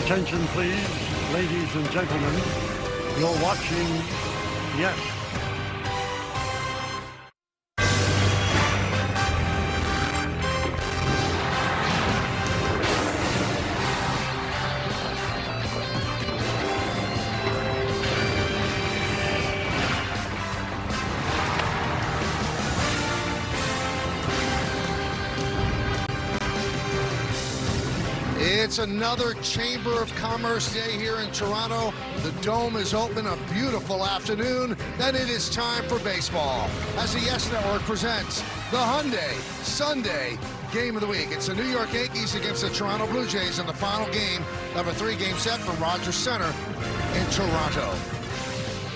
Attention please, ladies and gentlemen. You're watching, yes, It's another Chamber of Commerce day here in Toronto. The Dome is open, a beautiful afternoon, and it is time for baseball. As the Yes Network presents the Hyundai Sunday Game of the Week. It's the New York Yankees against the Toronto Blue Jays in the final game of a three-game set from Rogers Center in Toronto.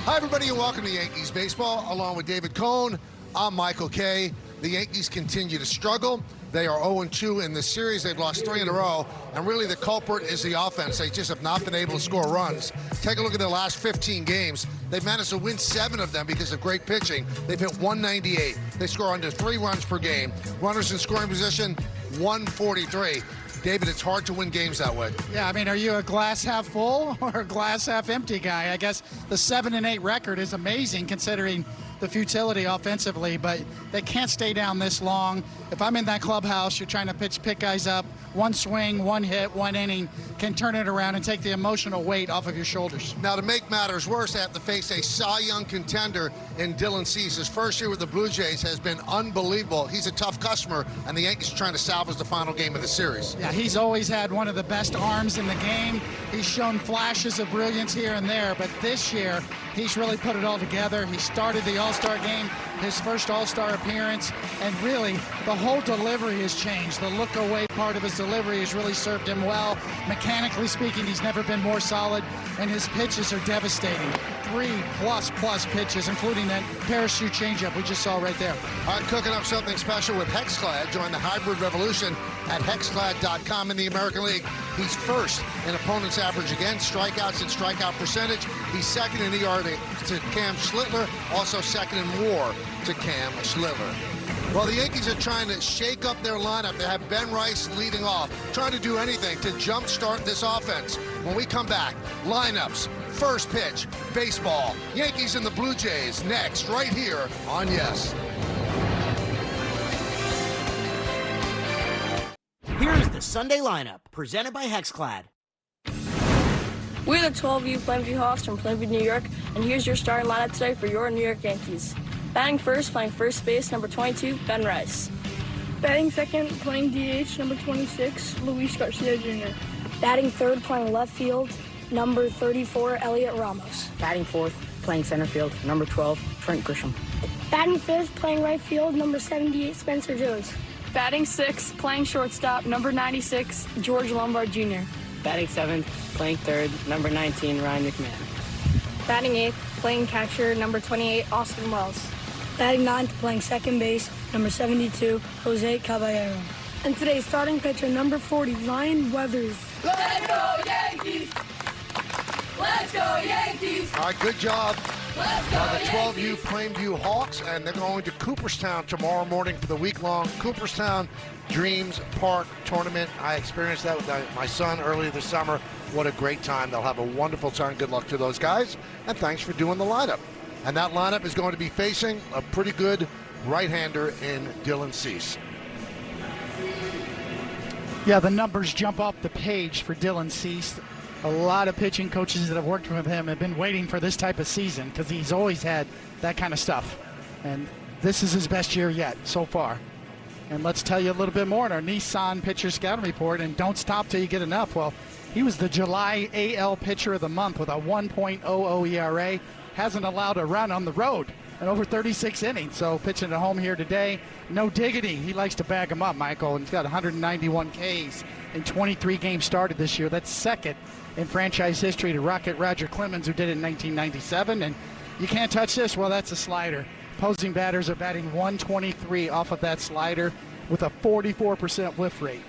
Hi, everybody, and welcome to Yankees Baseball. Along with David Cohn, I'm Michael Kay. The Yankees continue to struggle. They are 0-2 in this series. They've lost 3 in a row, and really the culprit is the offense. They just have not been able to score runs. Take a look at their last 15 games. They've managed to win 7 of them because of great pitching. They've hit 198. They score under 3 runs per game. Runners in scoring position, 143. David, it's hard to win games that way. Yeah, I mean, are you a glass half full or a glass half empty guy? I guess the 7-8 record is amazing considering the futility offensively, but they can't stay down this long. If I'm in that clubhouse, you're trying to pick guys up. One swing, one hit, one inning can turn it around and take the emotional weight off of your shoulders. Now, to make matters worse, they have to face a Cy Young contender in Dylan Cease. His first year with the Blue Jays has been unbelievable. He's a tough customer, and the Yankees are trying to salvage the final game of the series. Yeah, he's always had one of the best arms in the game. He's shown flashes of brilliance here and there, but this year, he's really put it all together. He started the All-Star game, his first All-Star appearance, and really, the whole delivery has changed. The look-away part of his delivery has really served him well. Mechanically speaking, he's never been more solid, and his pitches are devastating. 3+ pitches, including that parachute changeup we just saw right there. All right, cooking up something special with Hexclad. Join the hybrid revolution at hexclad.com in the American League. He's first in opponents average against, strikeouts and strikeout percentage. He's second in ER to Cam Schlittler, also second in WAR to Cam Schlittler. Well, the Yankees are trying to shake up their lineup. They have Ben Rice leading off, trying to do anything to jumpstart this offense. When we come back, lineups, first pitch, baseball, Yankees and the Blue Jays next, right here on Yes. Here's the Sunday lineup, presented by Hexclad. We're the 12U Plainview Hawks from Plainview, New York, and here's your starting lineup today for your New York Yankees. Batting first, playing first base, number 22, Ben Rice. Batting second, playing DH, number 26, Luis Garcia Jr. Batting third, playing left field, number 34, Elliot Ramos. Batting fourth, playing center field, number 12, Trent Grisham. Batting fifth, playing right field, number 78, Spencer Jones. Batting sixth, playing shortstop, number 96, George Lombard Jr. Batting seventh, playing third, number 19, Ryan McMahon. Batting eighth, playing catcher, number 28, Austin Wells. Batting ninth, playing second base, number 72, Jose Caballero. And today's starting pitcher, number 40, Ryan Weathers. Let's go Yankees! Let's go Yankees! All right, good job Let's go by the 12U Yankees! Plainview Hawks, and they're going to Cooperstown tomorrow morning for the week-long Cooperstown Dreams Park Tournament. I experienced that with my son earlier this summer. What a great time. They'll have a wonderful time. Good luck to those guys, and thanks for doing the lineup. And that lineup is going to be facing a pretty good right-hander in Dylan Cease. Yeah, the numbers jump off the page for Dylan Cease. A lot of pitching coaches that have worked with him have been waiting for this type of season because he's always had that kind of stuff. And this is his best year yet so far. And let's tell you a little bit more in our Nissan Pitcher Scouting Report. And don't stop till you get enough. Well, he was the July AL Pitcher of the Month with a 1.00 ERA. Hasn't allowed a run on the road in over 36 innings. So pitching at home here today, no diggity. He likes to bag him up, Michael. And he's got 191 Ks in 23 games started this year. That's second in franchise history to Rocket Roger Clemens, who did it in 1997. And you can't touch this. Well, that's a slider. Opposing batters are batting 123 off of that slider with a 44% whiff rate.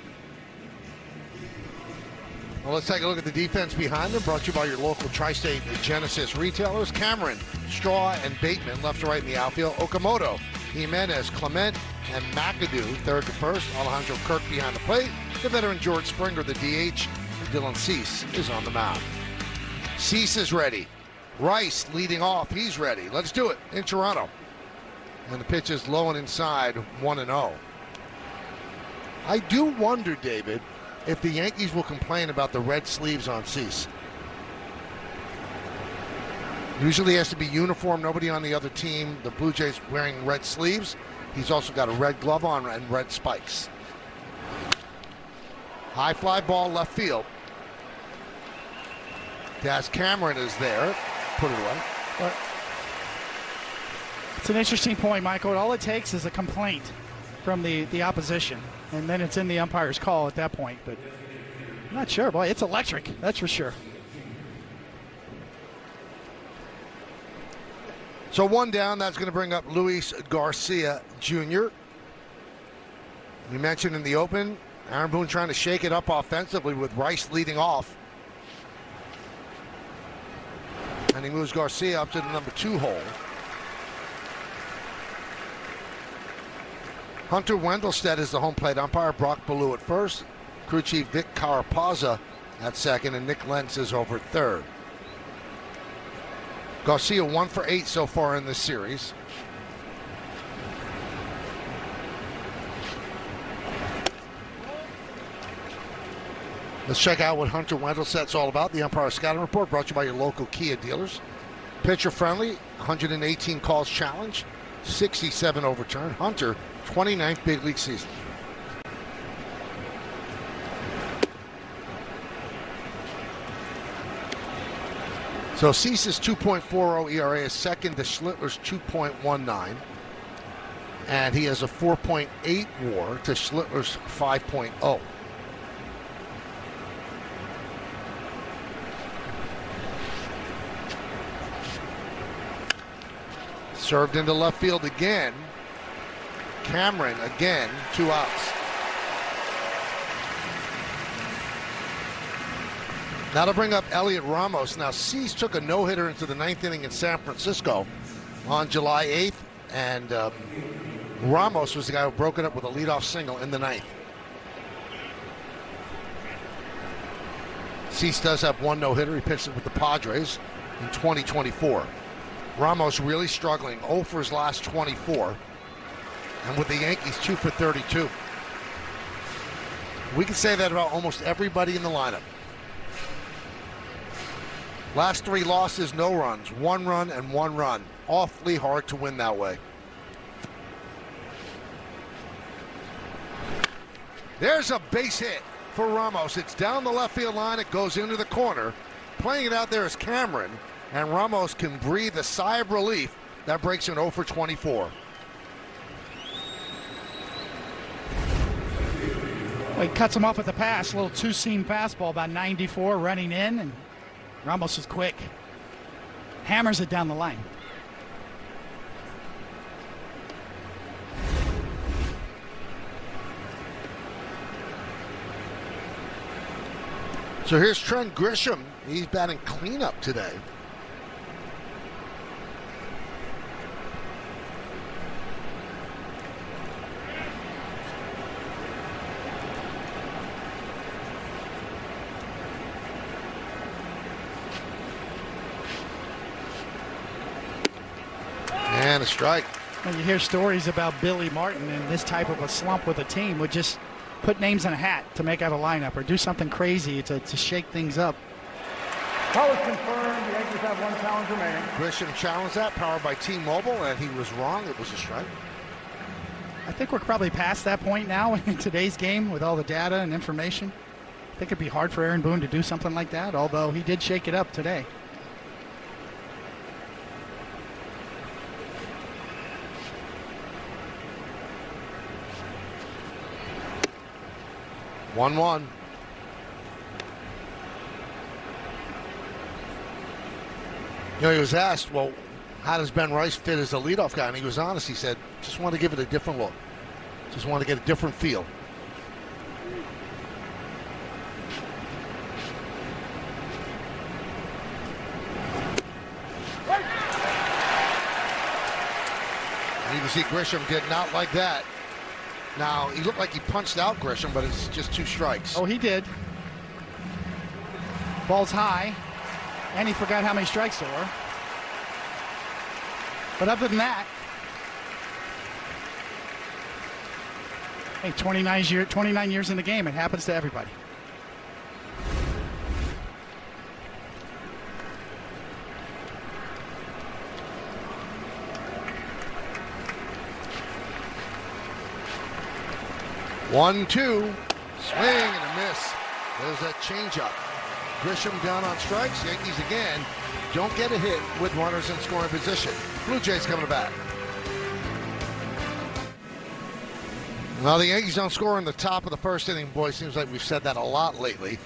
Well, let's take a look at the defense behind them, brought to you by your local Tri-State Genesis retailers. Cameron, Straw, and Bateman left to right in the outfield. Okamoto, Jimenez, Clement, and McAdoo third to first. Alejandro Kirk behind the plate. The veteran George Springer, the DH. Dylan Cease is on the mound. Cease is ready. Rice leading off. He's ready. Let's do it in Toronto. And the pitch is low and inside, 1-0. I do wonder, David, if the Yankees will complain about the red sleeves on Cease. Usually has to be uniform, nobody on the other team. The Blue Jays wearing red sleeves. He's also got a red glove on and red spikes. High fly ball left field. Daz Cameron is there. Put it away. But it's an interesting point, Michael. All it takes is a complaint from the opposition, and then it's in the umpire's call at that point. But I'm not sure. Boy, it's electric. That's for sure. So one down, that's going to bring up Luis Garcia Jr. We mentioned in the open, Aaron Boone trying to shake it up offensively with Rice leading off. And he moves Garcia up to the number 2 hole. Hunter Wendelstedt is the home plate umpire. Brock Ballou at first. Crew chief Vic Carapazza at second, and Nick Lentz is over at third. Garcia 1 for 8 so far in this series. Let's check out what Hunter Wendelstedt's all about. The Umpire Scouting Report brought to you by your local Kia dealers. Pitcher friendly, 118 calls challenged, 67 overturned. Hunter, 29th big league season. So Cease's 2.40 ERA is second to Schlittler's 2.19. And he has a 4.8 WAR to Schlittler's 5.0. Served into left field again. Cameron again, 2 outs. Now to bring up Elliot Ramos. Now Cease took a no-hitter into the 9th inning in San Francisco on July 8th, and Ramos was the guy who broke it up with a leadoff single in the 9th. Cease does have 1 no-hitter. He pitched it with the Padres in 2024. Ramos really struggling, 0 for his last 24. And with the Yankees, 2 for 32. We can say that about almost everybody in the lineup. Last 3 losses, no runs, 1 run and 1 run. Awfully hard to win that way. There's a base hit for Ramos. It's down the left field line. It goes into the corner. Playing it out there is Cameron. And Ramos can breathe a sigh of relief. That breaks an 0 for 24. Well, he cuts him off with the pass, a little two-seam fastball, about 94, running in, and Ramos is quick. Hammers it down the line. So here's Trent Grisham. He's batting cleanup today. And a strike. When you hear stories about Billy Martin and this type of a slump with a team, would just put names in a hat to make out a lineup or do something crazy to shake things up. Call is confirmed. The Yankees have 1 challenge remaining. Grisham challenged that, powered by T-Mobile, and he was wrong. It was a strike. I think we're probably past that point now in today's game with all the data and information. I think it'd be hard for Aaron Boone to do something like that, although he did shake it up today. One. You know, he was asked, well, how does Ben Rice fit as a leadoff guy? And he was honest. He said, just want to give it a different look. Just want to get a different feel. And you can see Grisham did not like that. Now, he looked like he punched out Grisham, but it's just 2 strikes. Oh, he did. Ball's high, and he forgot how many strikes there were. But other than that, hey, 29 years in the game. It happens to everybody. One, two, swing and a miss. There's that changeup. Grisham down on strikes. Yankees again don't get a hit with runners in scoring position. Blue Jays coming back. Well, the Yankees don't score in the top of the first inning. Boy, seems like we've said that a lot lately.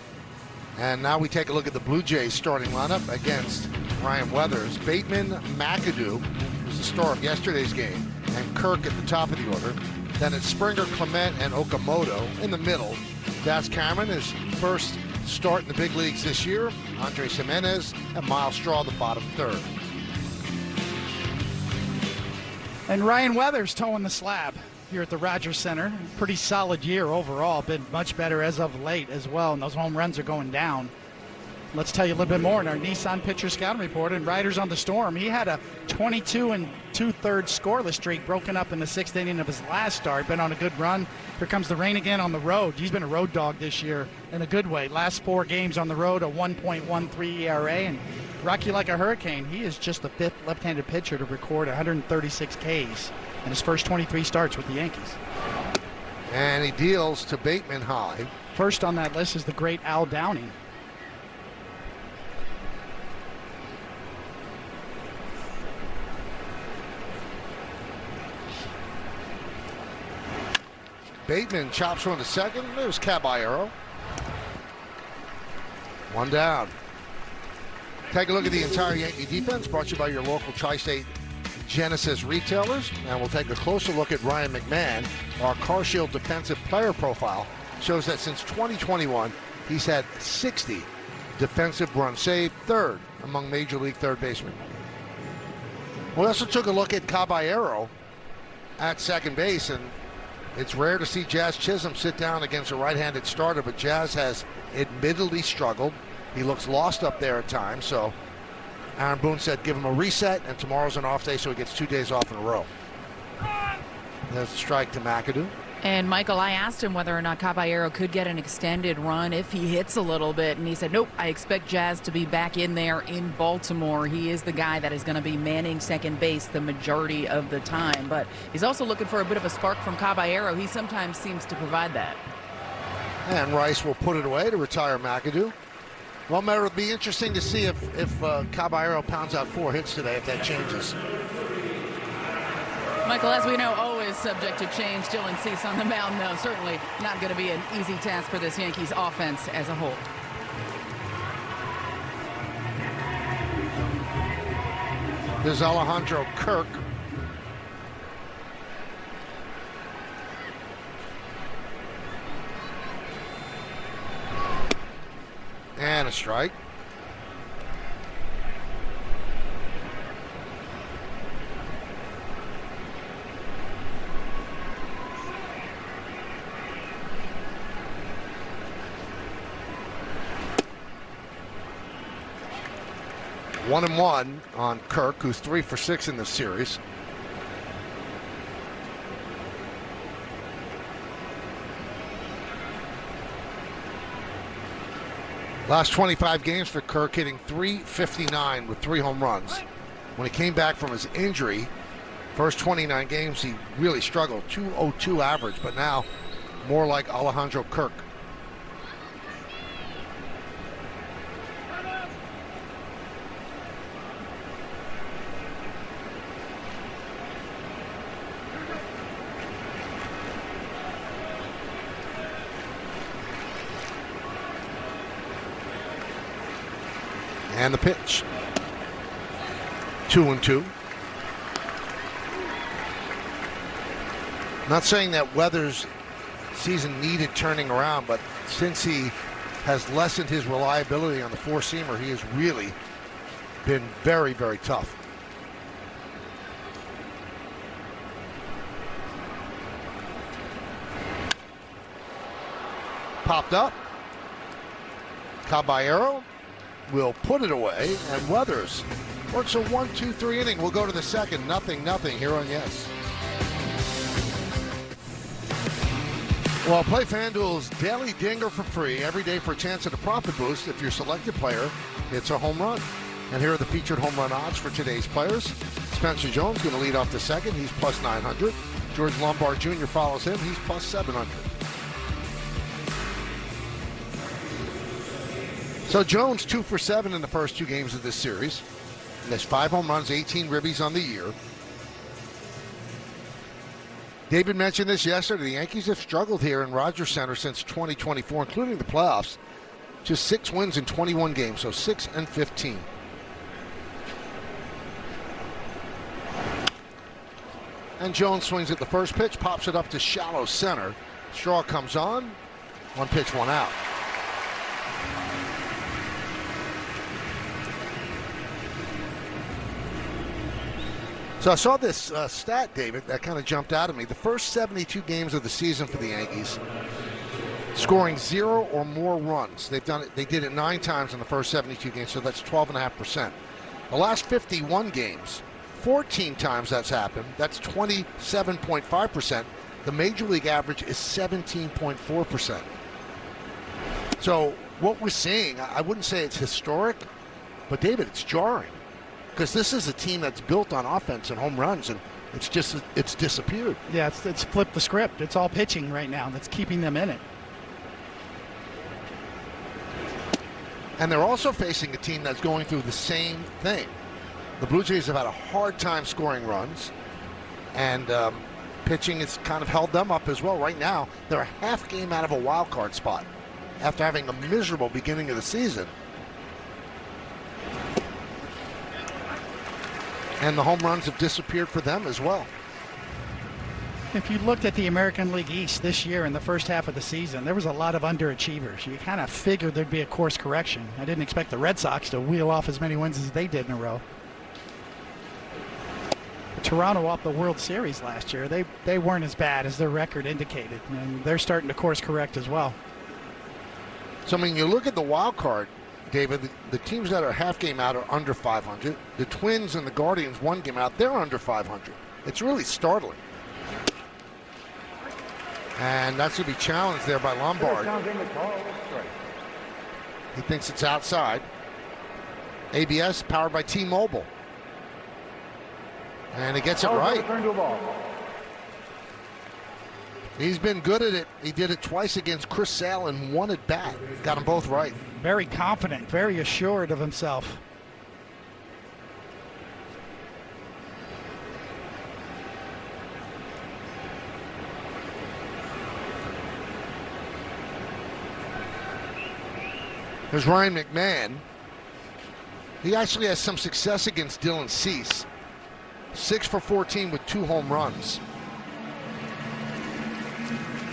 And now we take a look at the Blue Jays starting lineup against Ryan Weathers. Bateman, McAdoo was the star of yesterday's game, and Kirk at the top of the order. Then it's Springer, Clement, and Okamoto in the middle. That's Cameron, his first start in the big leagues this year. Andres Jimenez and Miles Straw, the bottom third. And Ryan Weathers towing the slab here at the Rogers Center. Pretty solid year overall. Been much better as of late as well, and those home runs are going down. Let's tell you a little bit more in our Nissan Pitcher Scouting Report. And Riders on the Storm, he had a 22 2/3 scoreless streak broken up in the 6th inning of his last start. Been on a good run. Here comes the rain again on the road. He's been a road dog this year in a good way. Last 4 games on the road, a 1.13 ERA, and rock you like a hurricane. He is just the 5th left-handed pitcher to record 136 Ks in his first 23 starts with the Yankees. And he deals to Bateman high. First on that list is the great Al Downing. Bateman chops one to second. There's Caballero. One down. Take a look at the entire Yankee defense, brought to you by your local Tri-State Genesis retailers. And we'll take a closer look at Ryan McMahon. Our Car Shield defensive player profile shows that since 2021, he's had 60 defensive runs saved, third among Major League third basemen. We also took a look at Caballero at second base, and it's rare to see Jazz Chisholm sit down against a right-handed starter, but Jazz has admittedly struggled. He looks lost up there at times, so Aaron Boone said give him a reset, and tomorrow's an off day, so he gets 2 days off in a row. There's a strike to McAdoo. And Michael, I asked him whether or not Caballero could get an extended run if he hits a little bit, and he said, nope, I expect Jazz to be back in there in Baltimore. He is the guy that is going to be manning second base the majority of the time, but he's also looking for a bit of a spark from Caballero. He sometimes seems to provide that. And Rice will put it away to retire McAdoo. Well, Matt, it'll be interesting to see if Caballero pounds out 4 hits today, if that changes. Michael, as we know, always subject to change. Dylan Cease on the mound, though, certainly not going to be an easy task for this Yankees offense as a whole. There's Alejandro Kirk. And a strike. One and one on Kirk, who's 3 for 6 in this series. Last 25 games for Kirk, hitting .359 with 3 home runs. When he came back from his injury, first 29 games, he really struggled. .202 average, but now more like Alejandro Kirk. And the pitch. 2-2. Not saying that Weathers' season needed turning around, but since he has lessened his reliability on the four-seamer, he has really been very, very tough. Popped up. Caballero will put it away, and Weathers works a 1-2-3 inning. We'll go to the second. 0-0 here on Yes. Well, play FanDuel's Daily Dinger for free every day for a chance at a profit boost if your selected player hits a home run. And here are the featured home run odds for today's players. Spencer Jones going to lead off the second. He's plus 900. George Lombard Jr. follows him. He's plus 700. So Jones 2 for 7 in the first 2 games of this series. And there's 5 home runs, 18 ribbies on the year. David mentioned this yesterday. The Yankees have struggled here in Rogers Center since 2024, including the playoffs. Just 6 wins in 21 games, so 6-15. And Jones swings at the first pitch, pops it up to shallow center. Straw comes on. 1 pitch, 1 out. So I saw this stat, David, that kind of jumped out at me. The first 72 games of the season for the Yankees, scoring 0 or more runs. They've done it. They did it 9 times in the first 72 games, so that's 12.5%. The last 51 games, 14 times that's happened. That's 27.5%. The major league average is 17.4%. So what we're seeing, I wouldn't say it's historic, but David, it's jarring. Because this is a team that's built on offense and home runs, and it's disappeared. Yeah, it's flipped the script. It's all pitching right now that's keeping them in it. And they're also facing a team that's going through the same thing. The Blue Jays have had a hard time scoring runs, and pitching has kind of held them up as well. Right now, they're a half game out of a wild card spot after having a miserable beginning of the season. And the home runs have disappeared for them as well. If you looked at the American League East this year in the first half of the season, there was a lot of underachievers. You kind of figured there'd be a course correction. I didn't expect the Red Sox to wheel off as many wins as they did in a row. Toronto off the World Series last year, they weren't as bad as their record indicated, and they're starting to course correct as well. So, I mean, you look at the wild card, David, the teams that are half game out are under 500. The Twins and the Guardians 1 game out, they're under 500. It's really startling. And that's going to be challenged there by Lombard. He thinks it's outside. ABS powered by T-Mobile. And he gets it right. He's been good at it. He did it twice against Chris Sale and 1 at bat. Got them both right. Very confident, very assured of himself. There's Ryan McMahon. He actually has some success against Dylan Cease. 6 for 14 with 2 home runs.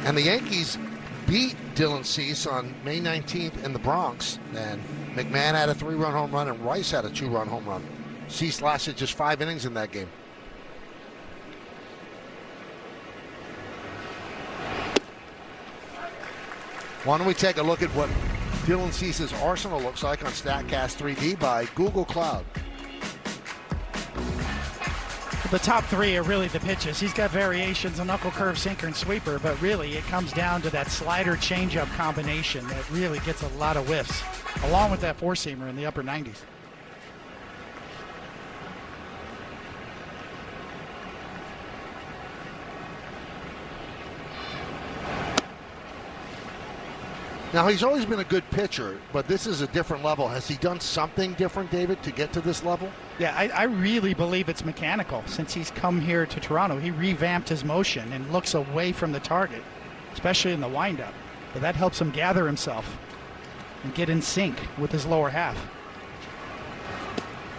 And the Yankees beat Dylan Cease on May 19th in the Bronx. And McMahon had a 3-run home run and Rice had a 2-run home run. Cease lasted just 5 innings in that game. Why don't we take a look at what Dylan Cease's arsenal looks like on StatCast 3D by Google Cloud. The top 3 are really the pitches. He's got variations on knuckle curve, sinker, and sweeper, but really it comes down to that slider changeup combination that really gets a lot of whiffs, along with that 4-seamer in the upper 90s. Now, he's always been a good pitcher, but this is a different level. Has he done something different, David, to get to this level? Yeah, I really believe it's mechanical. Since he's come here to Toronto, he revamped his motion and looks away from the target, especially in the windup. But that helps him gather himself and get in sync with his lower half.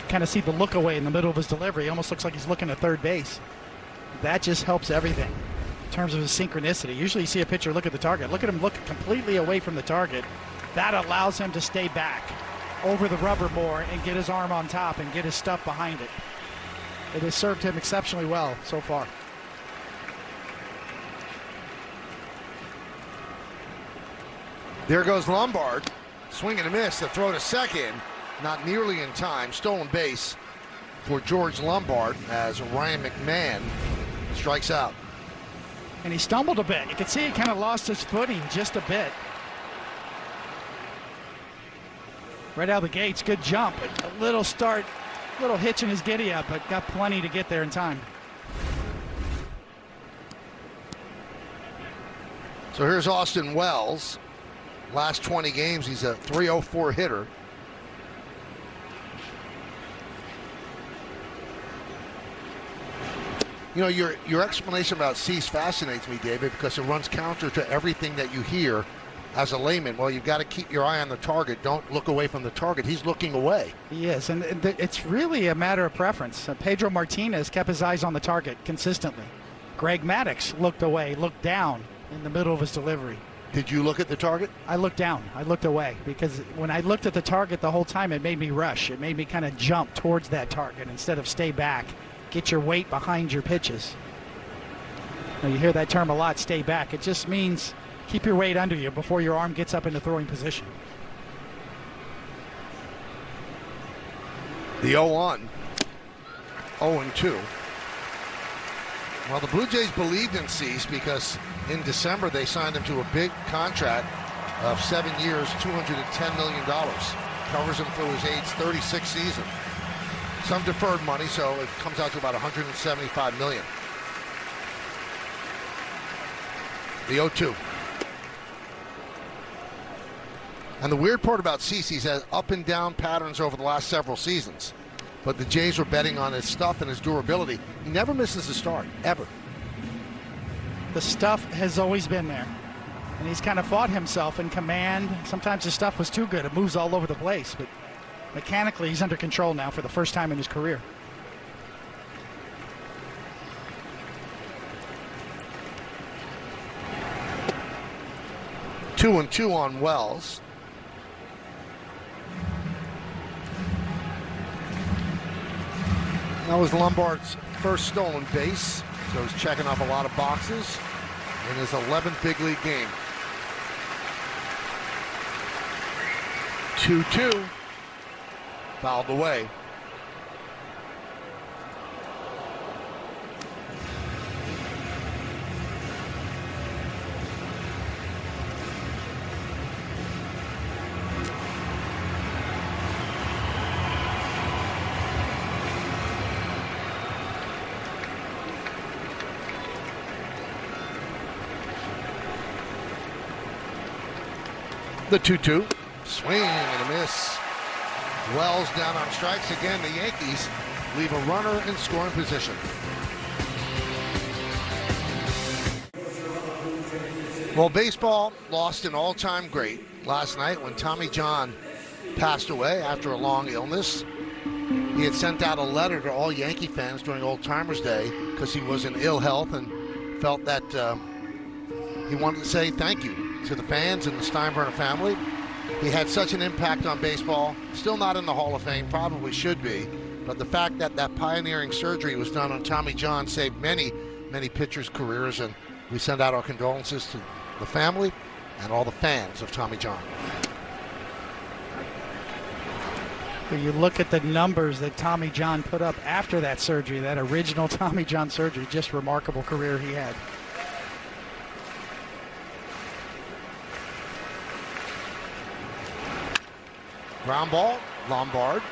Kind of see the look away in the middle of his delivery. He almost looks like he's looking at third base. That just helps everything in terms of his synchronicity. Usually you see a pitcher look at the target. Look at him look completely away from the target. That allows him to stay back over the rubber more and get his arm on top and get his stuff behind it. It has served him exceptionally well so far. There goes Lombard. Swing and a miss. The throw to second. not nearly in time. Stolen base for George Lombard as Ryan McMahon strikes out. And he stumbled a bit. You can see he kind of lost his footing just a bit. Right out of the gates, good jump. A little start, little hitch in his giddy up, but got plenty to get there in time. So here's Austin Wells. Last 20 games, he's a .304 hitter. You know, your explanation about Cease fascinates me, David, because it runs counter to everything that you hear as a layman. Well, you've got to keep your eye on the target. Don't look away from the target. He's looking away. He is, and it's really a matter of preference. Pedro Martinez kept his eyes on the target consistently. Greg Maddux looked away, looked down in the middle of his delivery. Did you look at the target? I looked down. I looked away because when I looked at the target the whole time, it made me rush. It made me kind of jump towards that target instead of stay back. Get your weight behind your pitches. Now, you hear that term a lot, stay back. It just means keep your weight under you before your arm gets up into throwing position. The 0-1. 0-2. Well, the Blue Jays believed in Cease because in December they signed him to a big contract of 7 years, $210 million. Covers him through his age 36 season. Some deferred money, so it comes out to about $175 million. The 0-2. And the weird part about Cease, he's had up and down patterns over the last several seasons. But the Jays were betting on his stuff and his durability. He never misses a start, ever. The stuff has always been there. And he's kind of fought himself in command. Sometimes his stuff was too good. It moves all over the place. But mechanically, he's under control now for the first time in his career. Two and two on Wells. That was Lombard's first stolen base, so he's checking off a lot of boxes in his 11th big league game. 2-2. Fouled away. The 2-2. Swing and a miss. Wells down on strikes again. The Yankees leave a runner in scoring position. Well, baseball lost an all-time great last night when Tommy John passed away after a long illness. He had sent out a letter to all Yankee fans during Old Timers Day because he was in ill health and felt that he wanted to say thank you to the fans and the Steinbrenner family. He had such an impact on baseball, still not in the Hall of Fame, probably should be, but the fact that that pioneering surgery was done on Tommy John saved many, many pitchers' careers, and we send out our condolences to the family and all the fans of Tommy John. You look at the numbers that Tommy John put up after that surgery, that original Tommy John surgery, just remarkable career he had. Ground ball, Lombard,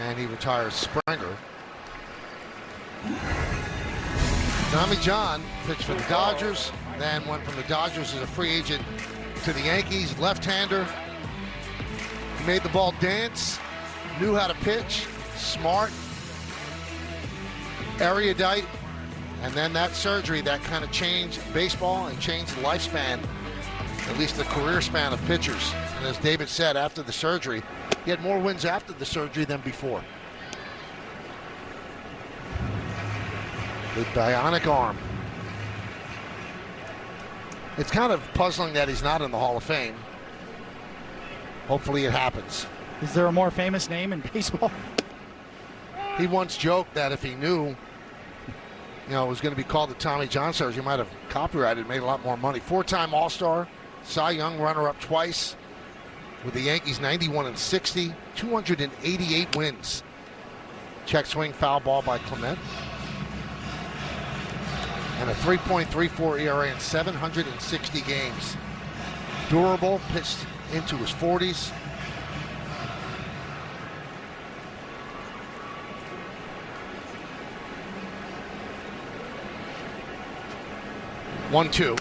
and he retires Springer. Tommy John pitched for the Dodgers, then went from the Dodgers as a free agent to the Yankees, left-hander. He made the ball dance, knew how to pitch, smart, erudite, and then that surgery that kind of changed baseball and changed the lifespan, at least the career span of pitchers. And as David said, after the surgery, he had more wins after the surgery than before. The bionic arm. It's kind of puzzling that he's not in the Hall of Fame. Hopefully it happens. Is there a more famous name in baseball? He once joked that if he knew, it was going to be called the Tommy John surgery, he might have copyrighted, made a lot more money. Four-time All-Star, Cy Young runner-up twice. with the Yankees 91-60, 288 wins. Check swing, foul ball by Clement. And a 3.34 ERA in 760 games. Durable, pitched into his 40s. One, two.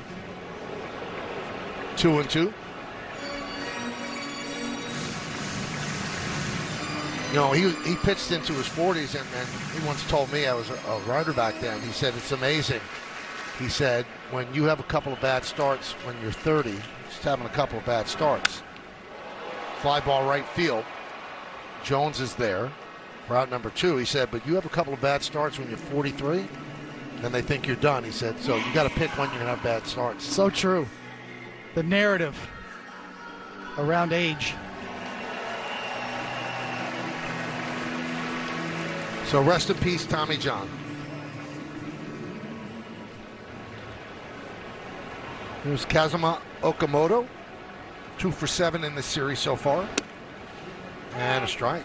2-2. You know, he pitched into his 40s, and he once told me, I was a writer back then, he said, it's amazing. He said, when you have a couple of bad starts when you're 30, just having a couple of bad starts. Fly ball right field. Jones is there for out number 2. He said, but you have a couple of bad starts when you're 43, then they think you're done. He said, so you got to pick when you're going to have bad starts. So true. The narrative around age. So rest in peace, Tommy John. Here's Kazuma Okamoto, 2 for 7 in this series so far. And a strike.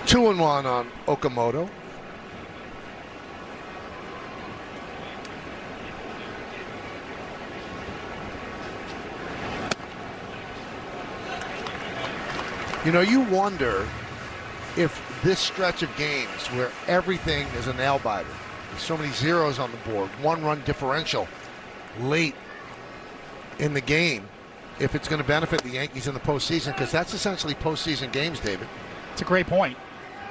Two and one on Okamoto. You know, you wonder if this stretch of games where everything is a nail biter, there's so many zeros on the board, 1-run differential late in the game, if it's going to benefit the Yankees in the postseason, because that's essentially postseason games, David. It's a great point.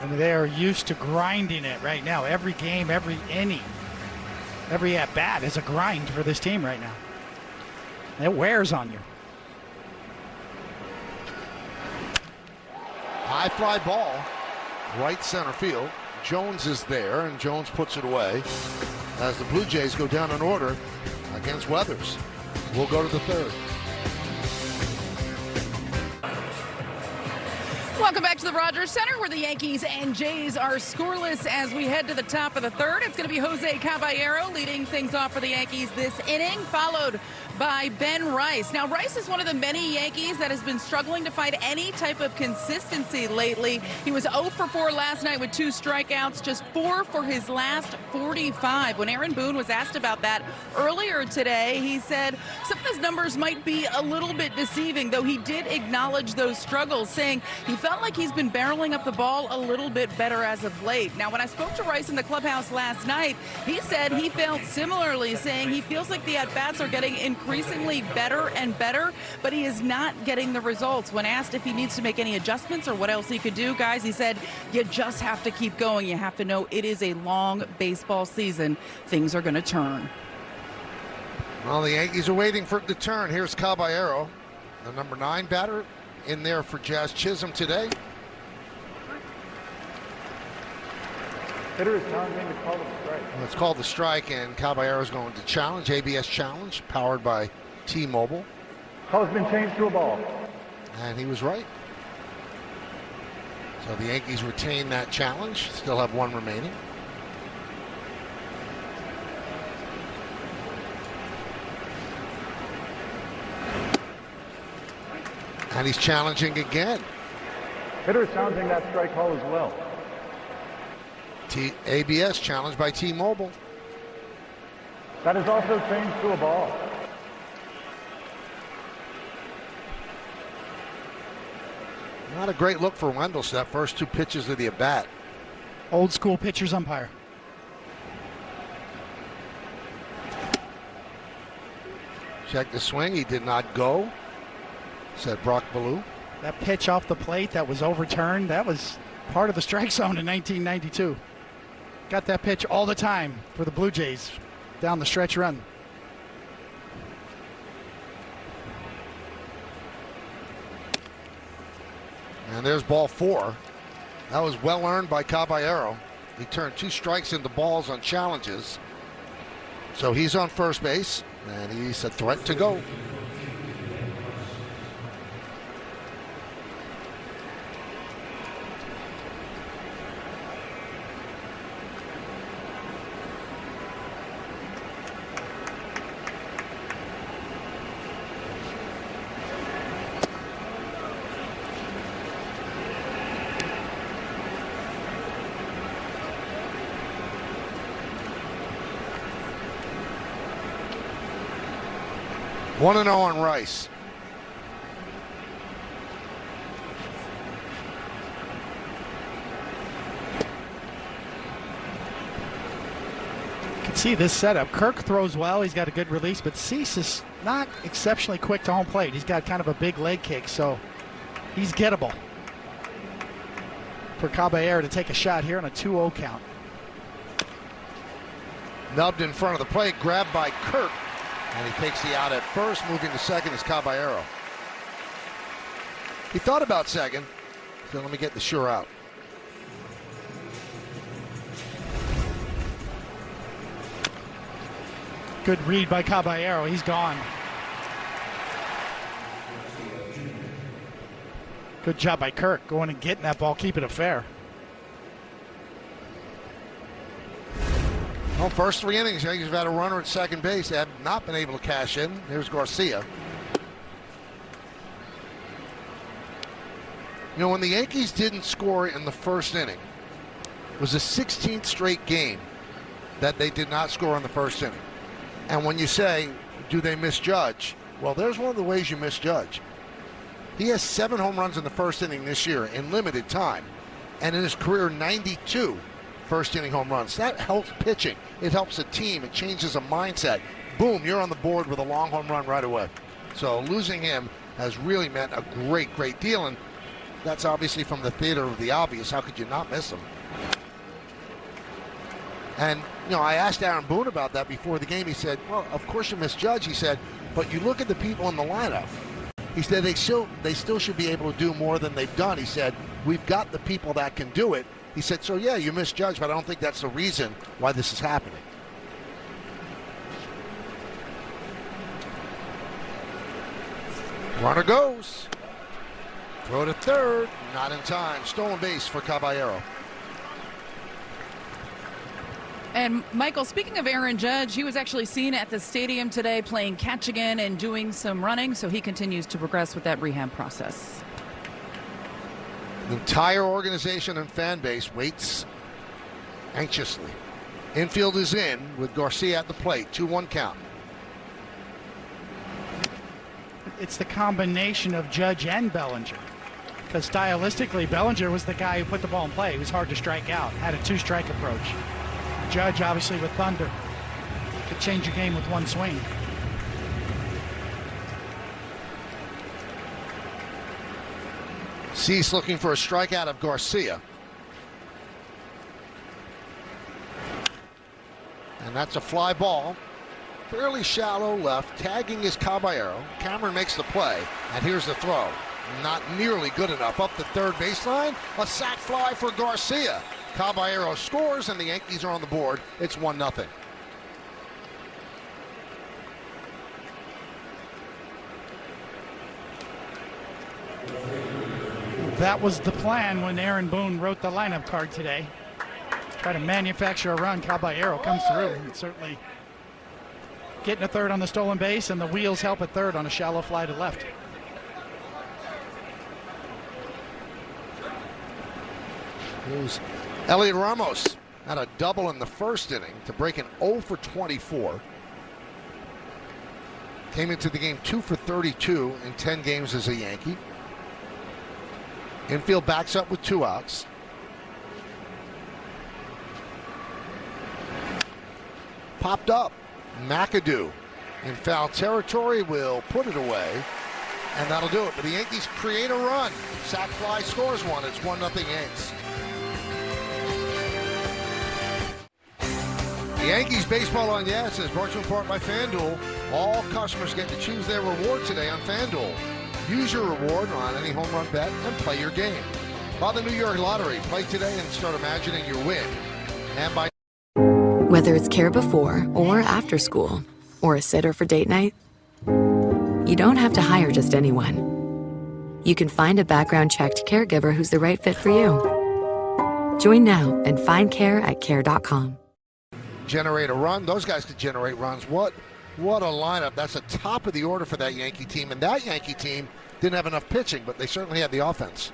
I mean, they are used to grinding it right now. Every game, every inning, every at-bat is a grind for this team right now. It wears on you. High fly ball, right center field. Jones is there, and Jones puts it away as the Blue Jays go down in order against Weathers. We'll go to the third. Welcome back to the Rogers Center, where the Yankees and Jays are scoreless as we head to the top of the third. It's going to be Jose Caballero leading things off for the Yankees this inning, followed by Ben Rice. Now, Rice is one of the many Yankees that has been struggling to find any type of consistency lately. He was 0 for 4 last night with 2 strikeouts, just 4 for his last 45. When Aaron Boone was asked about that earlier today, he said some of his numbers might be a little bit deceiving, though he did acknowledge those struggles, saying he felt like he's been barreling up the ball a little bit better as of late. Now, when I spoke to Rice in the clubhouse last night, he said he felt similarly, saying he feels like the at-bats are getting increasingly better and better, but he is not getting the results. When asked if he needs to make any adjustments or what else he could do, guys, he said, you just have to keep going. You have to know it is a long baseball season. Things are going to turn. Well, the Yankees are waiting for it to turn. Here's Caballero, the number 9 batter, in there for Jazz Chisholm today. Hitter is challenging to call the strike. Well, it's called the strike, and Caballero's going to challenge. ABS challenge, powered by T-Mobile. Call has been changed to a ball. And he was right. So the Yankees retain that challenge. Still have 1 remaining. And he's challenging again. Hitter is challenging that strike call as well. ABS challenged by T-Mobile. That is also changed to a ball. Not a great look for Wendelstedt. First 2 pitches of the at-bat. Old school pitcher's umpire. Check the swing. He did not go, said Brock Ballou. That pitch off the plate that was overturned, that was part of the strike zone in 1992. Got that pitch all the time for the Blue Jays down the stretch run. And there's ball 4. That was well earned by Caballero. He turned 2 strikes into balls on challenges. So he's on first base, and he's a threat to go. One 1-0 on Rice. You can see this setup. Kirk throws well. He's got a good release, but Cease is not exceptionally quick to home plate. He's got kind of a big leg kick, so he's gettable for Caballero to take a shot here on a 2-0 count. Nubbed in front of the plate, grabbed by Kirk. And he takes the out at first. Moving to second is Caballero. He thought about second, so let me get the sure out. Good read by Caballero. He's gone. Good job by Kirk going and getting that ball, keeping it fair. Well, first 3 innings, Yankees have had a runner at second base. They have not been able to cash in. Here's Garcia. You know, when the Yankees didn't score in the first inning, it was the 16th straight game that they did not score in the first inning. And when you say, do they misjudge? Well, there's one of the ways you misjudge. He has 7 home runs in the first inning this year in limited time. And in his career, 92 first inning home runs. That helps pitching. It helps a team. It changes a mindset. Boom, you're on the board with a long home run right away. So losing him has really meant a great, great deal. And that's obviously from the theater of the obvious. How could you not miss him? And, you know, I asked Aaron Boone about that before the game. He said, well, of course you misjudge. He said, but you look at the people in the lineup. He said they still should be able to do more than they've done. He said, we've got the people that can do it. He said, so yeah, you misjudged, but I don't think that's the reason why this is happening. Runner goes. Throw to third, not in time. Stolen base for Caballero. And Michael, speaking of Aaron Judge, he was actually seen at the stadium today playing catch again and doing some running, so he continues to progress with that rehab process. The entire organization and fan base waits anxiously. Infield is in with Garcia at the plate. 2-1 count. It's the combination of Judge and Bellinger. Because stylistically, Bellinger was the guy who put the ball in play. He was hard to strike out, had a 2-strike approach. Judge, obviously, with thunder, could change your game with one swing. Cease looking for a strikeout of Garcia. And that's a fly ball. Fairly shallow left. Tagging is Caballero. Cameron makes the play. And here's the throw. Not nearly good enough. Up the third baseline. A sac fly for Garcia. Caballero scores, and the Yankees are on the board. It's 1-0. That was the plan when Aaron Boone wrote the lineup card today. Try to manufacture a run. Caballero comes through. And certainly getting a third on the stolen base, and the wheels help at third on a shallow fly to left. Here's Elliot Ramos had a double in the first inning to break an 0 for 24. Came into the game 2 for 32 in 10 games as a Yankee. Infield backs up with 2 outs. Popped up. McAdoo in foul territory will put it away, and that'll do it. But the Yankees create a run. Sac fly scores one. It's 1-0 Yanks. The Yankees Baseball on Yes is brought to you in part by FanDuel. All customers get to choose their reward today on FanDuel. Use your reward on any home run bet and play your game. Buy the New York Lottery. Play today and start imagining your win. And by Whether it's care before or after school, or a sitter for date night, you don't have to hire just anyone. You can find a background-checked caregiver who's the right fit for you. Join now and find care at care.com. generate a run. Those guys could generate runs. What a lineup. That's the top of the order for that Yankee team. And that Yankee team didn't have enough pitching, but they certainly had the offense.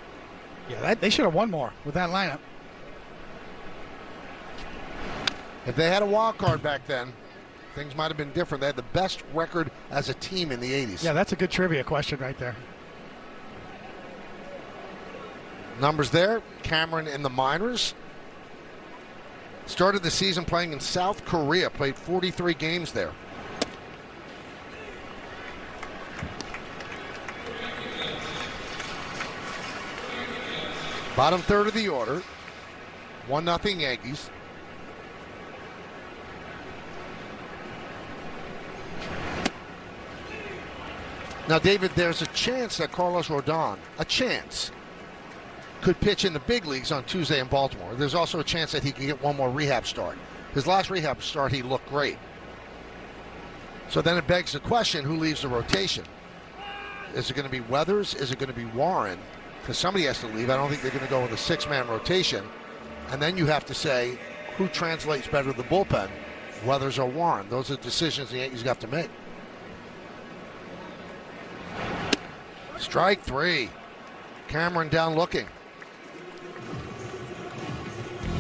Yeah, they should have won more with that lineup. If they had a wild card back then, things might have been different. They had the best record as a team in the 80s. Yeah, that's a good trivia question right there. Numbers there. Cameron in the minors. Started the season playing in South Korea. Played 43 games there. Bottom third of the order. 1-0 Yankees. Now, David, there's a chance that Carlos Rodon, could pitch in the big leagues on Tuesday in Baltimore. There's also a chance that he could get one more rehab start. His last rehab start, he looked great. So then it begs the question, who leaves the rotation? Is it going to be Weathers? Is it going to be Warren? Because somebody has to leave. I don't think they're going to go with a six-man rotation. And then you have to say, who translates better to the bullpen, Weathers or Warren? Those are decisions the Yankees have to make. Strike three. Cameron down looking.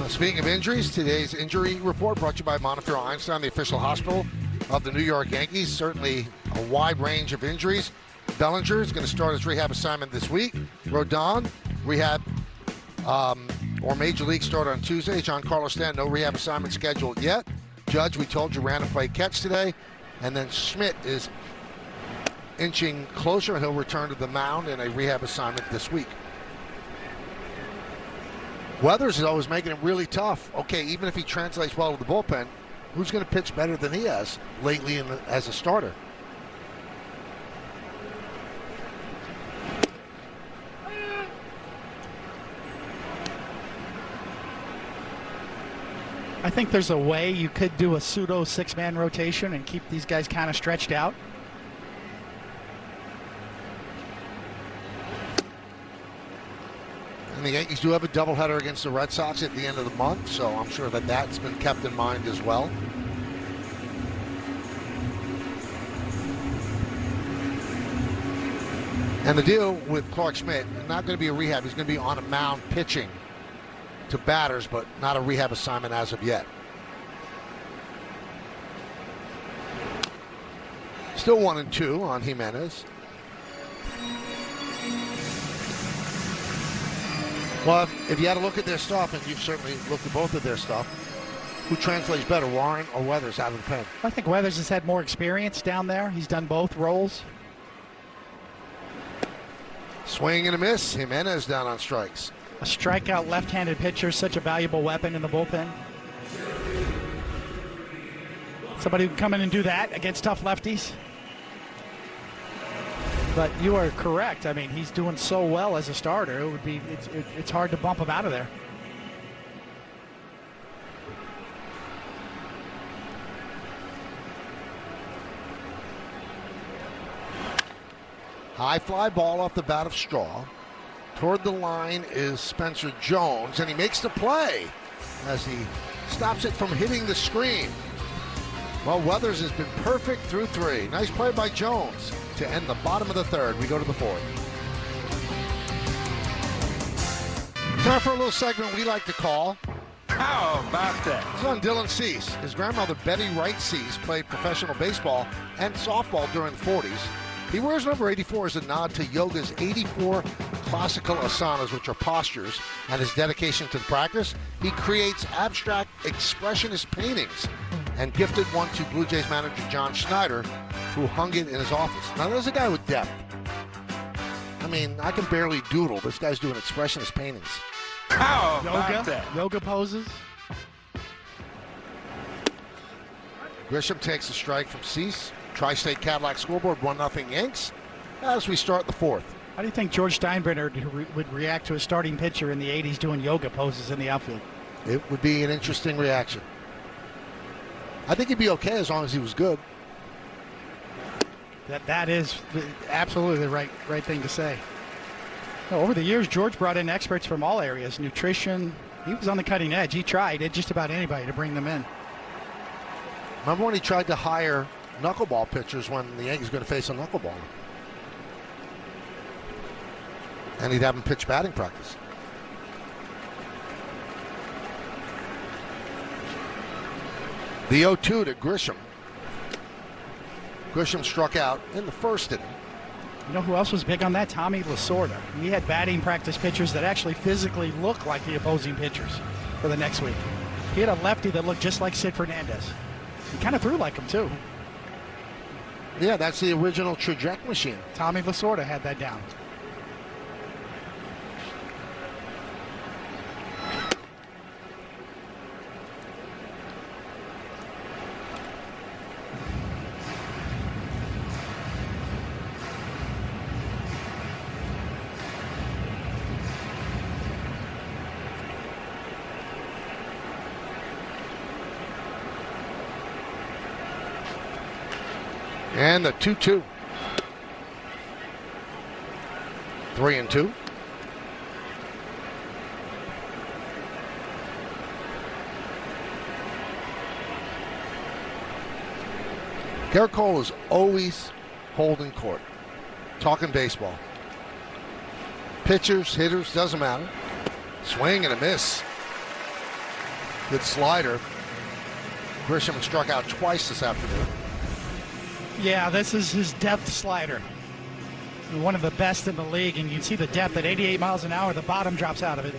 Speaking of injuries, today's injury report brought to you by Montefiore Einstein, the official hospital of the New York Yankees. Certainly a wide range of injuries. Bellinger is going to start his rehab assignment this week. Rodon, rehab or major league start on Tuesday. Giancarlo Stanton, no rehab assignment scheduled yet. Judge, we told you, ran and played catch today. And then Schmidt is inching closer, and he'll return to the mound in a rehab assignment this week. Weathers is always making it really tough. Okay, even if he translates well to the bullpen, who's going to pitch better than he has lately as a starter? I think there's a way you could do a pseudo six-man rotation and keep these guys kind of stretched out. And the Yankees do have a doubleheader against the Red Sox at the end of the month, so I'm sure that that's been kept in mind as well. And the deal with Clark Schmidt, not going to be a rehab. He's going to be on a mound pitching to batters, but not a rehab assignment as of yet. Still 1-2 on Jimenez. Well, if you had to look at their stuff, and you've certainly looked at both of their stuff, who translates better, Warren or Weathers out of the pen? I think Weathers has had more experience down there. He's done both roles. Swing and a miss. Jimenez down on strikes. A strikeout left-handed pitcher, such a valuable weapon in the bullpen. Somebody who can come in and do that against tough lefties. But you are correct. I mean, he's doing so well as a starter. It would be it's hard to bump him out of there. High fly ball off the bat of Straw. Toward the line is Spencer Jones, and he makes the play as he stops it from hitting the screen. Well, Weathers has been perfect through three. Nice play by Jones to end the bottom of the third. We go to the fourth. Time for a little segment we like to call How About That? This is on Dylan Cease. His grandmother, Betty Wright Cease, played professional baseball and softball during the 40s. He wears number 84 as a nod to yoga's 84 classical asanas, which are postures, and his dedication to the practice. He creates abstract expressionist paintings and gifted one to Blue Jays manager John Schneider, who hung it in his office. Now, there's a guy with depth. I mean, I can barely doodle. This guy's doing expressionist paintings. How about that? Yoga poses. Grisham takes a strike from Cease. Tri-State Cadillac scoreboard, 1-0 Yanks. as we start the fourth. How do you think George Steinbrenner would react to a starting pitcher in the 80s doing yoga poses in the outfield? It would be an interesting reaction. I think he'd be okay as long as he was good. That is absolutely the right thing to say. Over the years, George brought in experts from all areas, nutrition. He was on the cutting edge. He tried just about anybody to bring them in. Remember when he tried to hire knuckleball pitchers when the Yankees were going to face a knuckleballer? And he'd have them pitch batting practice. The 0-2 to Grisham. Grisham struck out in the first inning. You know who else was big on that? Tommy Lasorda. He had batting practice pitchers that actually physically looked like the opposing pitchers for the next week. He had a lefty that looked just like Sid Fernandez. He kind of threw like him, too. Yeah, that's the original trajectory machine. Tommy Lasorda had that down. And the 2-2. 3-2. Garrett Cole is always holding court, talking baseball. Pitchers, hitters, doesn't matter. Swing and a miss. Good slider. Grisham struck out twice this afternoon. Yeah, this is his depth slider. One of the best in the league, and you can see the depth at 88 miles an hour. The bottom drops out of it.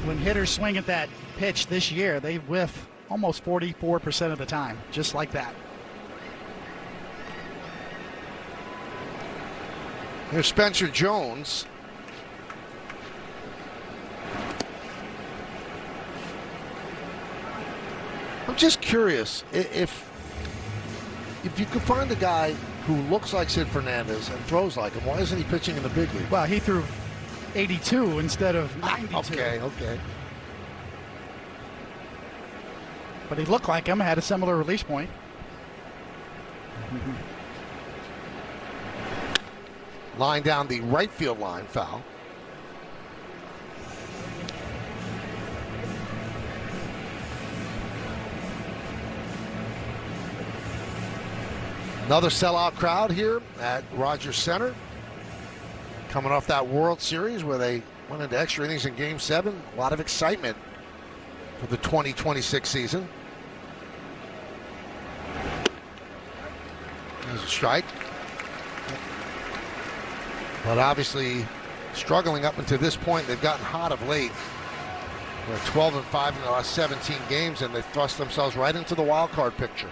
When hitters swing at that pitch this year, they whiff almost 44% of the time, just like that. Here's Spencer Jones. I'm just curious if you could find a guy who looks like Sid Fernandez and throws like him, why isn't he pitching in the big league? Well, he threw 82 instead of 92. Okay. But he looked like him, had a similar release point. Line down the right field line, foul. Another sellout crowd here at Rogers Center. Coming off that World Series where they went into extra innings in Game 7. A lot of excitement for the 2026 season. There's a strike. But obviously struggling up until this point. They've gotten hot of late. They're 12-5 in the last 17 games, and they've thrust themselves right into the wild card picture.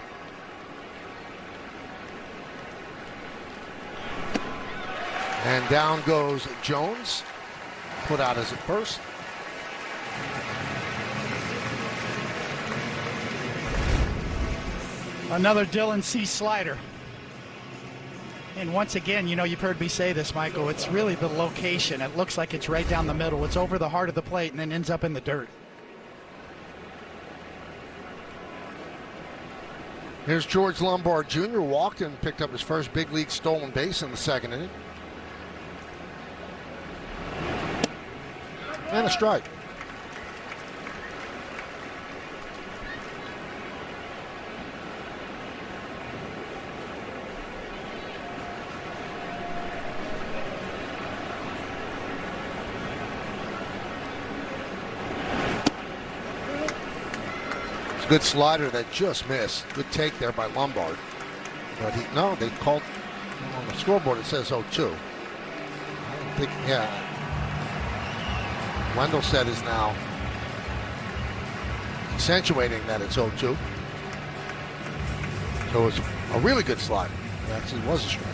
And down goes Jones, put out as at first. Another Dylan C. slider. And once again, you know, you've heard me say this, Michael, it's really the location. It looks like it's right down the middle. It's over the heart of the plate and then ends up in the dirt. Here's George Lombard Jr. walked and picked up his first big league stolen base in the second inning. And a strike. It's a good slider that just missed. Good take there by Lombard. But they called on the scoreboard. It says 0-2. I don't think, yeah. Wendelstedt is now accentuating that it's 0-2. So it's a really good slide. It actually was a strike.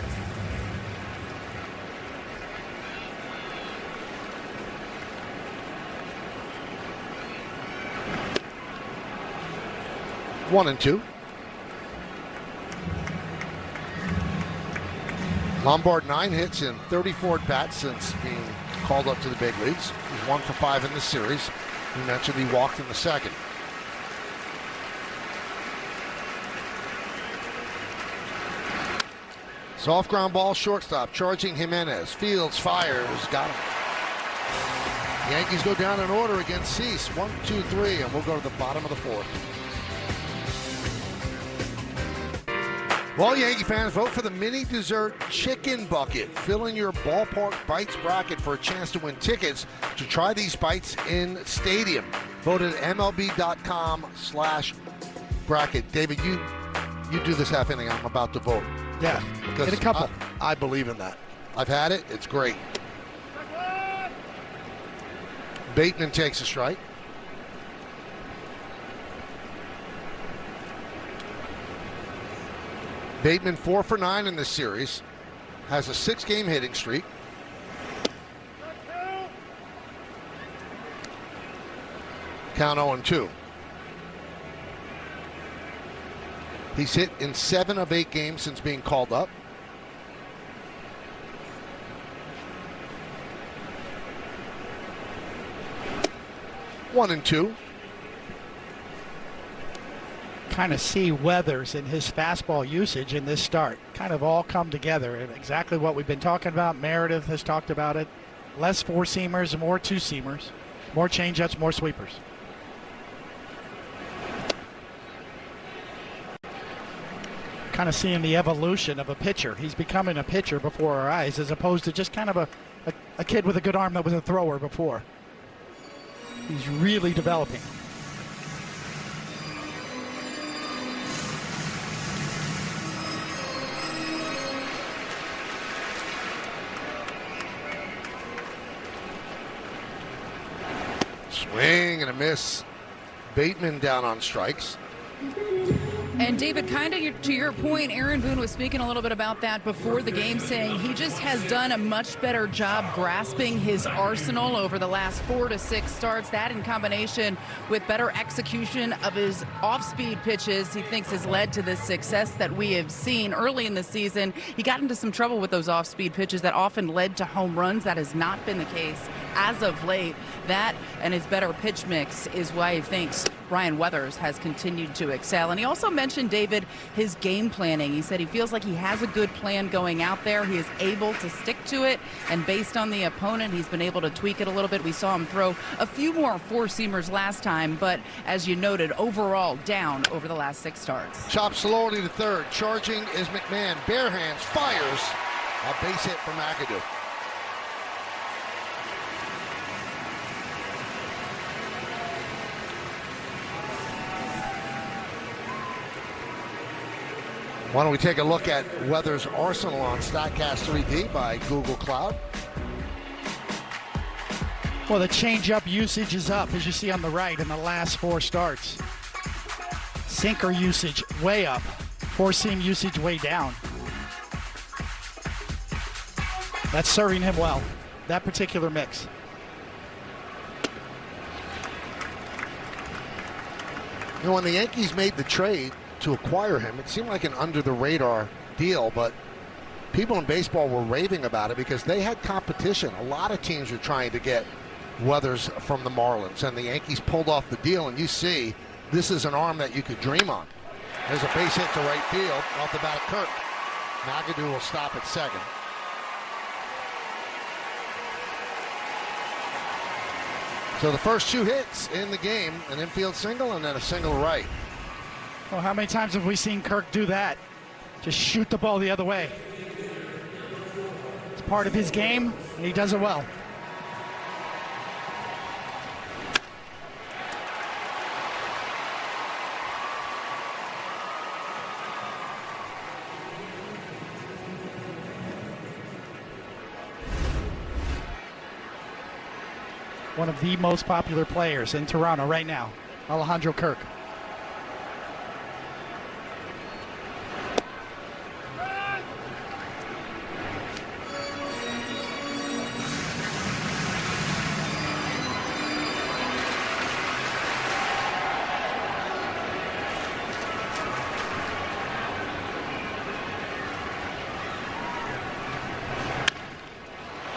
One and two. Lombard 9 hits in 34 at-bats since being called up to the big leagues. He's 1 for 5 in this series. We mentioned he walked in the second. Soft ground ball, shortstop, charging Jimenez. Fields fires, got him. Yankees go down in order against Cease. 1, 2, 3, and we'll go to the bottom of the fourth. Well, Yankee fans, vote for the mini dessert chicken bucket. Fill in your ballpark bites bracket for a chance to win tickets to try these bites in stadium. Vote at MLB.com/bracket. David, you do this half inning. I'm about to vote. Yeah, because get a couple. I believe in that. I've had it. It's great. Bateman takes a strike. Bateman 4 for 9 in this series. Has a 6-game hitting streak. Count 0-2. He's hit in 7 of 8 games since being called up. One and two. Kind of see Weathers and his fastball usage in this start kind of all come together. And exactly what we've been talking about. Meredith has talked about it. Less 4-seamers, more 2-seamers. More changeups, more sweepers. Kind of seeing the evolution of a pitcher. He's becoming a pitcher before our eyes as opposed to just kind of a kid with a good arm that was a thrower before. He's really developing. Swing and a miss. Bateman down on strikes. And David, kind of to your point, Aaron Boone was speaking a little bit about that before the game, saying he just has done a much better job grasping his arsenal over the last 4 to 6 starts. That in combination with better execution of his off-speed pitches, he thinks has led to the success that we have seen early in the season. He got into some trouble with those off-speed pitches that often led to home runs. That has not been the case as of late. That and his better pitch mix is why he thinks Ryan Weathers has continued to excel. And he also mentioned, David, his game planning. He said he feels like he has a good plan going out there. He is able to stick to it, and based on the opponent, he's been able to tweak it a little bit. We saw him throw a few more 4-seamers last time, but as you noted, overall down over the last 6 starts. Chop slowly to third. Charging is McMahon. Bare hands, fires. A base hit for McAdoo. Why don't we take a look at Weathers' arsenal on StatCast 3D by Google Cloud. Well, the changeup usage is up, as you see on the right, in the last 4 starts. Sinker usage way up. 4-seam usage way down. That's serving him well, that particular mix. You know, when the Yankees made the trade to acquire him, it seemed like an under-the-radar deal, but people in baseball were raving about it because they had competition. A lot of teams were trying to get Weathers from the Marlins, and the Yankees pulled off the deal, and you see this is an arm that you could dream on. There's a base hit to right field off the bat of Kirk. McAdoo will stop at second. So the first 2 hits in the game, an infield single and then a single right. Well, how many times have we seen Kirk do that? Just shoot the ball the other way. It's part of his game, and he does it well. One of the most popular players in Toronto right now, Alejandro Kirk.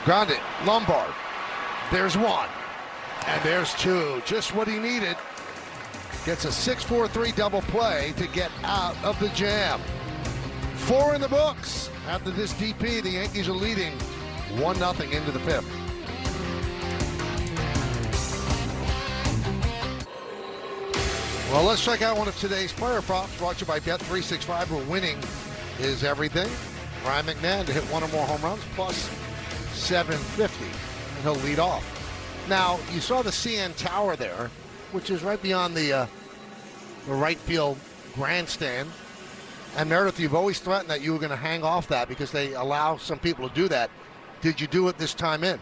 Grounded. Lombard. There's one. And there's two. Just what he needed. Gets a 6-4-3 double play to get out of the jam. 4 in the books. After this DP, the Yankees are leading 1-0 into the 5th. Well, let's check out one of today's player props brought to you by Bet365, where winning is everything. Ryan McMahon to hit 1 or more home runs plus 750, and he'll lead off. Now, you saw the CN Tower there, which is right beyond the right field grandstand. And Meredith, you've always threatened that you were going to hang off that because they allow some people to do that. Did you do it this time in?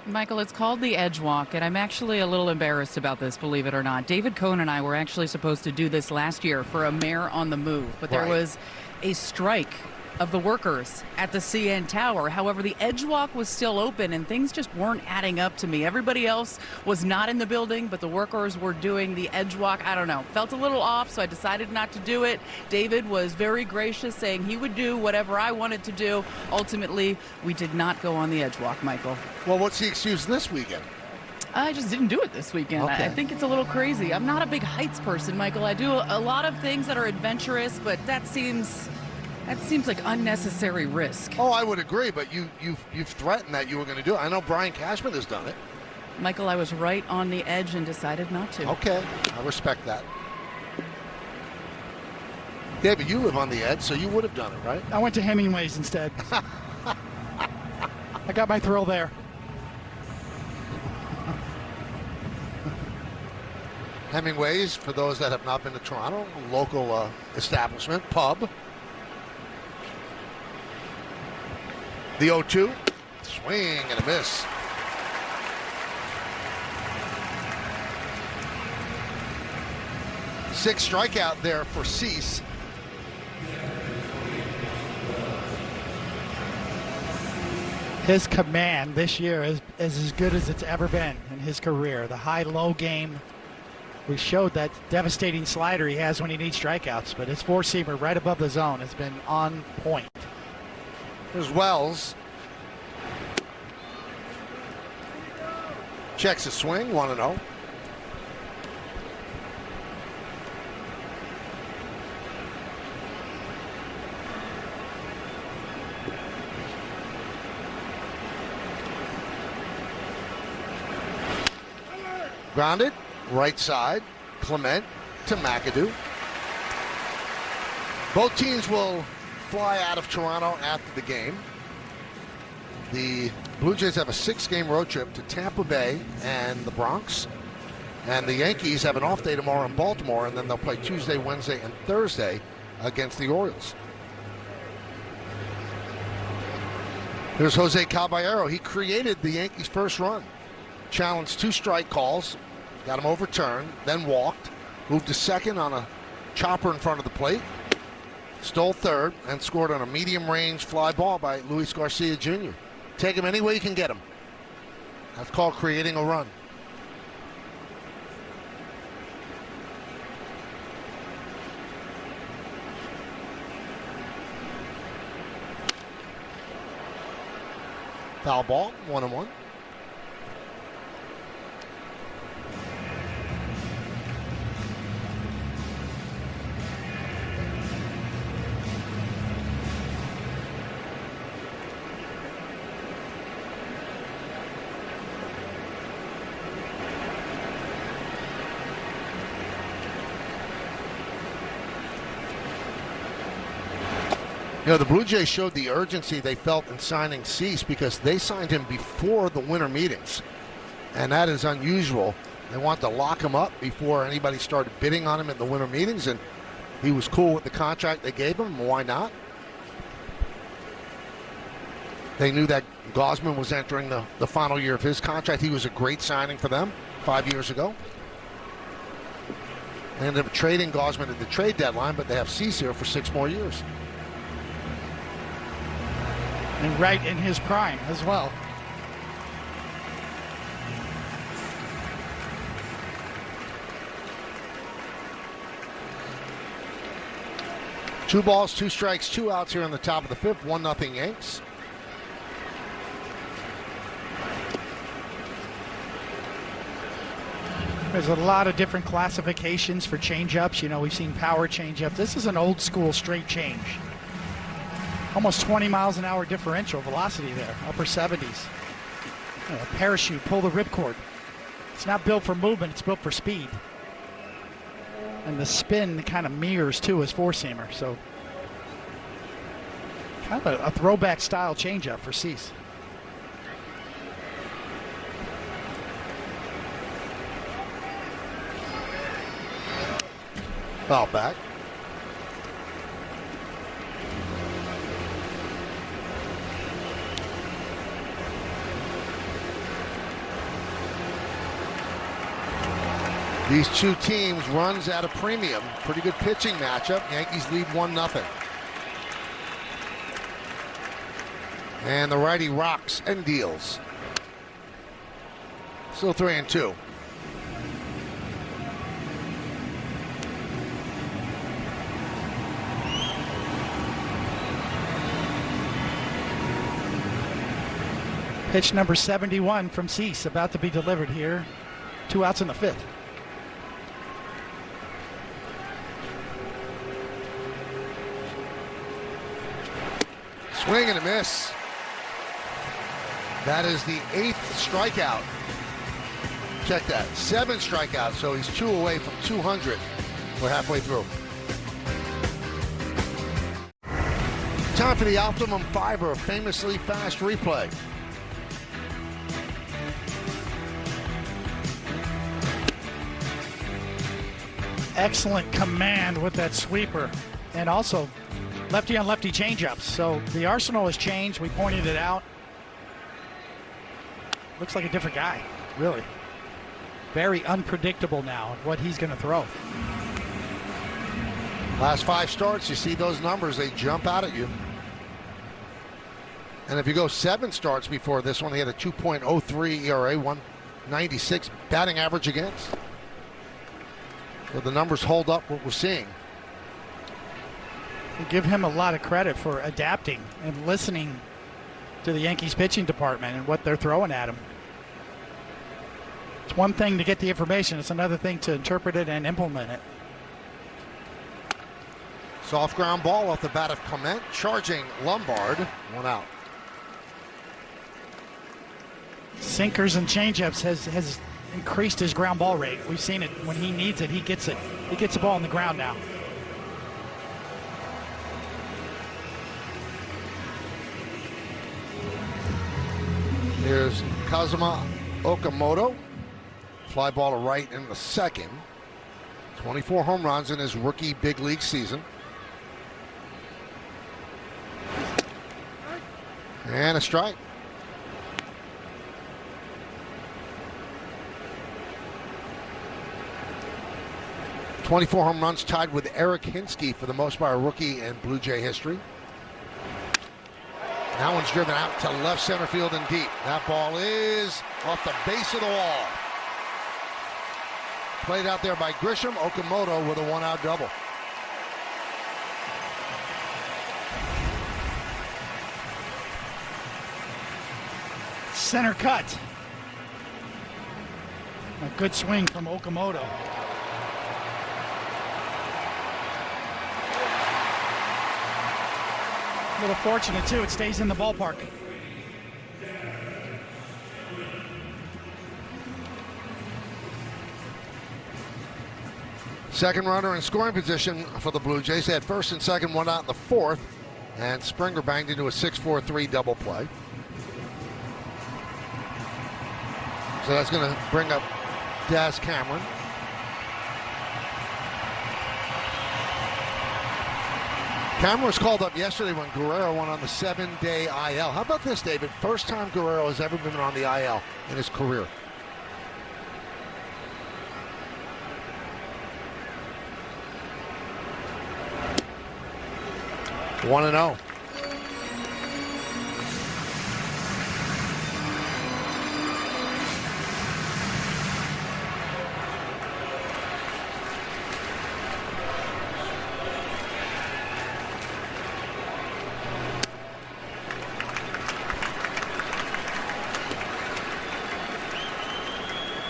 Michael, it's called the Edge Walk, and I'm actually a little embarrassed about this, believe it or not. David Cohn and I were actually supposed to do this last year for a Mayor on the Move, but there was a strike of the workers at the CN Tower. However, the Edge Walk was still open, and things just weren't adding up to me. Everybody else was not in the building, but the workers were doing the Edge Walk. I don't know. Felt a little off, so I decided not to do it. David was very gracious, saying he would do whatever I wanted to do. Ultimately, we did not go on the Edge Walk, Michael. Well, what's the excuse this weekend? I just didn't do it this weekend. Okay. I think it's a little crazy. I'm not a big heights person, Michael. I do a lot of things that are adventurous, but that seems like unnecessary risk. Oh, I would agree, but you've threatened that you were going to do it. I know Brian Cashman has done it. Michael, I was right on the edge and decided not to. Okay, I respect that. David, you live on the edge, so you would have done it, right? I went to Hemingway's instead. I got my thrill there. Hemingway's, for those that have not been to Toronto, a local establishment, pub. The 0-2, swing and a miss. Sixth strikeout there for Cease. His command this year is as good as it's ever been in his career. The high-low game. We showed that devastating slider he has when he needs strikeouts, but his four-seamer right above the zone has been on point. Here's Wells. Checks a swing, 1-0. Grounded, right side, Clement to McAdoo. Both teams will fly out of Toronto after the game. The Blue Jays have a 6-game road trip to Tampa Bay and the Bronx. And the Yankees have an off day tomorrow in Baltimore, and then they'll play Tuesday, Wednesday, and Thursday against the Orioles. Here's Jose Caballero. He created the Yankees' first run. Challenged 2 strike calls, got him overturned, then walked, moved to second on a chopper in front of the plate, stole third, and scored on a medium-range fly ball by Luis Garcia Jr. Take him any way you can get him. That's called creating a run. Foul ball, 1-1. You know, the Blue Jays showed the urgency they felt in signing Cease because they signed him before the winter meetings. And that is unusual. They want to lock him up before anybody started bidding on him in the winter meetings, and he was cool with the contract they gave him. Why not? They knew that Gausman was entering the final year of his contract. He was a great signing for them 5 years ago. They ended up trading Gausman at the trade deadline, but they have Cease here for 6 more years. And right in his prime as well. Two balls, 2 strikes, 2 outs here in the top of the 5th. 1-0 Yanks. There's a lot of different classifications for changeups. You know, we've seen power changeup. This is an old school straight change. Almost 20 miles an hour differential velocity there, upper 70s. Parachute, pull the ripcord. It's not built for movement, it's built for speed. And the spin kind of mirrors too his four-seamer. So kind of a throwback style changeup for Cease. Foul back. These two teams runs at a premium. Pretty good pitching matchup. Yankees lead 1-0. And the righty rocks and deals. Still 3-2. Pitch number 71 from Cease, about to be delivered here. 2 outs in the 5th. Swing and a miss. That is the 8th strikeout. Check that, 7 strikeouts, so he's 2 away from 200. We're halfway through. Time for the Optimum Fiber, famously fast replay. Excellent command with that sweeper, and also lefty on lefty changeups. So the arsenal has changed. We pointed it out. Looks like a different guy, really. Very unpredictable now what he's going to throw. Last 5 starts, you see those numbers, they jump out at you. And if you go 7 starts before this one, he had a 2.03 ERA, 196 batting average against. So the numbers hold up what we're seeing. We give him a lot of credit for adapting and listening to the Yankees pitching department and what they're throwing at him. It's one thing to get the information, it's another thing to interpret it and implement it. Soft ground ball off the bat of Clement, charging Lombard, 1 out. Sinkers and changeups has increased his ground ball rate. We've seen it when he needs it, he gets it. He gets the ball on the ground now. Here's Kazuma Okamoto. Fly ball to right in the 2nd. 24 home runs in his rookie big league season. And a strike. .24 home runs, tied with Eric Hinsky for the most by a rookie in Blue Jay history. That one's driven out to left center field and deep. That ball is off the base of the wall. Played out there by Grisham. Okamoto with a 1-out double. Center cut. A good swing from Okamoto. A little fortunate too, it stays in the ballpark. Second runner in scoring position for the Blue Jays. They had first and second, 1 out in the 4th. And Springer banged into a 6-4-3 double play. So that's going to bring up Daz Cameron. Cameron was called up yesterday when Guerrero went on the 7-day IL. How about this, David? First time Guerrero has ever been on the IL in his career. One and 0.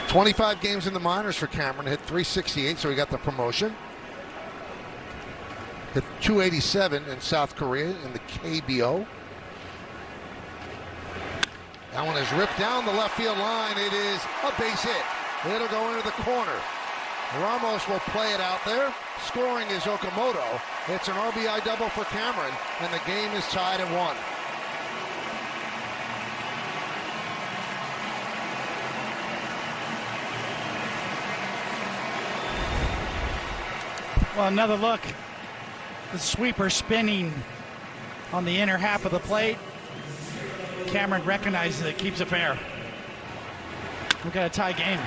25 games in the minors for Cameron. Hit .368, so he got the promotion. Hit .287 in South Korea in the KBO. That one is ripped down the left field line. It is a base hit. It'll go into the corner. Ramos will play it out there. Scoring is Okamoto. It's an RBI double for Cameron, and the game is tied at 1. Well, another look. The sweeper spinning on the inner half of the plate. Cameron recognizes it, keeps it fair. We've got a tie game.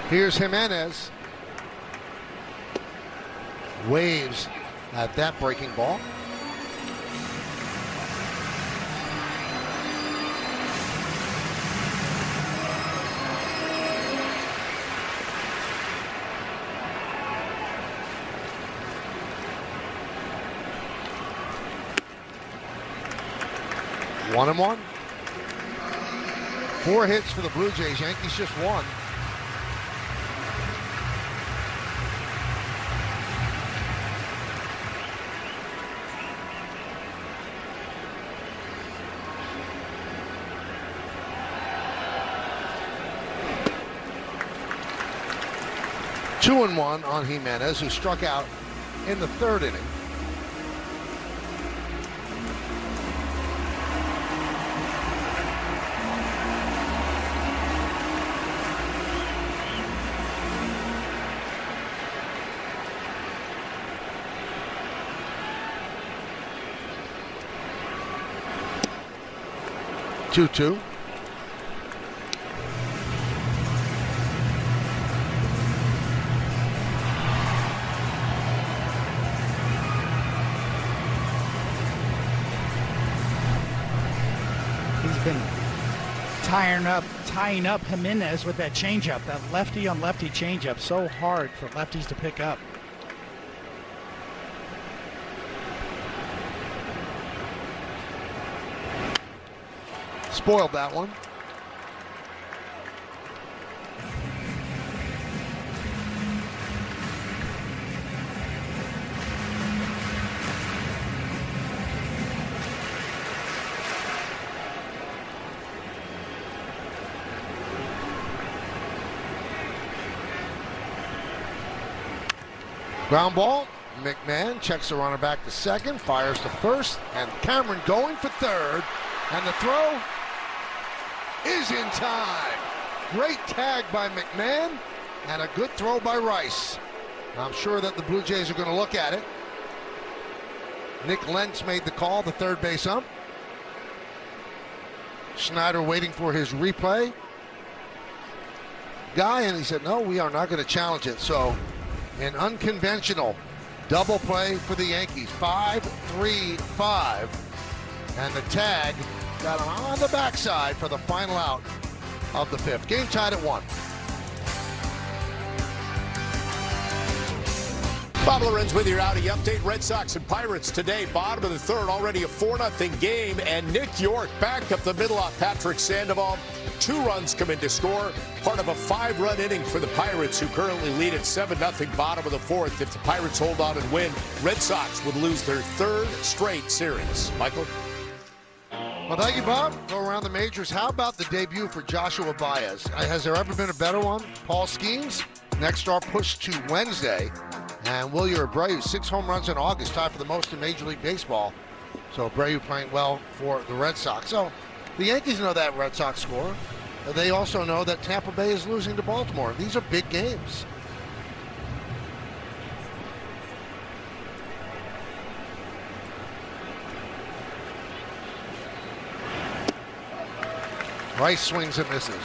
Here's Jimenez. Waves at that breaking ball. One and one. 4 hits for the Blue Jays. Yankees just 1. Two and one on Jimenez, who struck out in the 3rd inning. Two. Been tying up Jimenez with that changeup, that lefty on lefty changeup. So hard for lefties to pick up. Spoiled that one. Ground ball. McMahon checks the runner back to second, fires to first, and Cameron going for third. And the throw is in time. Great tag by McMahon and a good throw by Rice. I'm sure that the Blue Jays are going to look at it. Nick Lentz made the call, the third base ump. Schneider waiting for his replay guy, and he said, no, we are not going to challenge it. So an unconventional double play for the Yankees. 5-3-5. And the tag got on the backside for the final out of the 5th. Game tied at 1. Bob Lorenz with your Audi update. Red Sox and Pirates today, bottom of the 3rd, already a 4-0 game, and Nick York back up the middle off Patrick Sandoval. 2 runs come in to score, part of a 5-run inning for the Pirates, who currently lead at 7-0, bottom of the 4th. If the Pirates hold on and win, Red Sox would lose their 3rd straight series. Michael? Well, thank you, Bob. Go around the majors. How about the debut for Joshua Baez? Has there ever been a better one? Paul Skeens, next start pushed to Wednesday. And Wilyer Abreu, 6 home runs in August, tied for the most in Major League Baseball. So Abreu playing well for the Red Sox. So the Yankees know that Red Sox score. They also know that Tampa Bay is losing to Baltimore. These are big games. Rice swings and misses.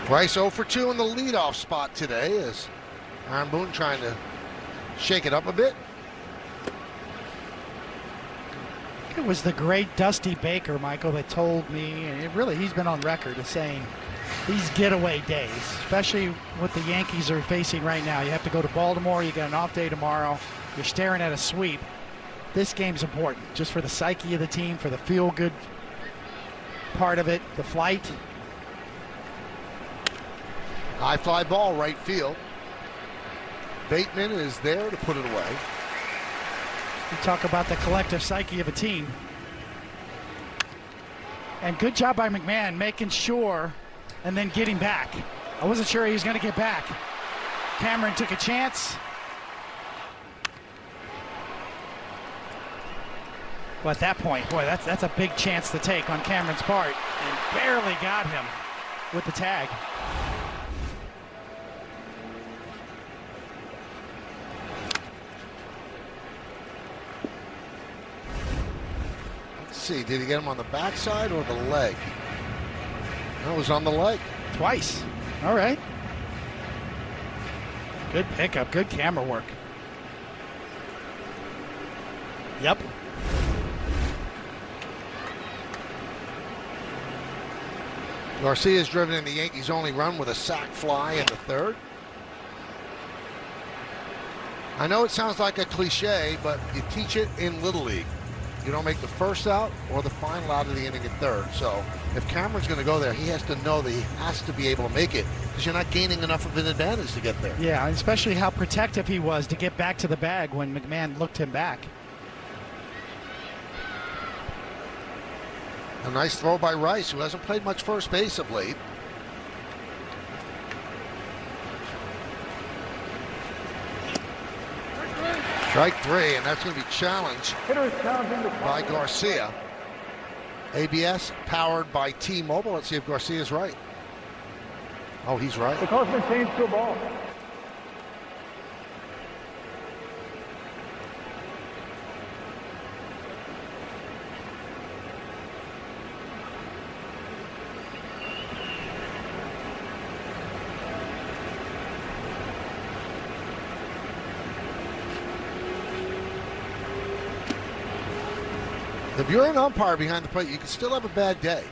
Rice 0 for 2 in the leadoff spot today as Aaron Boone trying to shake it up a bit. it was the great Dusty Baker, Michael, that told me, and he's been on record as saying these getaway days, especially what the Yankees are facing right now. You have to go to Baltimore, you got an off day tomorrow, you're staring at a sweep. This game's important, just for the psyche of the team, for the feel-good part of it, the flight. High fly ball, right field. Bateman is there to put it away. You talk about the collective psyche of a team. And good job by McMahon making sure and then getting back. I wasn't sure he was going to get back. Cameron took a chance. Well, at that point, boy, that's a big chance to take on Cameron's part. And barely got him with the tag. Let's see, did he get him on the backside or the leg? That was on the leg. Twice. All right. Good pickup, good camera work. Yep. Garcia's driven in the Yankees' only run with a sac fly in the third. I know it sounds like a cliche, but you teach it in Little League. You don't make the first out or the final out of the inning at third. So if Cameron's going to go there, he has to know that he has to be able to make it because you're not gaining enough of an advantage to get there. Yeah, especially how protective he was to get back to the bag when McMahon looked him back. A nice throw by Rice, who hasn't played much first base of late. Strike three, and that's going to be challenged by Garcia. ABS powered by T-Mobile. Let's see if Garcia's right. Oh, he's right. The call's been changed to a ball. If you're an umpire behind the plate, you can still have a bad day.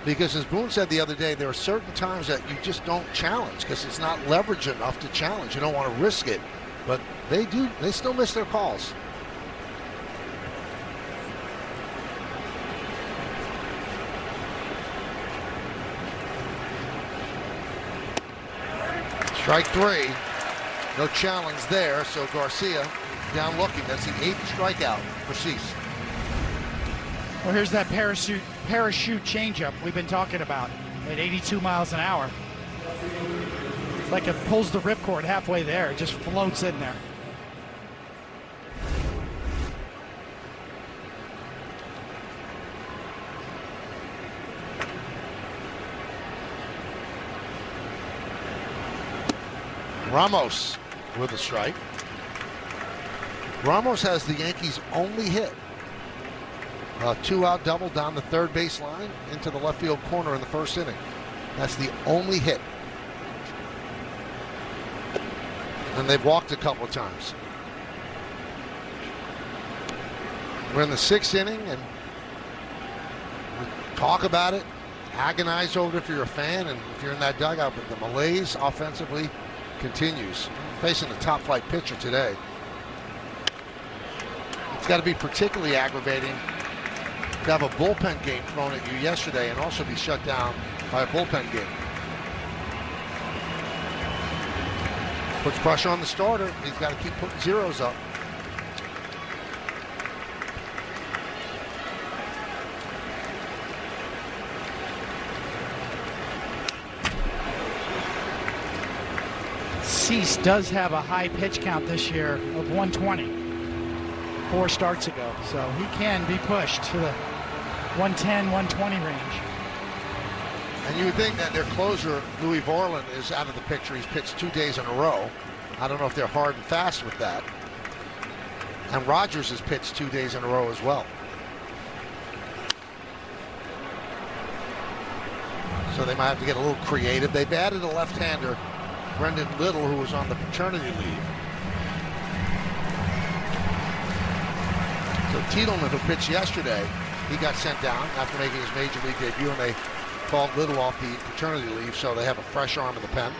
Because as Boone said the other day, there are certain times that you just don't challenge because it's not leverage enough to challenge. You don't want to risk it. But they still miss their calls. Strike three. No challenge there, so Garcia down looking. That's the 8th strikeout for Cease. Well, here's that parachute changeup we've been talking about at 82 miles an hour. It's like it pulls the ripcord halfway there. It just floats in there. Ramos with a strike. Ramos has the Yankees' only hit. A 2-out double down the third base line into the left field corner in the first inning. That's the only hit. And they've walked a couple of times. We're in the 6th inning, and we talk about it, agonize over it if you're a fan, and if you're in that dugout, but the malaise offensively continues. Facing the top flight pitcher today. It's got to be particularly aggravating to have a bullpen game thrown at you yesterday and also be shut down by a bullpen game. Puts pressure on the starter. He's got to keep putting zeros up. Cease does have a high pitch count this year of 120. 4 starts ago, so he can be pushed to the 110, 120 range. And you would think that their closer, Louis Vorlin, is out of the picture. He's pitched 2 days in a row. I don't know if they're hard and fast with that. And Rogers has pitched 2 days in a row as well. So they might have to get a little creative. They've added a left-hander, Brendan Little, who was on the paternity leave. So Tiedemann, who pitched yesterday, he got sent down after making his major league debut, and they called Little off the paternity leave, so they have a fresh arm in the pen.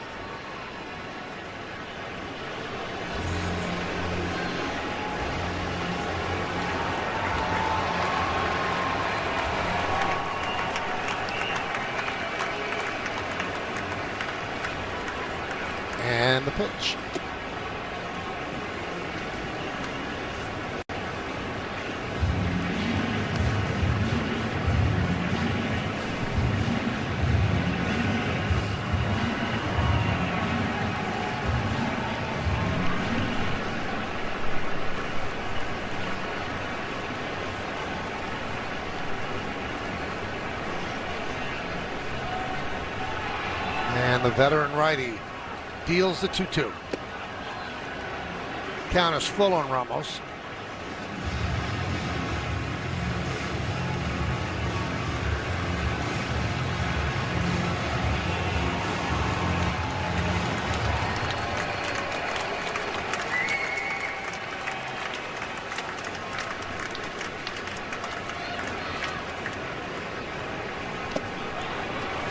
And the pitch. And the veteran righty deals the 2-2. Count is full on Ramos.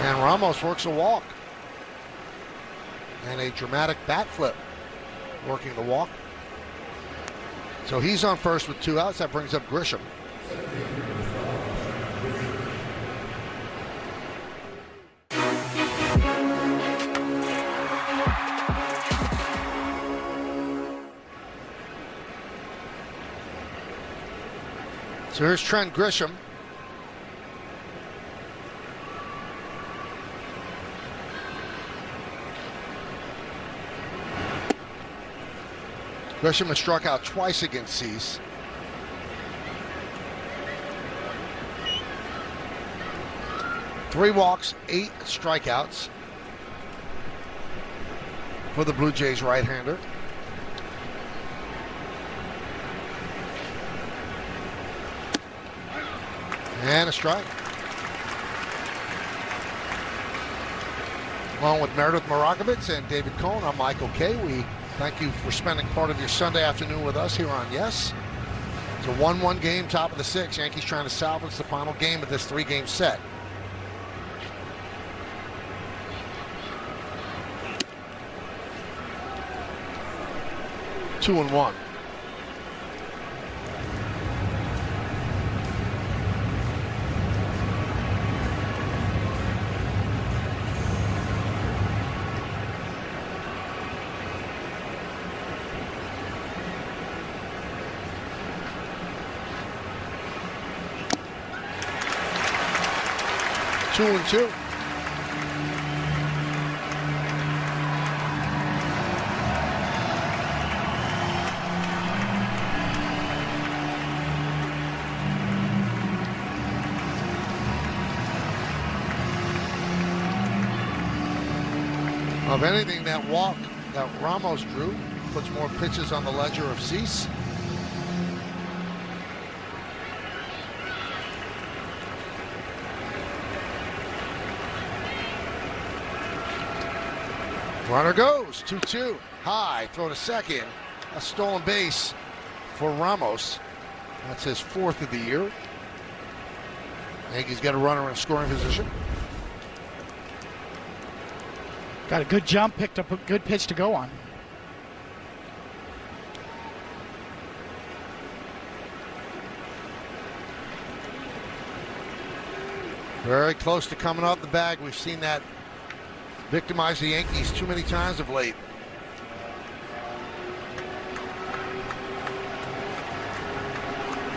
And Ramos works a walk. And a dramatic bat flip, working the walk. So he's on first with 2 outs. That brings up Grisham. So here's Trent Grisham. Grisham has struck out twice against Cease. Three walks, 8 strikeouts for the Blue Jays right-hander. And a strike. Along with Meredith Marakovitz and David Cohn, I'm Michael Kay. We thank you for spending part of your Sunday afternoon with us here on Yes. It's a 1-1 game, top of the 6th. Yankees trying to salvage the final game of this 3-game set. Two and one. Two and two. Of anything, that walk that Ramos drew puts more pitches on the ledger of Cease. Runner goes, 2-2, high, throw to second, a stolen base for Ramos. That's his 4th of the year. Yankees got a runner in scoring position. Got a good jump, picked up a good pitch to go on. Very close to coming off the bag. We've seen that victimize the Yankees too many times of late.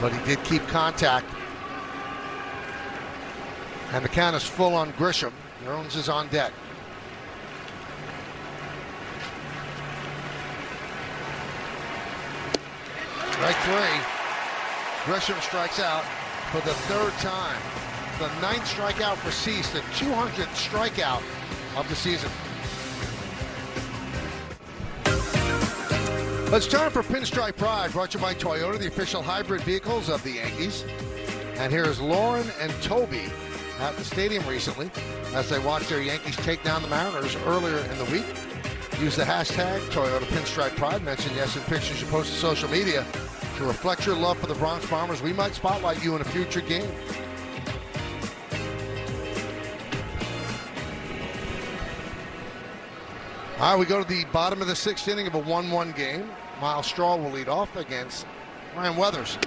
But he did keep contact. And the count is full on Grisham. Jones is on deck. Strike 3. Grisham strikes out for the 3rd time. The 9th strikeout for Cease, the 200th strikeout of the season. It's time for Pinstripe Pride, brought to you by Toyota, the official hybrid vehicles of the Yankees. And here is Lauren and Toby at the stadium recently as they watched their Yankees take down the Mariners earlier in the week. Use the hashtag Toyota Pinstripe Pride. Mention Yes in pictures you post to social media. To reflect your love for the Bronx Bombers, we might spotlight you in a future game. All right, we go to the bottom of the 6th inning of a 1-1 game. Miles Straw will lead off against Ryan Weathers.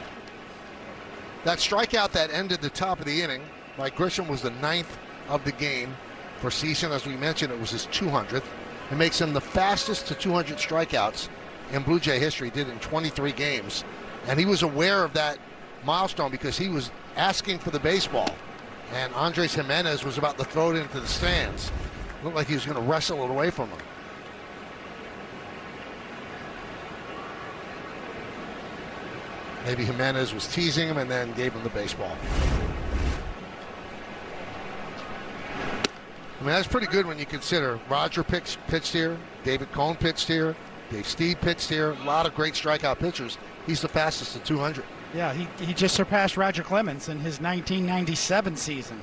That strikeout that ended the top of the inning by Grisham was the 9th of the game for Ceason. As we mentioned, it was his 200th. It makes him the fastest to 200 strikeouts in Blue Jay history. He did it in 23 games. And he was aware of that milestone because he was asking for the baseball. And Andres Jimenez was about to throw it into the stands. Looked like he was going to wrestle it away from him. Maybe Jimenez was teasing him and then gave him the baseball. I mean, that's pretty good when you consider Roger pitched here, David Cohn pitched here, Dave Steed pitched here. A lot of great strikeout pitchers. He's the fastest at 200. Yeah, he just surpassed Roger Clemens in his 1997 season.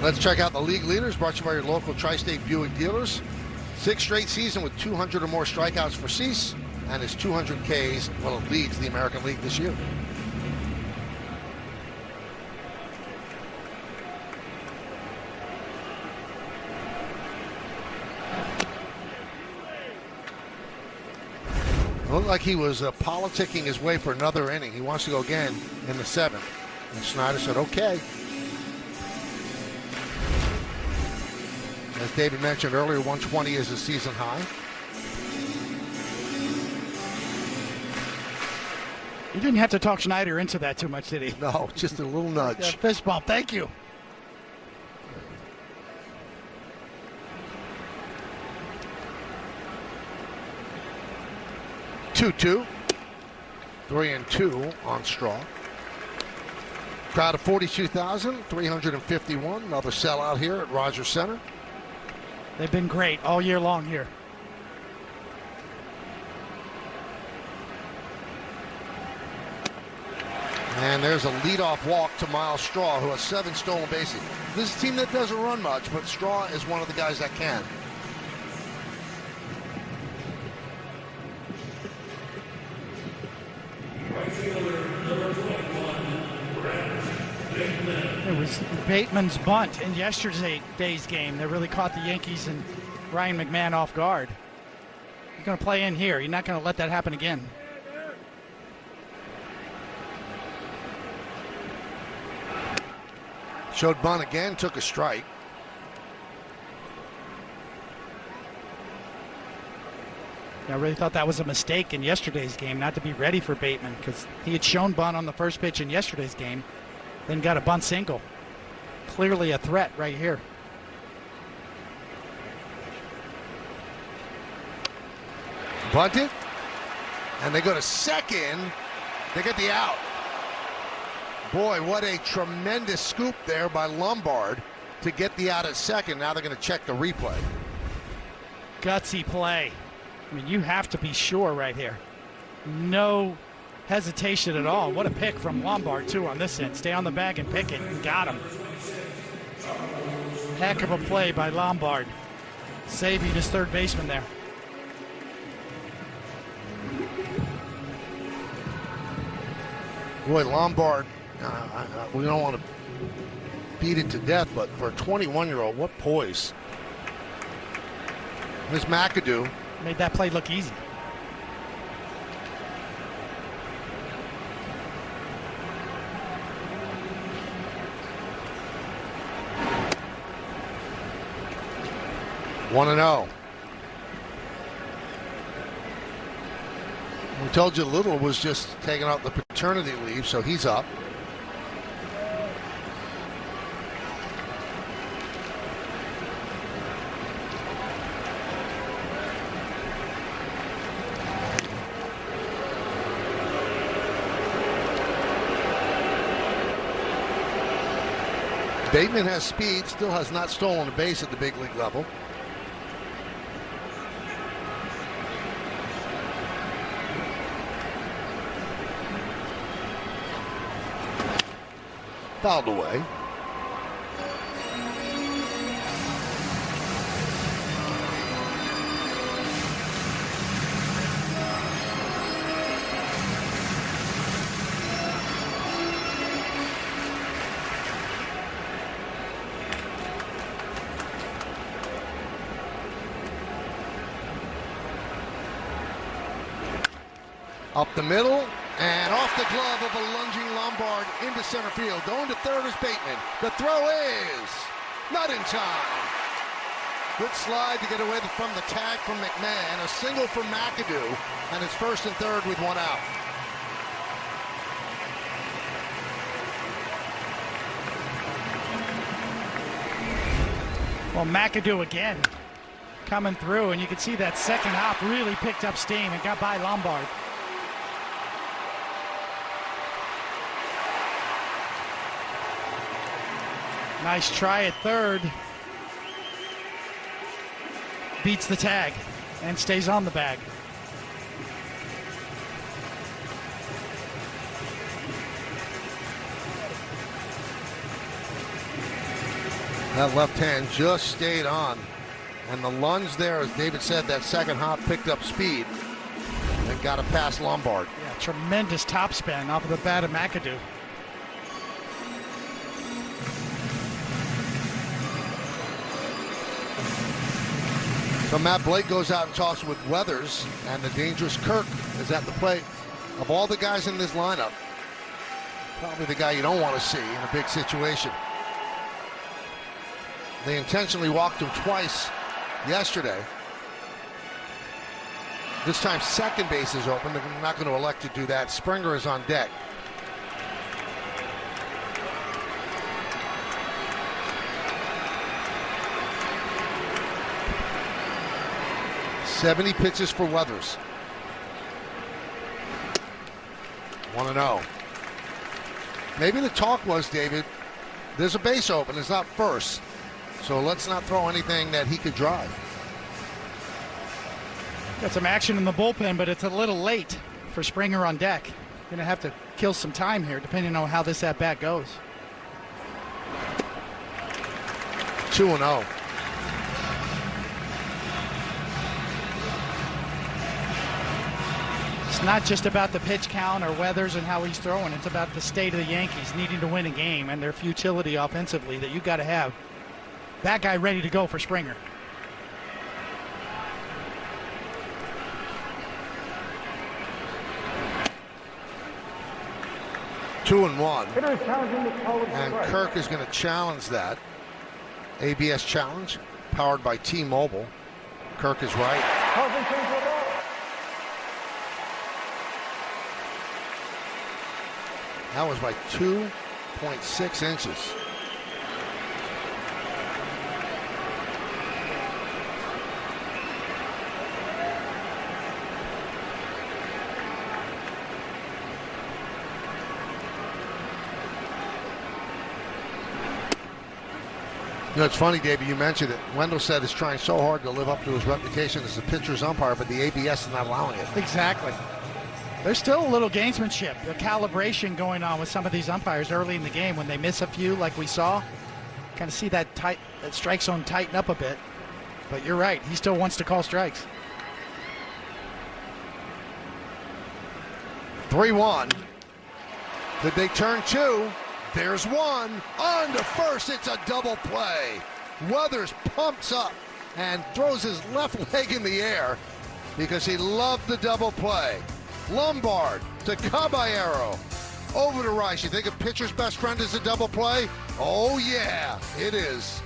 Let's check out the league leaders, brought to you by your local Tri-State Buick dealers. 6th straight season with 200 or more strikeouts for Cease, and his 200 Ks, well, it leads the American League this year. It looked like he was politicking his way for another inning. He wants to go again in the 7th. And Snyder said, okay. As David mentioned earlier, 120 is his season high. You didn't have to talk Schneider into that too much, did he? No, just a little nudge. Yeah, fist bump, thank you. Two, 3-2 on Straw. Crowd of 42,351. Another sellout here at Rogers Center. They've been great all year long here. And there's a leadoff walk to Miles Straw, who has 7 stolen bases. This is a team that doesn't run much, but Straw is one of the guys that can. It was Bateman's bunt in yesterday's game that really caught the Yankees and Ryan McMahon off guard. You're going to play in here. You're not going to let that happen again. Showed bunt again, took a strike. I really thought that was a mistake in yesterday's game not to be ready for Bateman, because he had shown bunt on the first pitch in yesterday's game, then got a bunt single. Clearly a threat right here. Bunted, and they go to second. They get the out. Boy, what a tremendous scoop there by Lombard to get the out at second. Now they're going to check the replay. Gutsy play. I mean, you have to be sure right here. No hesitation at all. What a pick from Lombard, too, on this end. Stay on the bag and pick it, and got him. Heck of a play by Lombard, saving his third baseman there. Boy, Lombard, we don't want to beat it to death, but for a 21-year-old, what poise. Miss McAdoo made that play look easy. One and 0. We told you Little was just taking out the paternity leave, so he's up. Bateman has speed, still has not stolen a base at the big league level. Fouled away. Up the middle, and off the glove of a lunging Lombard into center field. Going to third is Bateman. The throw is not in time. Good slide to get away from the tag from McMahon. A single from McAdoo, and it's first and third with one out. Well, McAdoo again coming through, and you can see that second hop really picked up steam and got by Lombard. Nice try at third. Beats the tag and stays on the bag. That left hand just stayed on. And the lunge there, as David said, that second hop picked up speed and got it past Lombard. Yeah, tremendous topspin off of the bat of McAdoo. So Matt Blake goes out and talks with Weathers, and the dangerous Kirk is at the plate. Of all the guys in this lineup, probably the guy you don't want to see in a big situation. They intentionally walked him twice yesterday. This time second base is open. They're not going to elect to do that. Springer is on deck. .70 pitches for Weathers. 1-0. Maybe the talk was, David, there's a base open. It's not first. So let's not throw anything that he could drive. Got some action in the bullpen, but it's a little late for Springer on deck. Going to have to kill some time here, depending on how this at-bat goes. 2-0. It's not just about the pitch count or Weathers and how he's throwing. It's about the state of the Yankees needing to win a game and their futility offensively that you got to have that guy ready to go for Springer. Two and one. And Kirk is going to challenge that. ABS challenge, powered by T-Mobile. Kirk is right. That was by 2.6 inches. You know, it's funny, David, you mentioned it. Wendell said he's trying so hard to live up to his reputation as a pitcher's umpire, but the ABS is not allowing it. Exactly. There's still a little gamesmanship, a calibration going on with some of these umpires early in the game. When they miss a few like we saw, kind of see that strike zone tighten up a bit. But you're right, he still wants to call strikes. 3-1. Did they turn two? There's one. On to first, it's a double play. Weathers pumps up and throws his left leg in the air because he loved the double play. Lombard to Caballero. Over to Rice. You think a pitcher's best friend is a double play? Oh, yeah, it is.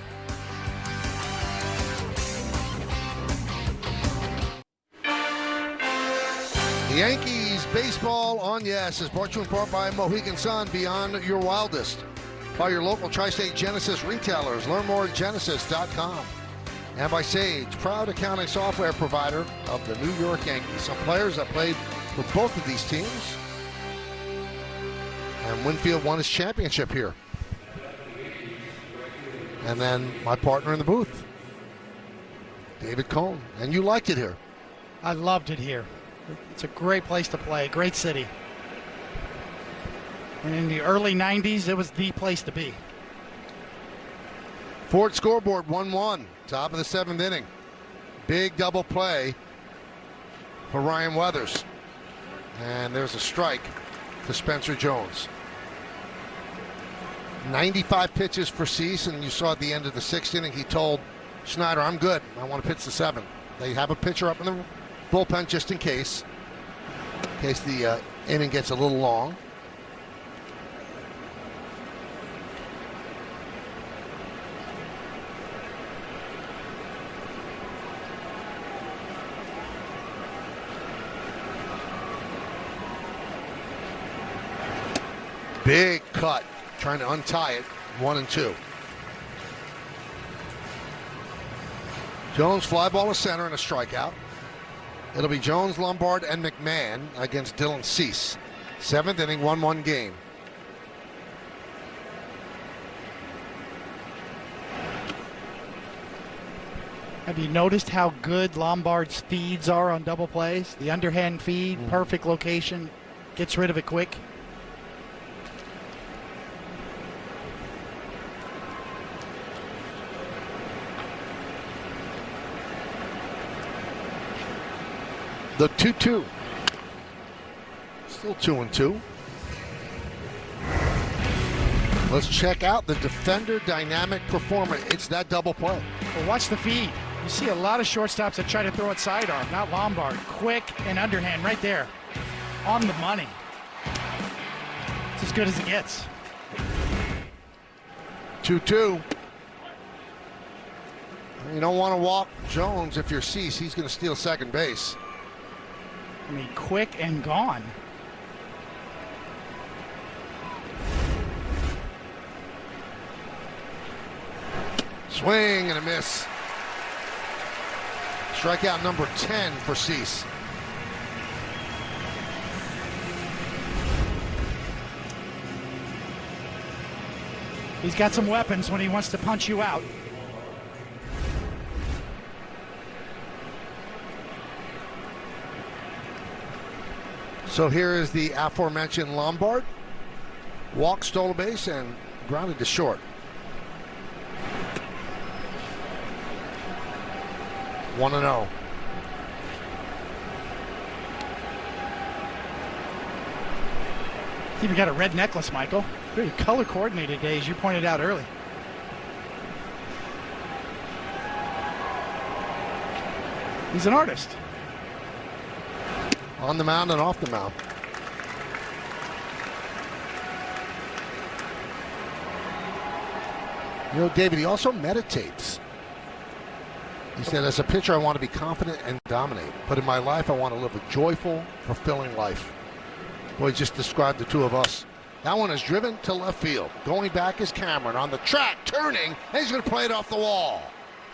The Yankees baseball on Yes is brought to you in part by Mohegan Sun, beyond your wildest. By your local Tri-State Genesis retailers. Learn more at genesis.com. And by Sage, proud accounting software provider of the New York Yankees. Some players that played for both of these teams. And Winfield won his championship here. And then my partner in the booth, David Cohn. And you liked it here. I loved it here. It's a great place to play, great city. And in the early 90s, it was the place to be. Ford scoreboard 1-1, top of the seventh inning. Big double play for Ryan Weathers. And there's a strike to Spencer Jones. 95 pitches for Cease, and you saw at the end of the sixth inning, he told Schneider, I'm good. I want to pitch the seventh. They have a pitcher up in the bullpen just in case. in case the inning gets a little long. Big cut, trying to untie it, 1-2. Jones fly ball to center and a strikeout. It'll be Jones, Lombard, and McMahon against Dylan Cease. 7th inning, 1-1 game. Have you noticed how good Lombard's feeds are on double plays? The underhand feed, perfect location, gets rid of it quick. The 2-2. Still 2-2. Let's check out the defender dynamic performer. It's that double play. Well, watch the feed. You see a lot of shortstops that try to throw it sidearm, not Lombard. Quick and underhand right there. On the money. It's as good as it gets. 2-2. You don't want to walk Jones if you're Cease. He's going to steal second base. I mean, quick and gone. Swing and a miss. Strikeout number 10 for Cease. He's got some weapons when he wants to punch you out. So here is the aforementioned Lombard. Walk, stole a base, and grounded to short. 1-0. He's even got a red necklace, Michael. Very color coordinated today, as you pointed out early. He's an artist. On the mound and off the mound. You know, David, he also meditates. He said, as a pitcher, I want to be confident and dominate. But in my life, I want to live a joyful, fulfilling life. Boy, he just described the two of us. That one is driven to left field. Going back is Cameron on the track, turning, and he's going to play it off the wall.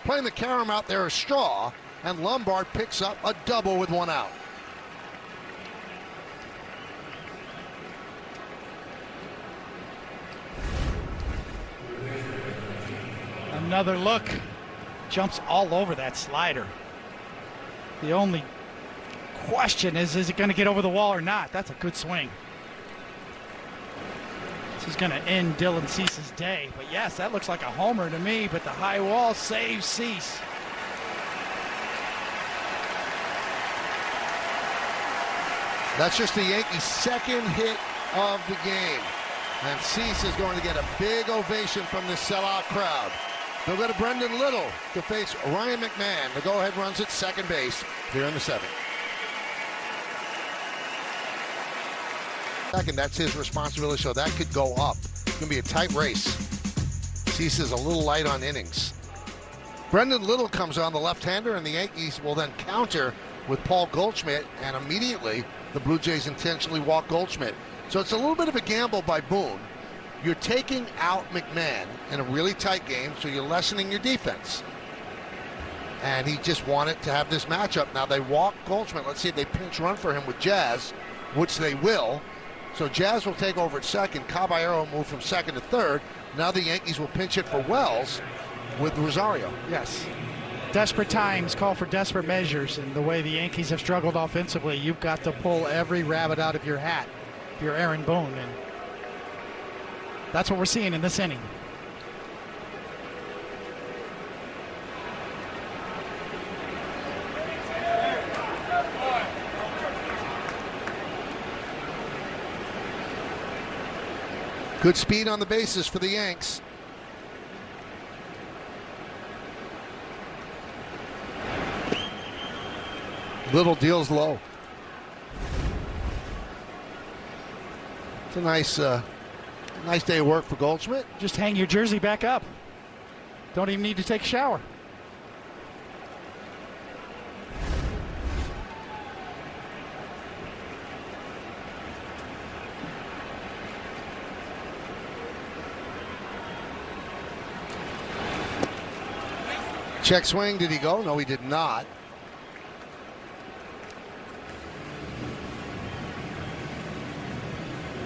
Playing the carom out there is Straw, and Lombard picks up a double with one out. Another look. Jumps all over that slider. The only question is it going to get over the wall or not? That's a good swing. This is going to end Dylan Cease's day. But yes, that looks like a homer to me, but the high wall saves Cease. That's just the Yankees' second hit of the game. And Cease is going to get a big ovation from this sellout crowd. They'll go to Brendan Little to face Ryan McMahon. The go-ahead runs at second base here in the 7th. Second, that's his responsibility, so that could go up. It's going to be a tight race. Cease is a little light on innings. Brendan Little comes on, the left-hander, and the Yankees will then counter with Paul Goldschmidt, and immediately the Blue Jays intentionally walk Goldschmidt. So it's a little bit of a gamble by Boone. You're taking out McMahon in a really tight game, so you're lessening your defense. And he just wanted to have this matchup. Now they walk Goldschmidt. Let's see if they pinch run for him with Jazz, which they will. So Jazz will take over at second. Caballero will move from second to third. Now the Yankees will pinch it for Wells with Rosario. Yes. Desperate times call for desperate measures, and the way the Yankees have struggled offensively, you've got to pull every rabbit out of your hat if you're Aaron Boone, and that's what we're seeing in this inning. Good speed on the bases for the Yanks. Little deals low. It's a nice day of work for Goldschmidt. Just hang your jersey back up. Don't even need to take a shower. Check swing, did he go? No, he did not.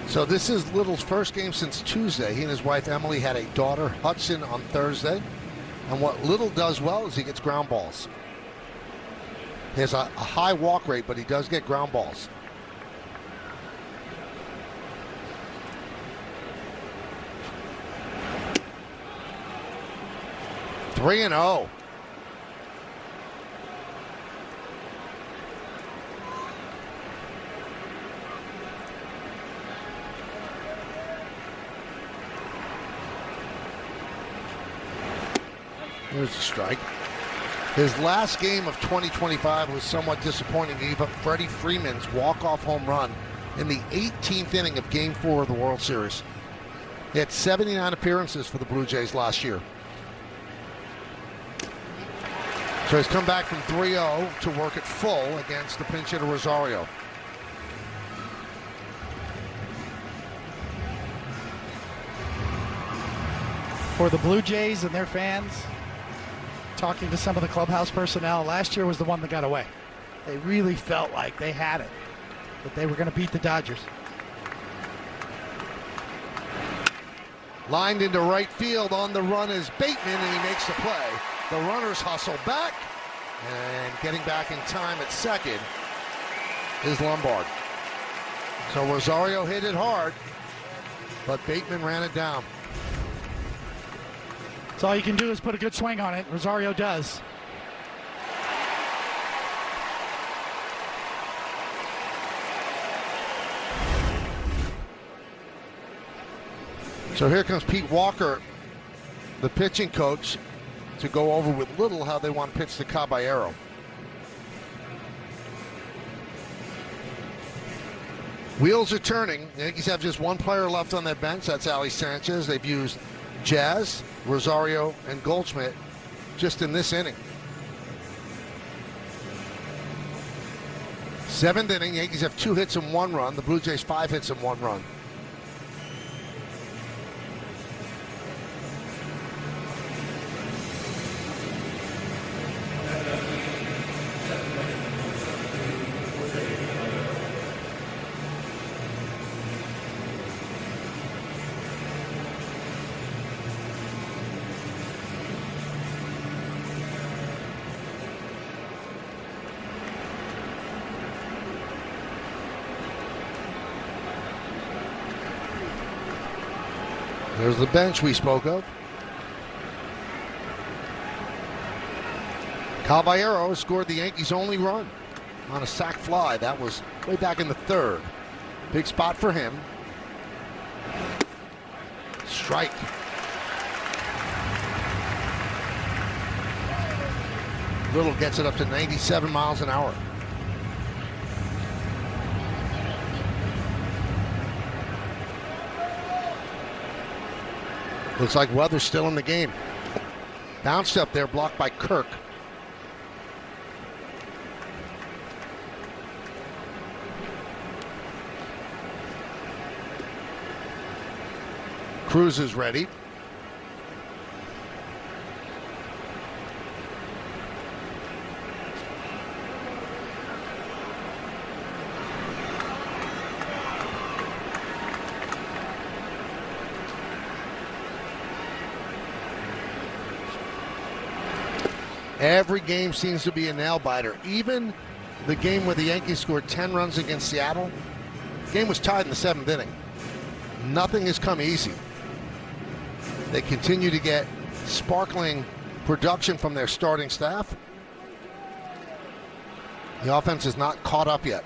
So this is Little's first game since Tuesday. He and his wife Emily had a daughter, Hudson, on Thursday. And what Little does well is he gets ground balls. He has a high walk rate, but he does get ground balls. Three and 0. Here's a strike. His last game of 2025 was somewhat disappointing. He gave up Freddie Freeman's walk-off home run in the 18th inning of Game 4 of the World Series. He had 79 appearances for the Blue Jays last year. So he's come back from 3-0 to work at full against the pinch hitter Rosario. For the Blue Jays and their fans, talking to some of the clubhouse personnel, last year was the one that got away. They really felt like they had it, that they were going to beat the Dodgers. Lined into right field, on the run is Bateman, and he makes the play. The runners hustle back, and getting back in time at second is Lombard. So Rosario hit it hard, but Bateman ran it down. So all you can do is put a good swing on it. Rosario does. So here comes Pete Walker, the pitching coach, to go over with Little how they want to pitch to Caballero. Wheels are turning. The Yankees have just one player left on that bench. That's Ali Sanchez. They've used Jazz, Rosario, and Goldschmidt just in this inning. Seventh inning, Yankees have 2 hits and 1 run. The Blue Jays 5 hits and 1 run. There's the bench we spoke of. Caballero scored the Yankees' only run on a sac fly. That was way back in the 3rd. Big spot for him. Strike. Little gets it up to 97 miles an hour. Looks like Weather's still in the game. Bounced up there, blocked by Kirk. Cruz is ready. Every game seems to be a nail-biter. Even the game where the Yankees scored 10 runs against Seattle, the game was tied in the 7th inning. Nothing has come easy. They continue to get sparkling production from their starting staff. The offense is not caught up yet.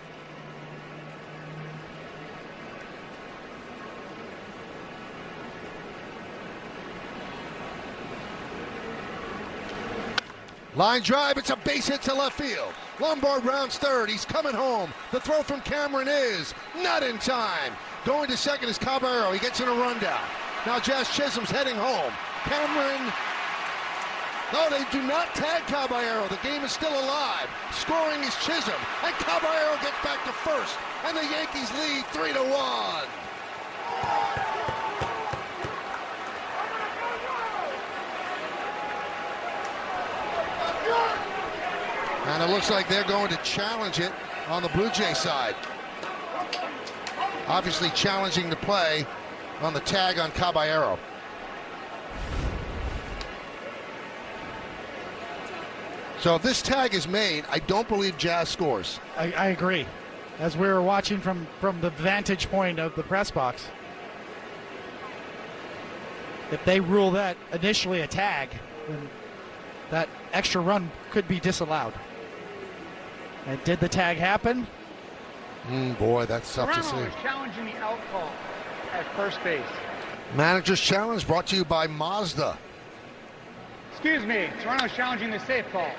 Line drive, it's a base hit to left field. Lombard rounds third, he's coming home. The throw from Cameron is not in time. Going to second is Caballero. He gets in a rundown. Now Jazz Chisholm's heading home. Cameron. No, they do not tag Caballero. The game is still alive. Scoring is Chisholm. And Caballero gets back to first. And the Yankees lead 3-1. And it looks like they're going to challenge it on the Blue Jay side. Obviously challenging the play on the tag on Caballero. So if this tag is made, I don't believe Jazz scores. I agree. As we were watching from the vantage point of the press box. If they rule that initially a tag, then that extra run could be disallowed. And did the tag happen? Boy, that's tough to see. Toronto is challenging the out call at first base. Manager's Challenge brought to you by Mazda. Excuse me, Toronto's challenging the safe call.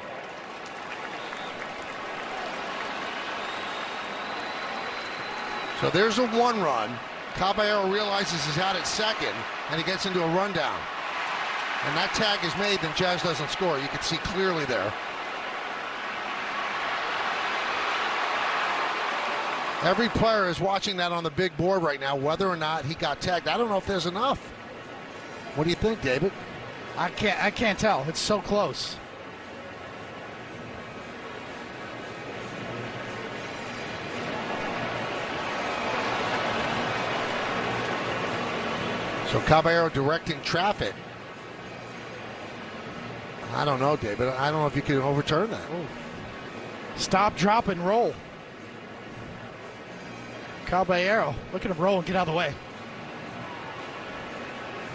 So there's a 1 run. Caballero realizes he's out at second, and he gets into a rundown. And that tag is made, then Jazz doesn't score. You can see clearly there. Every player is watching that on the big board right now, whether or not he got tagged. I don't know if there's enough. What do you think, David? I can't tell. It's so close. So Caballero directing traffic. I don't know, David. I don't know if you can overturn that. Ooh. Stop, drop, and roll. Caballero, look at him roll and get out of the way.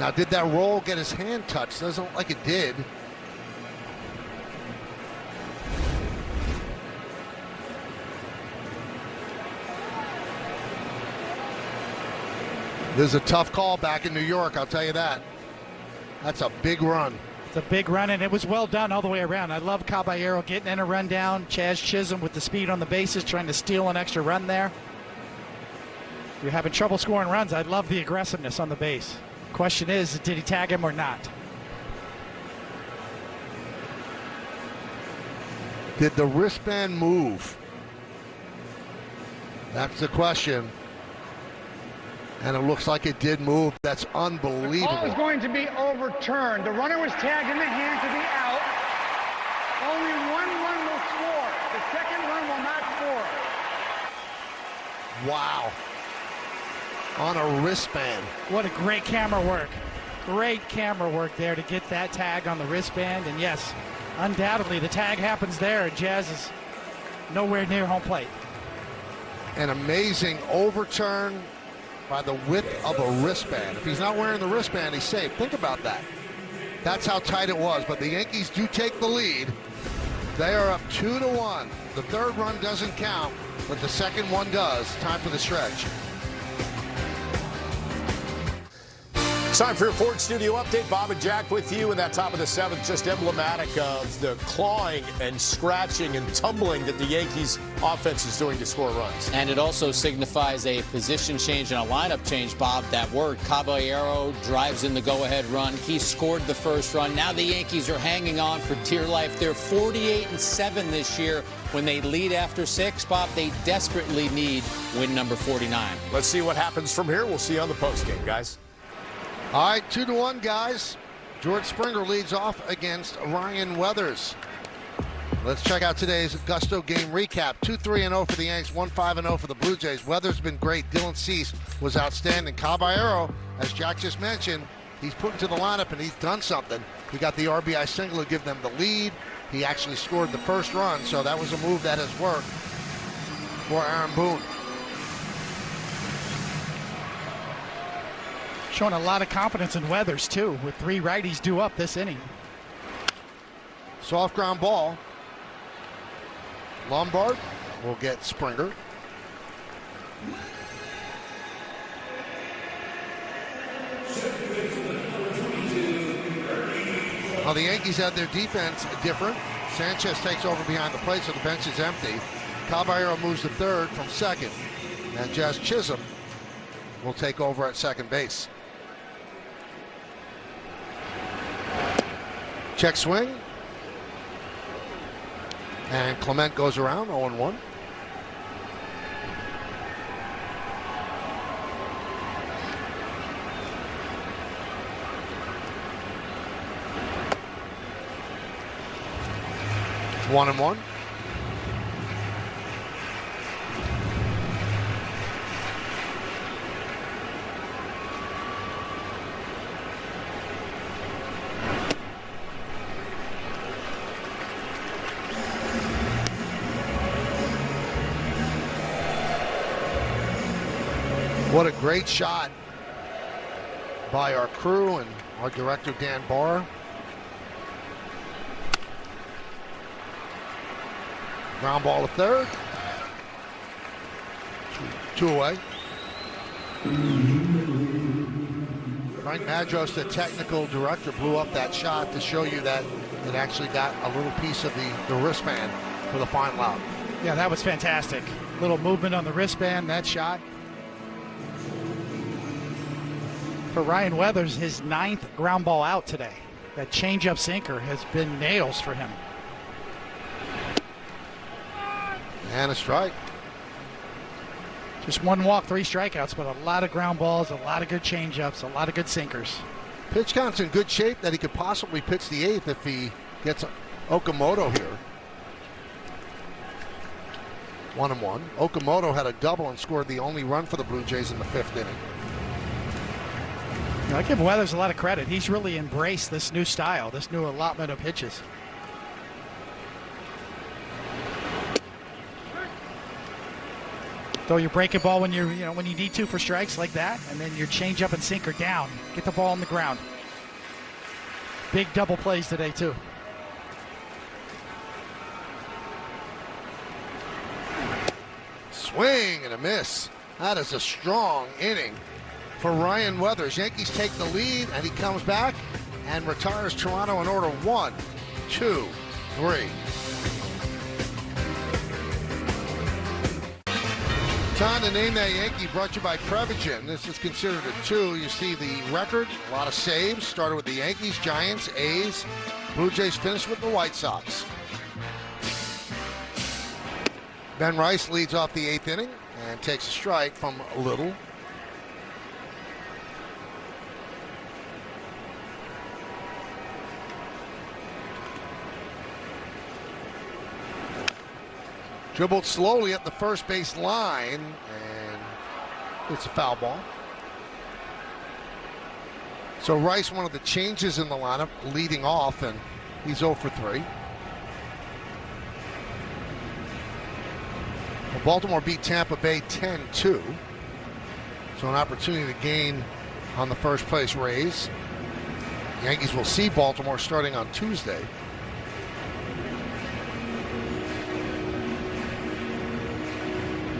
Now, did that roll get his hand touched? Doesn't look like it did. This is a tough call back in New York, I'll tell you that. That's a big run. It's a big run, and it was well done all the way around. I love Caballero getting in a run down. Chaz Chisholm with the speed on the bases, trying to steal an extra run there. You're having trouble scoring runs. I love the aggressiveness on the base. Question is, did he tag him or not? Did the wristband move? That's the question. And it looks like it did move. That's unbelievable. The call is going to be overturned. The runner was tagged in the hand to be out. Only 1 run will score. The second run will not score. Wow. On a wristband. What a great camera work. Great camera work there to get that tag on the wristband. And yes, undoubtedly the tag happens there, and Jazz is nowhere near home plate. An amazing overturn by the width of a wristband. If he's not wearing the wristband, he's safe. Think about that. That's how tight it was. But the Yankees do take the lead. They are up 2-1. The third run doesn't count, but the second one does. Time for the stretch. It's time for your Ford Studio Update. Bob and Jack with you in that top of the 7th, just emblematic of the clawing and scratching and tumbling that the Yankees offense is doing to score runs. And it also signifies a position change and a lineup change, Bob. That word, Caballero drives in the go-ahead run. He scored the first run. Now the Yankees are hanging on for dear life. They're 48-7 this year. When they lead after 6, Bob, they desperately need win number 49. Let's see what happens from here. We'll see you on the postgame, guys. All right, 2-1, guys. George Springer leads off against Ryan Weathers. Let's check out today's Gusto game recap. 2-3-0 for the Yanks, 1-5-0 for the Blue Jays. Weathers been great. Dylan Cease was outstanding. Caballero, as Jack just mentioned, he's put into the lineup and he's done something. He got the RBI single to give them the lead. He actually scored the first run, so that was a move that has worked for Aaron Boone. Showing a lot of confidence in Weathers, too, with 3 righties due up this inning. Soft ground ball. Lombard will get Springer. Now the Yankees have their defense different. Sanchez takes over behind the plate, so the bench is empty. Caballero moves to third from second, and Jazz Chisholm will take over at second base. Check swing. And Clement goes around, 0-1. It's 1-1. What a great shot by our crew and our director, Dan Barr. Ground ball to third. Two away. Frank Madros, the technical director, blew up that shot to show you that it actually got a little piece of the wristband for the final out. Yeah, that was fantastic. Little movement on the wristband, that shot. For Ryan Weathers, his 9th ground ball out today. That changeup sinker has been nails for him. And a strike. Just 1 walk, 3 strikeouts, but a lot of ground balls, a lot of good changeups, a lot of good sinkers. Pitch count's in good shape that he could possibly pitch the 8th if he gets Okamoto here. 1-1. Okamoto had a double and scored the only run for the Blue Jays in the 5th inning. You know, I give Weathers a lot of credit. He's really embraced this new style, this new allotment of pitches. Throw your breaking ball when when you need to for strikes like that, and then your change up and sinker down. Get the ball on the ground. Big double plays today too. Swing and a miss. That is a strong inning for Ryan Weathers. Yankees take the lead, and he comes back and retires Toronto in order 1, 2, 3. Time to name that Yankee, brought to you by Prevagen. This is considered a 2. You see the record, a lot of saves. Started with the Yankees, Giants, A's. Blue Jays finished with the White Sox. Ben Rice leads off the 8th inning and takes a strike from Little. Dribbled slowly at the first base line, and it's a foul ball. So Rice, one of the changes in the lineup, leading off, and he's 0 for 3. Well, Baltimore beat Tampa Bay 10-2. So an opportunity to gain on the first place Rays. Yankees will see Baltimore starting on Tuesday.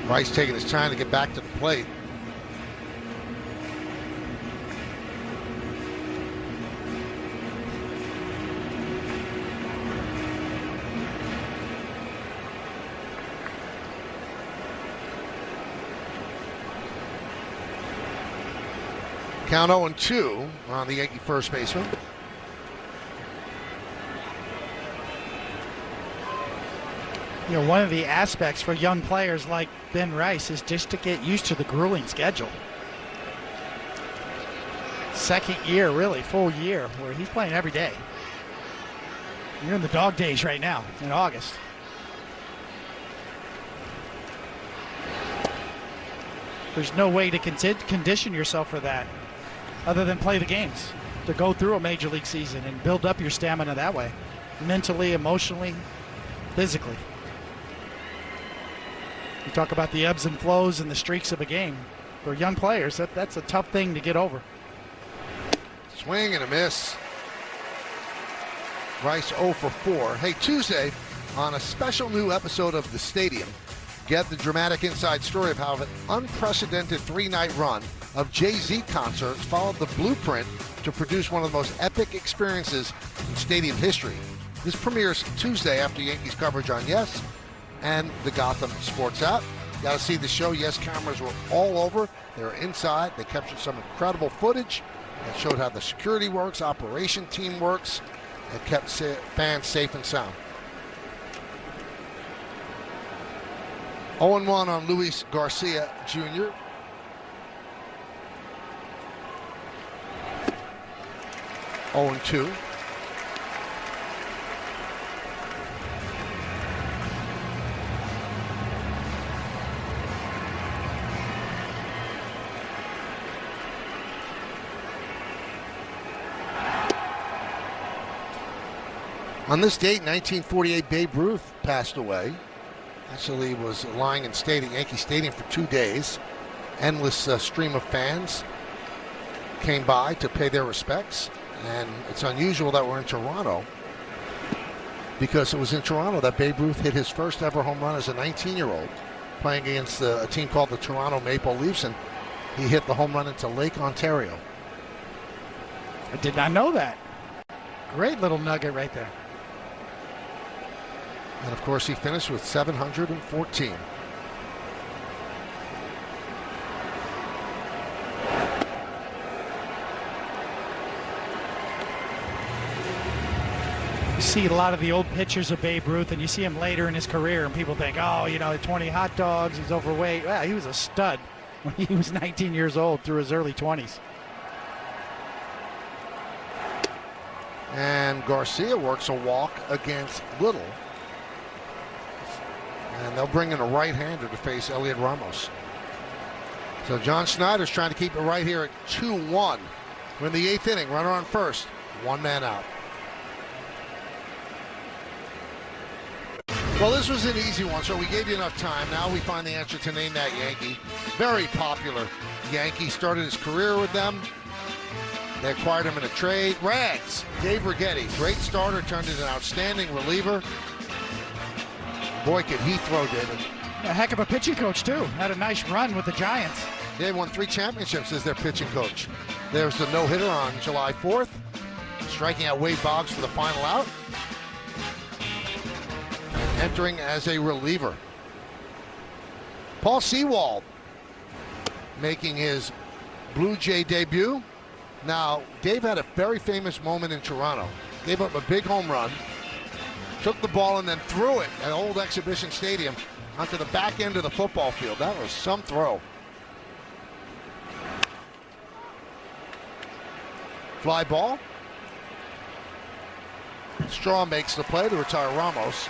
Rice taking his time to get back to the plate. Count 0-2 on the Yankee first baseman. You know, one of the aspects for young players like Ben Rice is just to get used to the grueling schedule. Second year, really, full year, where he's playing every day. You're in the dog days right now, in August. There's no way to condition yourself for that other than play the games, to go through a major league season and build up your stamina that way, mentally, emotionally, physically. You talk about the ebbs and flows and the streaks of a game. For young players, that's a tough thing to get over. Swing and a miss. Rice 0 for 4. Hey, Tuesday, on a special new episode of The Stadium, get the dramatic inside story of how an unprecedented 3-night run of Jay-Z concerts followed the blueprint to produce one of the most epic experiences in stadium history. This premieres Tuesday after Yankees coverage on Yes, and the Gotham Sports app. Got to see the show. Yes, cameras were all over. They were inside. They captured some incredible footage that showed how the security works, operation team works, and kept fans safe and sound. 0-1 on Luis Garcia Jr. Oh, 2. On this date, 1948, Babe Ruth passed away. Actually was lying in Yankee Stadium for 2 days. Endless stream of fans came by to pay their respects. And it's unusual that we're in Toronto, because it was in Toronto that Babe Ruth hit his first ever home run as a 19-year-old, playing against a team called the Toronto Maple Leafs, and he hit the home run into Lake Ontario. I did not know that. Great little nugget right there. And of course, he finished with 714. You see a lot of the old pictures of Babe Ruth, and you see him later in his career, and people think, oh, 20 hot dogs, he's overweight. Well, he was a stud when he was 19 years old through his early 20s. And Garcia works a walk against Little. And they'll bring in a right-hander to face Elliot Ramos. So John Schneider's trying to keep it right here at 2-1. We're in the 8th inning, runner on first, 1 man out. Well, this was an easy one, so we gave you enough time. Now we find the answer to Name That Yankee. Very popular Yankee. Started his career with them. They acquired him in a trade. Rags, Dave Righetti, great starter, turned into an outstanding reliever. Boy, could he throw, David. A heck of a pitching coach, too. Had a nice run with the Giants. They won 3 championships as their pitching coach. There's the no-hitter on July 4th, striking out Wade Boggs for the final out. Entering as a reliever. Paul Sewald making his Blue Jay debut. Now, Dave had a very famous moment in Toronto. Gave up a big home run, took the ball and then threw it at Old Exhibition Stadium onto the back end of the football field. That was some throw. Fly ball. Straw makes the play to retire Ramos.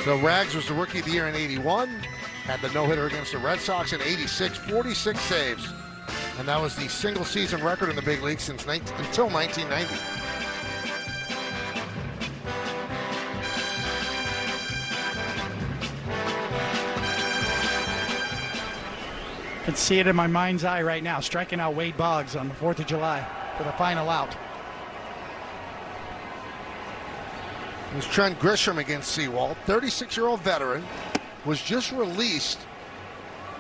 So Rags was the Rookie of the Year in 81, had the no-hitter against the Red Sox in 86, 46 saves. And that was the single season record in the big league since until 1990. I can see it in my mind's eye right now, striking out Wade Boggs on the 4th of July for the final out. It was Trent Grisham against Sewald. 36-year-old veteran, was just released,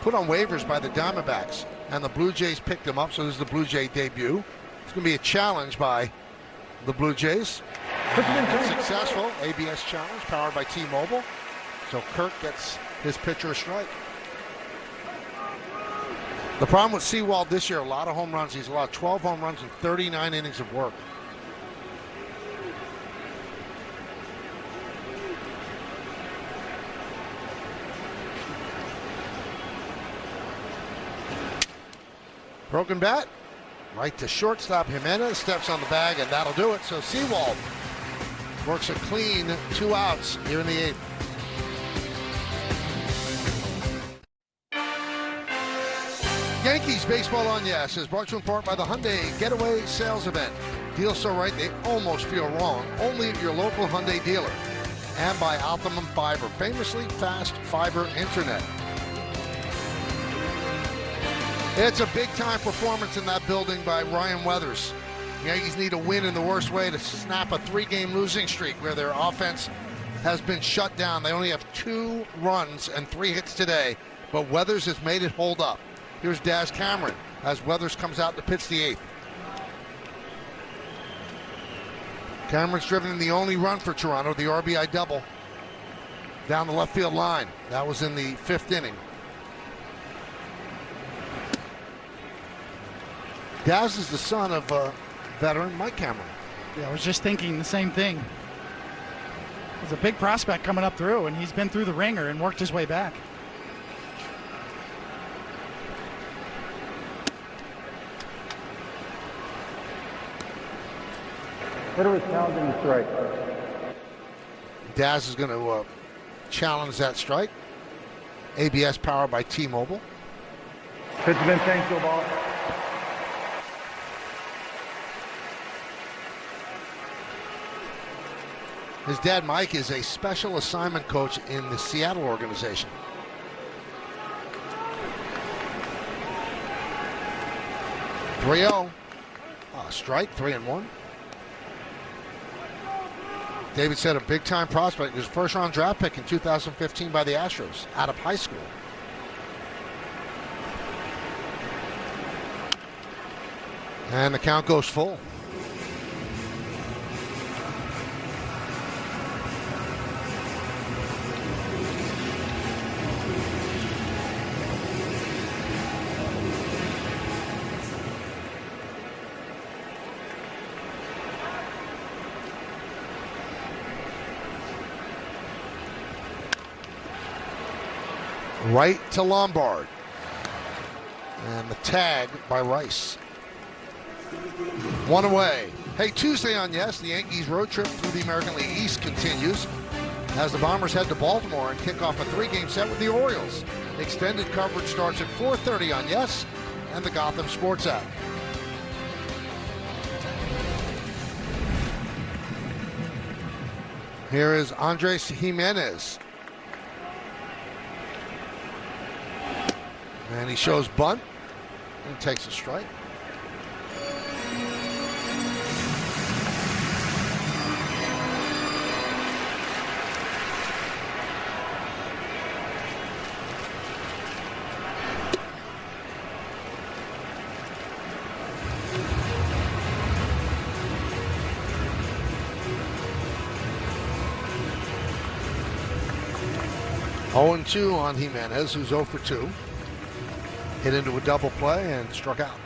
put on waivers by the Diamondbacks, and the Blue Jays picked him up, so this is the Blue Jay debut. It's going to be a challenge by the Blue Jays. Successful ABS challenge powered by T-Mobile. So Kirk gets his pitcher a strike. The problem with Sewald this year, a lot of home runs. He's allowed 12 home runs in 39 innings of work. Broken bat, right to shortstop. Jimenez steps on the bag, and that'll do it. So Sewald works a clean 2 outs here in the 8th. Yankees Baseball on Yes is brought to you in part by the Hyundai Getaway Sales Event. Deals so right they almost feel wrong. Only at your local Hyundai dealer. And by Optimum Fiber, famously fast fiber internet. It's a big-time performance in that building by Ryan Weathers. Yankees need a win in the worst way to snap a 3-game losing streak where their offense has been shut down. They only have 2 runs and 3 hits today, but Weathers has made it hold up. Here's Daz Cameron as Weathers comes out to pitch the 8th. Cameron's driven in the only run for Toronto, the RBI double down the left field line. That was in the 5th inning. Daz is the son of veteran Mike Cameron. Yeah, I was just thinking the same thing. There's a big prospect coming up through, and he's been through the ringer and worked his way back. Hitter was challenging the strike. Daz is going to challenge that strike. ABS powered by T-Mobile. Pitch has been changed to a ball. His dad, Mike, is a special assignment coach in the Seattle organization. Strike, 3-1. David said a big-time prospect. His first-round draft pick in 2015 by the Astros out of high school. And the count goes full. Right to Lombard. And the tag by Rice. One away. Hey, Tuesday on Yes, the Yankees road trip through the American League East continues as the Bombers head to Baltimore and kick off a 3-game set with the Orioles. Extended coverage starts at 4:30 on Yes and the Gotham Sports app. Here is Andres Jimenez. And he shows bunt and takes a strike. Oh, 2 on Jimenez, who's 0 for 2. Hit into a double play and struck out.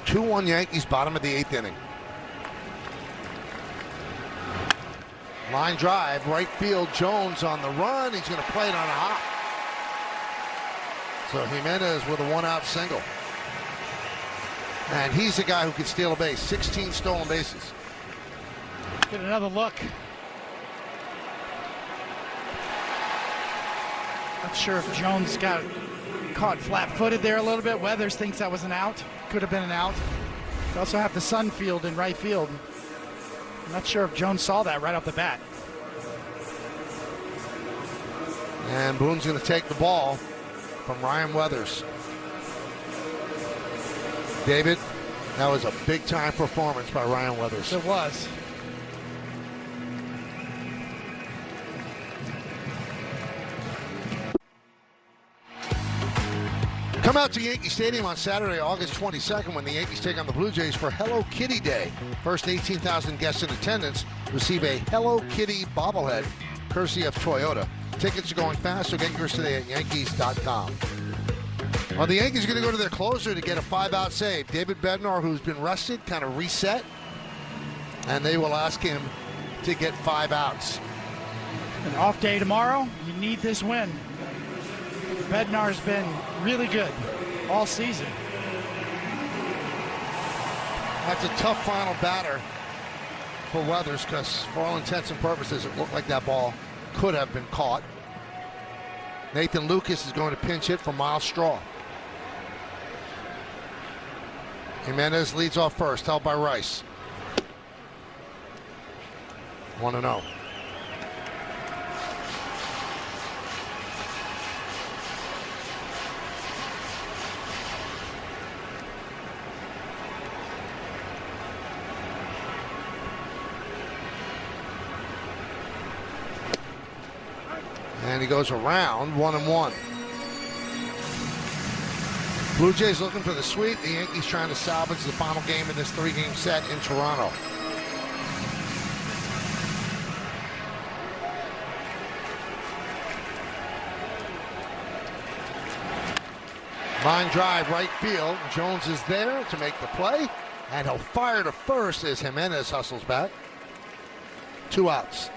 2-1 Yankees, bottom of the 8th inning. Line drive, right field, Jones on the run. He's going to play it on a hop. So Jimenez with a 1-out single. And he's the guy who can steal a base. 16 stolen bases. Get another look. Not sure if Jones got caught flat-footed there a little bit. Weathers thinks that was an out. Could have been an out. They also have the Sun field in right field. I'm not sure if Jones saw that right off the bat. And Boone's going to take the ball from Ryan Weathers. David, that was a big-time performance by Ryan Weathers. It was. Come out to Yankee Stadium on Saturday, August 22nd, when the Yankees take on the Blue Jays for Hello Kitty Day. First 18,000 guests in attendance receive a Hello Kitty bobblehead, courtesy of Toyota. Tickets are going fast, so get yours today at Yankees.com. Well, the Yankees are going to go to their closer to get a 5-out save. David Bednar, who's been rested, kind of reset, and they will ask him to get 5 outs. An off day tomorrow. You need this win. Bednar's been really good all season. That's a tough final batter for Weathers because for all intents and purposes, it looked like that ball could have been caught. Nathan Lucas is going to pinch hit for Miles Straw. Jimenez leads off first, held by Rice. 1-0. And he goes around 1-1. Blue Jays looking for the sweep. The Yankees trying to salvage the final game of this 3-game set in Toronto. Line drive right field. Jones is there to make the play, and he'll fire to first as Jimenez hustles back. 2 outs.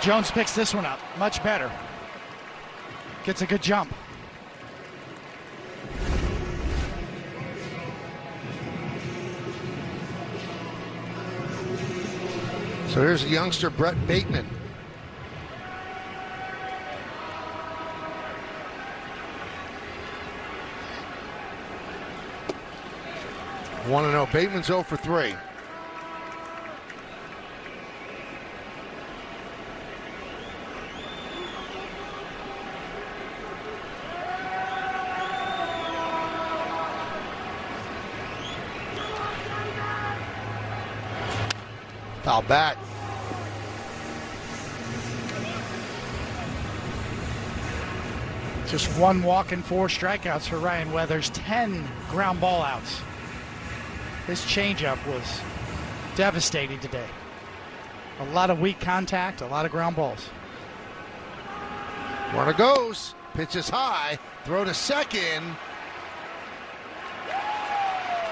Jones picks this one up much better. Gets a good jump. So here's the youngster Brett Bateman. Want to know, Bateman's 0 for 3. Foul back. Just 1 walk and 4 strikeouts for Ryan Weathers, 10 ground ball outs. This changeup was devastating today. A lot of weak contact, a lot of ground balls. Runner goes, pitches high, throw to second.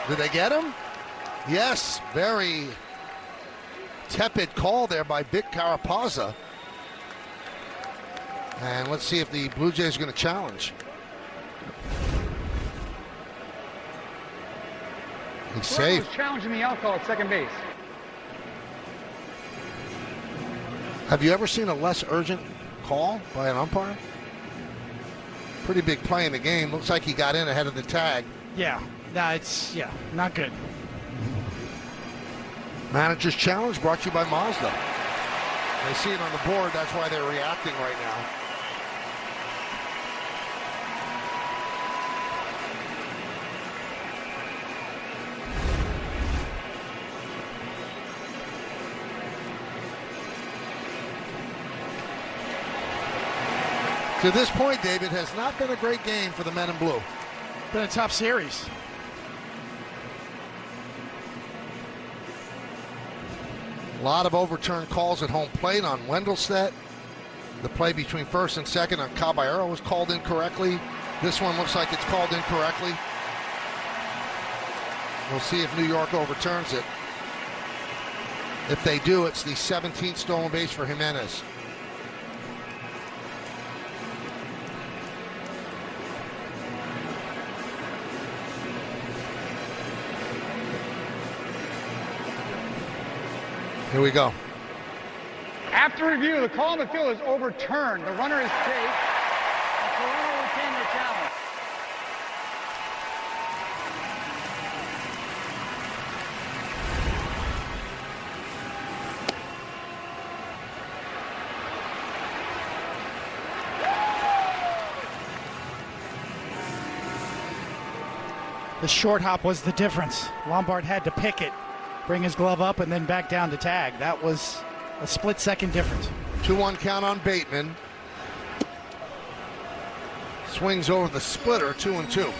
Did they get him? Yes, very tepid call there by Vic Carapazza. And let's see if the Blue Jays are going to challenge. He's safe. Was challenging the outcall at second base. Have you ever seen a less urgent call by an umpire? Pretty big play in the game. Looks like he got in ahead of the tag. Yeah, not good. Manager's challenge brought to you by Mazda. They see it on the board, that's why they're reacting right now. To this point, David, has not been a great game for the men in blue. Been a tough series. A lot of overturned calls at home plate on Wendelstedt. The play between first and second on Caballero was called incorrectly. This one looks like it's called incorrectly. We'll see if New York overturns it. If they do, it's the 17th stolen base for Jimenez. Here we go. After review, the call on the field is overturned. The runner is safe. And Toronto retained their challenge. The short hop was the difference. Lombard had to pick it, bring his glove up, and then back down to tag. That was a split-second difference. 2-1 count on Bateman. Swings over the splitter, 2-2.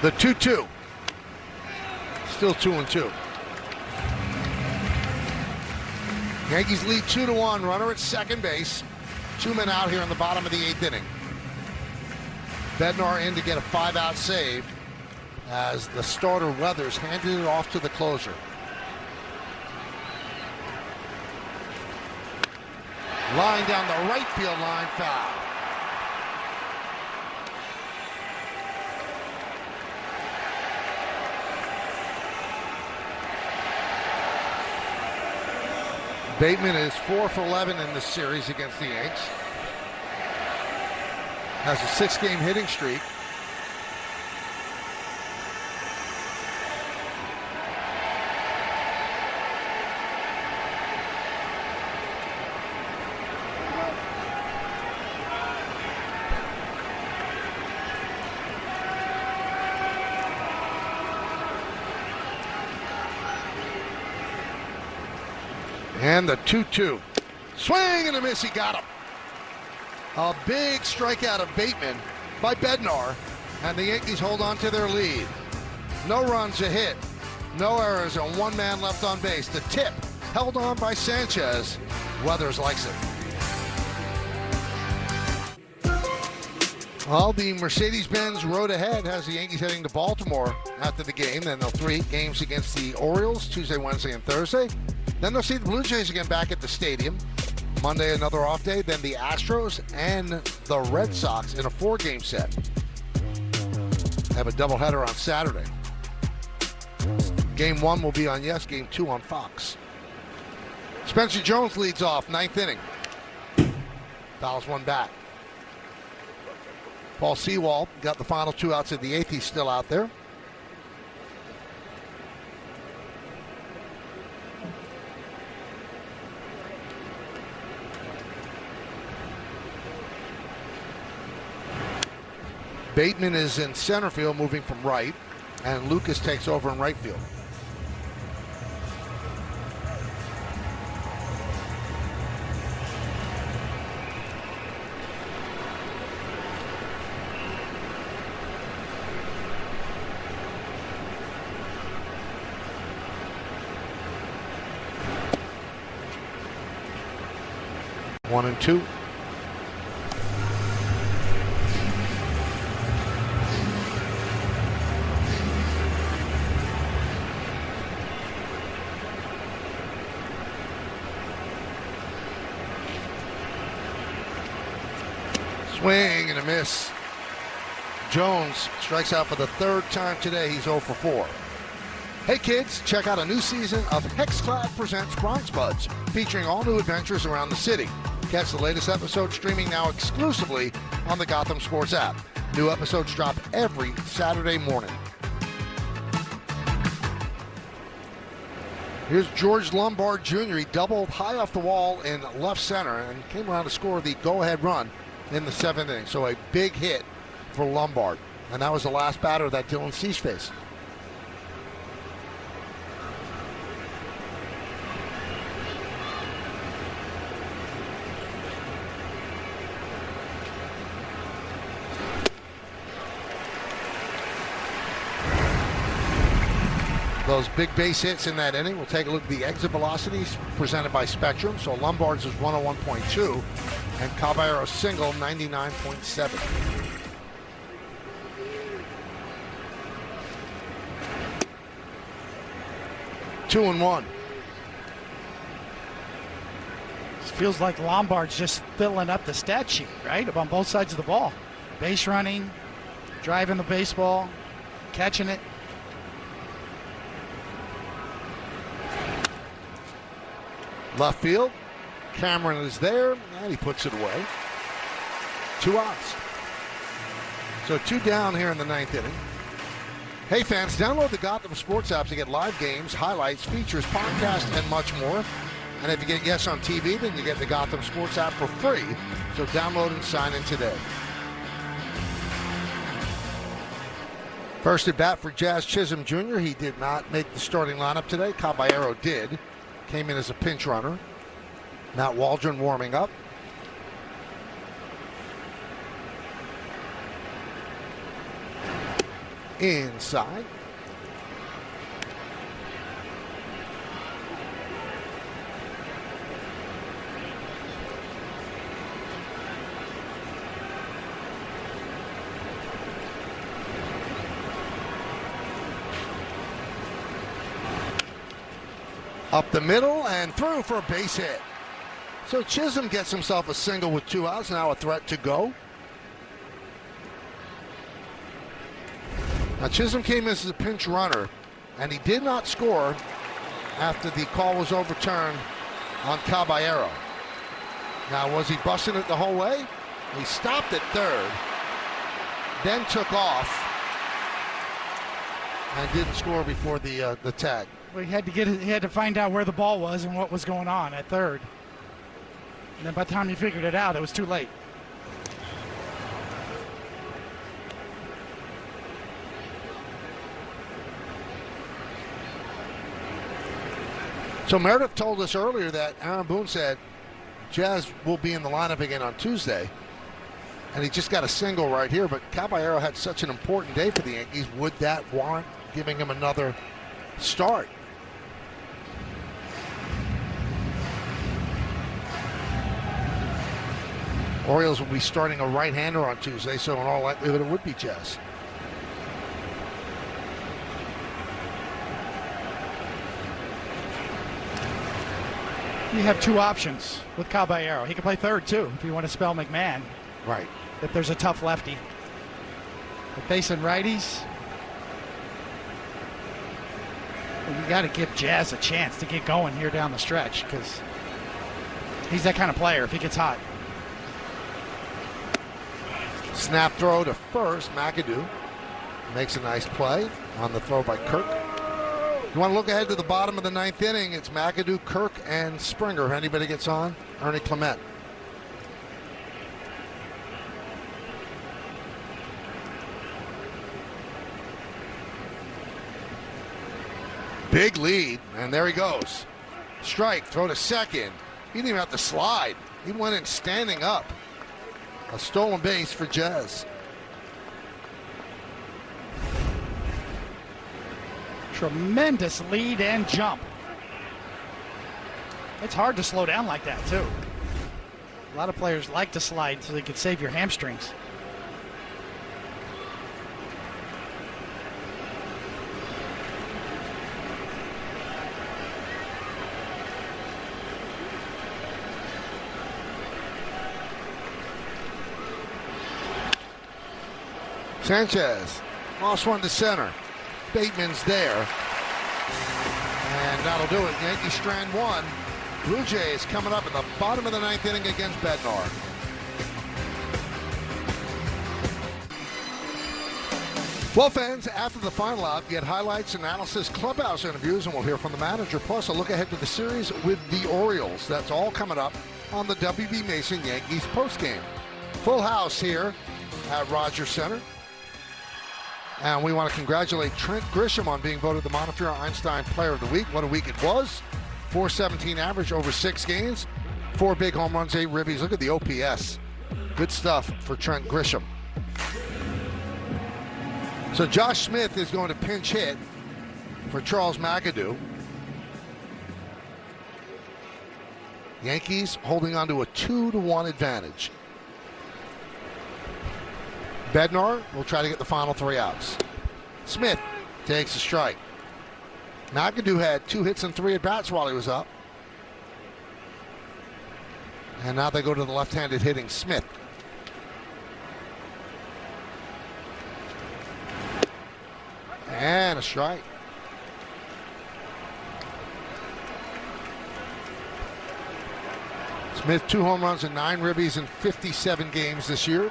The 2-2. Still 2-2. Yankees lead 2-1. Runner at second base. 2 men out here in the bottom of the 8th inning. Bednar in to get a 5-out save as the starter Weathers handed it off to the closer. Line down the right field line, foul. Bateman is 4 for 11 in this series against the Yanks. Has a 6-game hitting streak. And the 2-2. Swing and a miss, he got him. A big strikeout of Bateman by Bednar, and the Yankees hold on to their lead. No runs, a hit, no errors, and one man left on base. The tip held on by Sanchez. Weathers likes it. Well, the Mercedes-Benz road ahead has the Yankees heading to Baltimore after the game. Then they'll 3 games against the Orioles, Tuesday, Wednesday, and Thursday. Then they'll see the Blue Jays again back at the stadium. Monday, another off day. Then the Astros and the Red Sox in a 4-game set. Have a doubleheader on Saturday. Game 1 will be on Yes, Game 2 on Fox. Spencer Jones leads off, 9th inning. Fouls one back. Paul Sewald got the final 2 outs of the 8th. He's still out there. Bateman is in center field, moving from right, and Lucas takes over in right field. One and two. Swing and a miss. Jones strikes out for the 3rd time today. He's 0 for 4. Hey kids, check out a new season of Hexclad Presents Bronx Buds, featuring all new adventures around the city. Catch the latest episode streaming now exclusively on the Gotham Sports app. New episodes drop every Saturday morning. Here's George Lombard Jr. He doubled high off the wall in left center and came around to score the go-ahead run in the 7th inning. So a big hit for Lombard. And that was the last batter that Dylan Cease faced. Those big base hits in that inning. We'll take a look at the exit velocities presented by Spectrum. So Lombard's is 101.2 and Caballero's single 99.7. Two and one. It feels like Lombard's just filling up the stat sheet, right? On both sides of the ball. Base running, driving the baseball, catching it. Left field, Cameron is there, and he puts it away. 2 outs. So 2 down here in the 9th inning. Hey fans, download the Gotham Sports app to get live games, highlights, features, podcasts, and much more. And if you get Yes on TV, then you get the Gotham Sports app for free. So download and sign in today. First at bat for Jazz Chisholm Jr. He did not make the starting lineup today. Caballero did. Came in as a pinch runner. Matt Waldron warming up. Inside. Up the middle and through for a base hit. So Chisholm gets himself a single with 2 outs, now a threat to go. Now Chisholm came in as a pinch runner, and he did not score after the call was overturned on Caballero. Now, was he busting it the whole way? He stopped at 3rd, then took off, and didn't score before the tag. Well, he had to find out where the ball was and what was going on at 3rd. And then by the time he figured it out, it was too late. So Meredith told us earlier that Aaron Boone said Jazz will be in the lineup again on Tuesday. And he just got a single right here, but Caballero had such an important day for the Yankees. Would that warrant giving him another start? Orioles will be starting a right-hander on Tuesday, so in all likelihood it would be Jazz. You have two options with Caballero. He can play third, too, if you want to spell McMahon. Right. If there's a tough lefty. But facing righties, you got to give Jazz a chance to get going here down the stretch because he's that kind of player if he gets hot. Snap throw to first. McAdoo makes a nice play on the throw by Kirk. You want to look ahead to the bottom of the ninth inning. It's McAdoo, Kirk, and Springer. If anybody gets on, Ernie Clement. Big lead, and there he goes. Strike, throw to second. He didn't even have to slide. He went in standing up. A stolen base for Jazz. Tremendous lead and jump. It's hard to slow down like that, too. A lot of players like to slide so they can save your hamstrings. Sanchez lost one to center. Bateman's there. And that'll do it. Yankees strand one. Blue Jays coming up in the bottom of the ninth inning against Bednar. Well, fans, after the final out, get highlights, analysis, clubhouse interviews, and we'll hear from the manager. Plus, a look ahead to the series with the Orioles. That's all coming up on the W.B. Mason Yankees postgame. Full house here at Rogers Center. And we want to congratulate Trent Grisham on being voted the Montefiore Einstein Player of the Week. What a week it was. .417 average over 6 games. 4 big home runs, 8 ribbies. Look at the OPS. Good stuff for Trent Grisham. So Josh Smith is going to pinch hit for Charles McAdoo. Yankees holding on to a 2-1 advantage. Bednar will try to get the final 3 outs. Smith takes a strike. McAdoo had 2 hits and 3 at-bats while he was up. And now they go to the left-handed hitting Smith. And a strike. Smith 2 home runs and 9 ribbies in 57 games this year.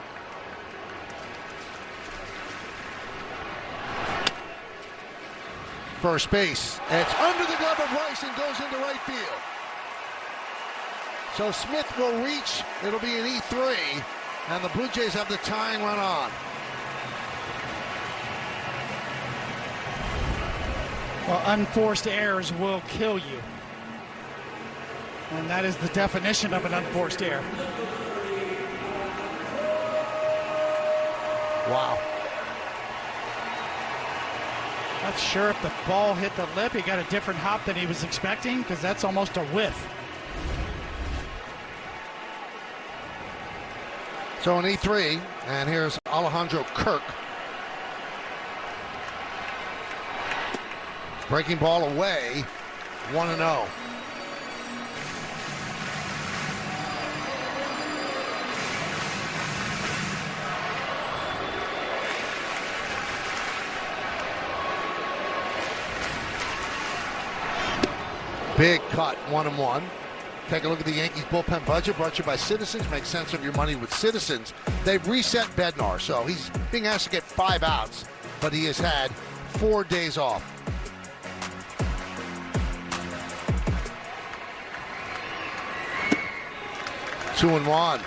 First base. It's under the glove of Rice and goes into right field. So Smith will reach. It'll be an E3. And the Blue Jays have the tying run on. Well, unforced errors will kill you. And that is the definition of an unforced error. Wow. Not sure if the ball hit the lip. He got a different hop than he was expecting because that's almost a whiff. So an E3, and here's Alejandro Kirk. Breaking ball away, 1-0. Big cut, 1-1. Take a look at the Yankees bullpen budget brought to you by Citizens. Make sense of your money with Citizens. They've reset Bednar, so he's being asked to get 5 outs, but he has had 4 days off. Two and one.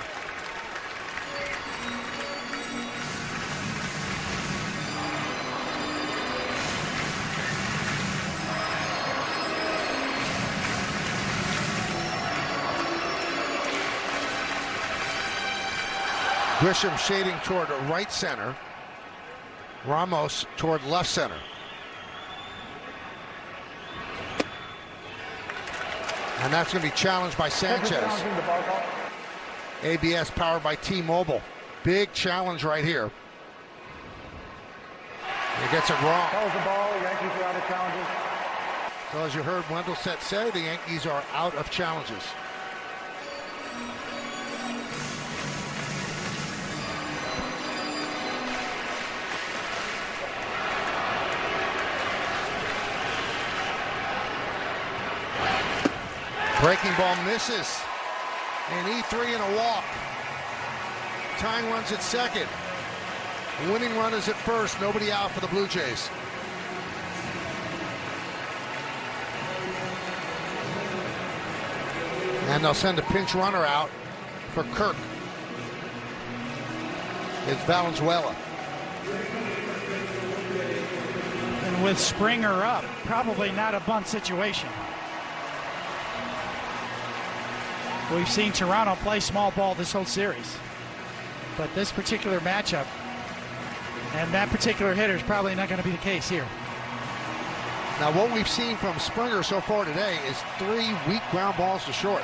Grisham shading toward right center. Ramos toward left center. And that's going to be challenged by Sanchez. ABS powered by T-Mobile. Big challenge right here. He gets it wrong. Calls the ball. Yankees are out of challenges. So as you heard Wendelstedt say, the Yankees are out of challenges. Breaking ball misses. An E3 and a walk. Tying runs at second. The winning run is at first. Nobody out for the Blue Jays. And they'll send a pinch runner out for Kirk. It's Valenzuela. And with Springer up, probably not a bunt situation. We've seen Toronto play small ball this whole series. But this particular matchup and that particular hitter is probably not going to be the case here. Now what we've seen from Springer so far today is 3 weak ground balls to short.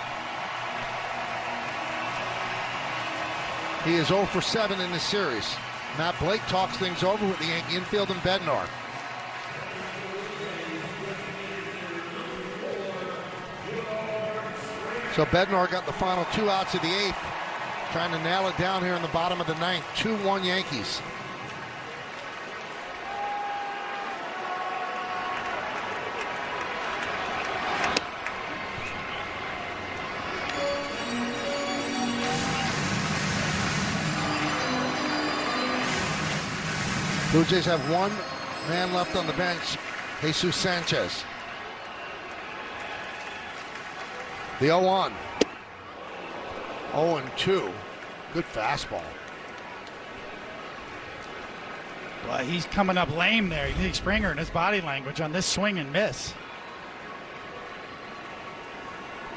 He is 0 for 7 in this series. Matt Blake talks things over with the Yankee infield and Bednar. So Bednar got the final 2 outs of the 8th. Trying to nail it down here in the bottom of the 9th. 2-1 Yankees. Blue Jays have 1 man left on the bench, Jesus Sanchez. The 0-1. 0-2. Good fastball. Well, he's coming up lame there. You see Springer in his body language on this swing and miss.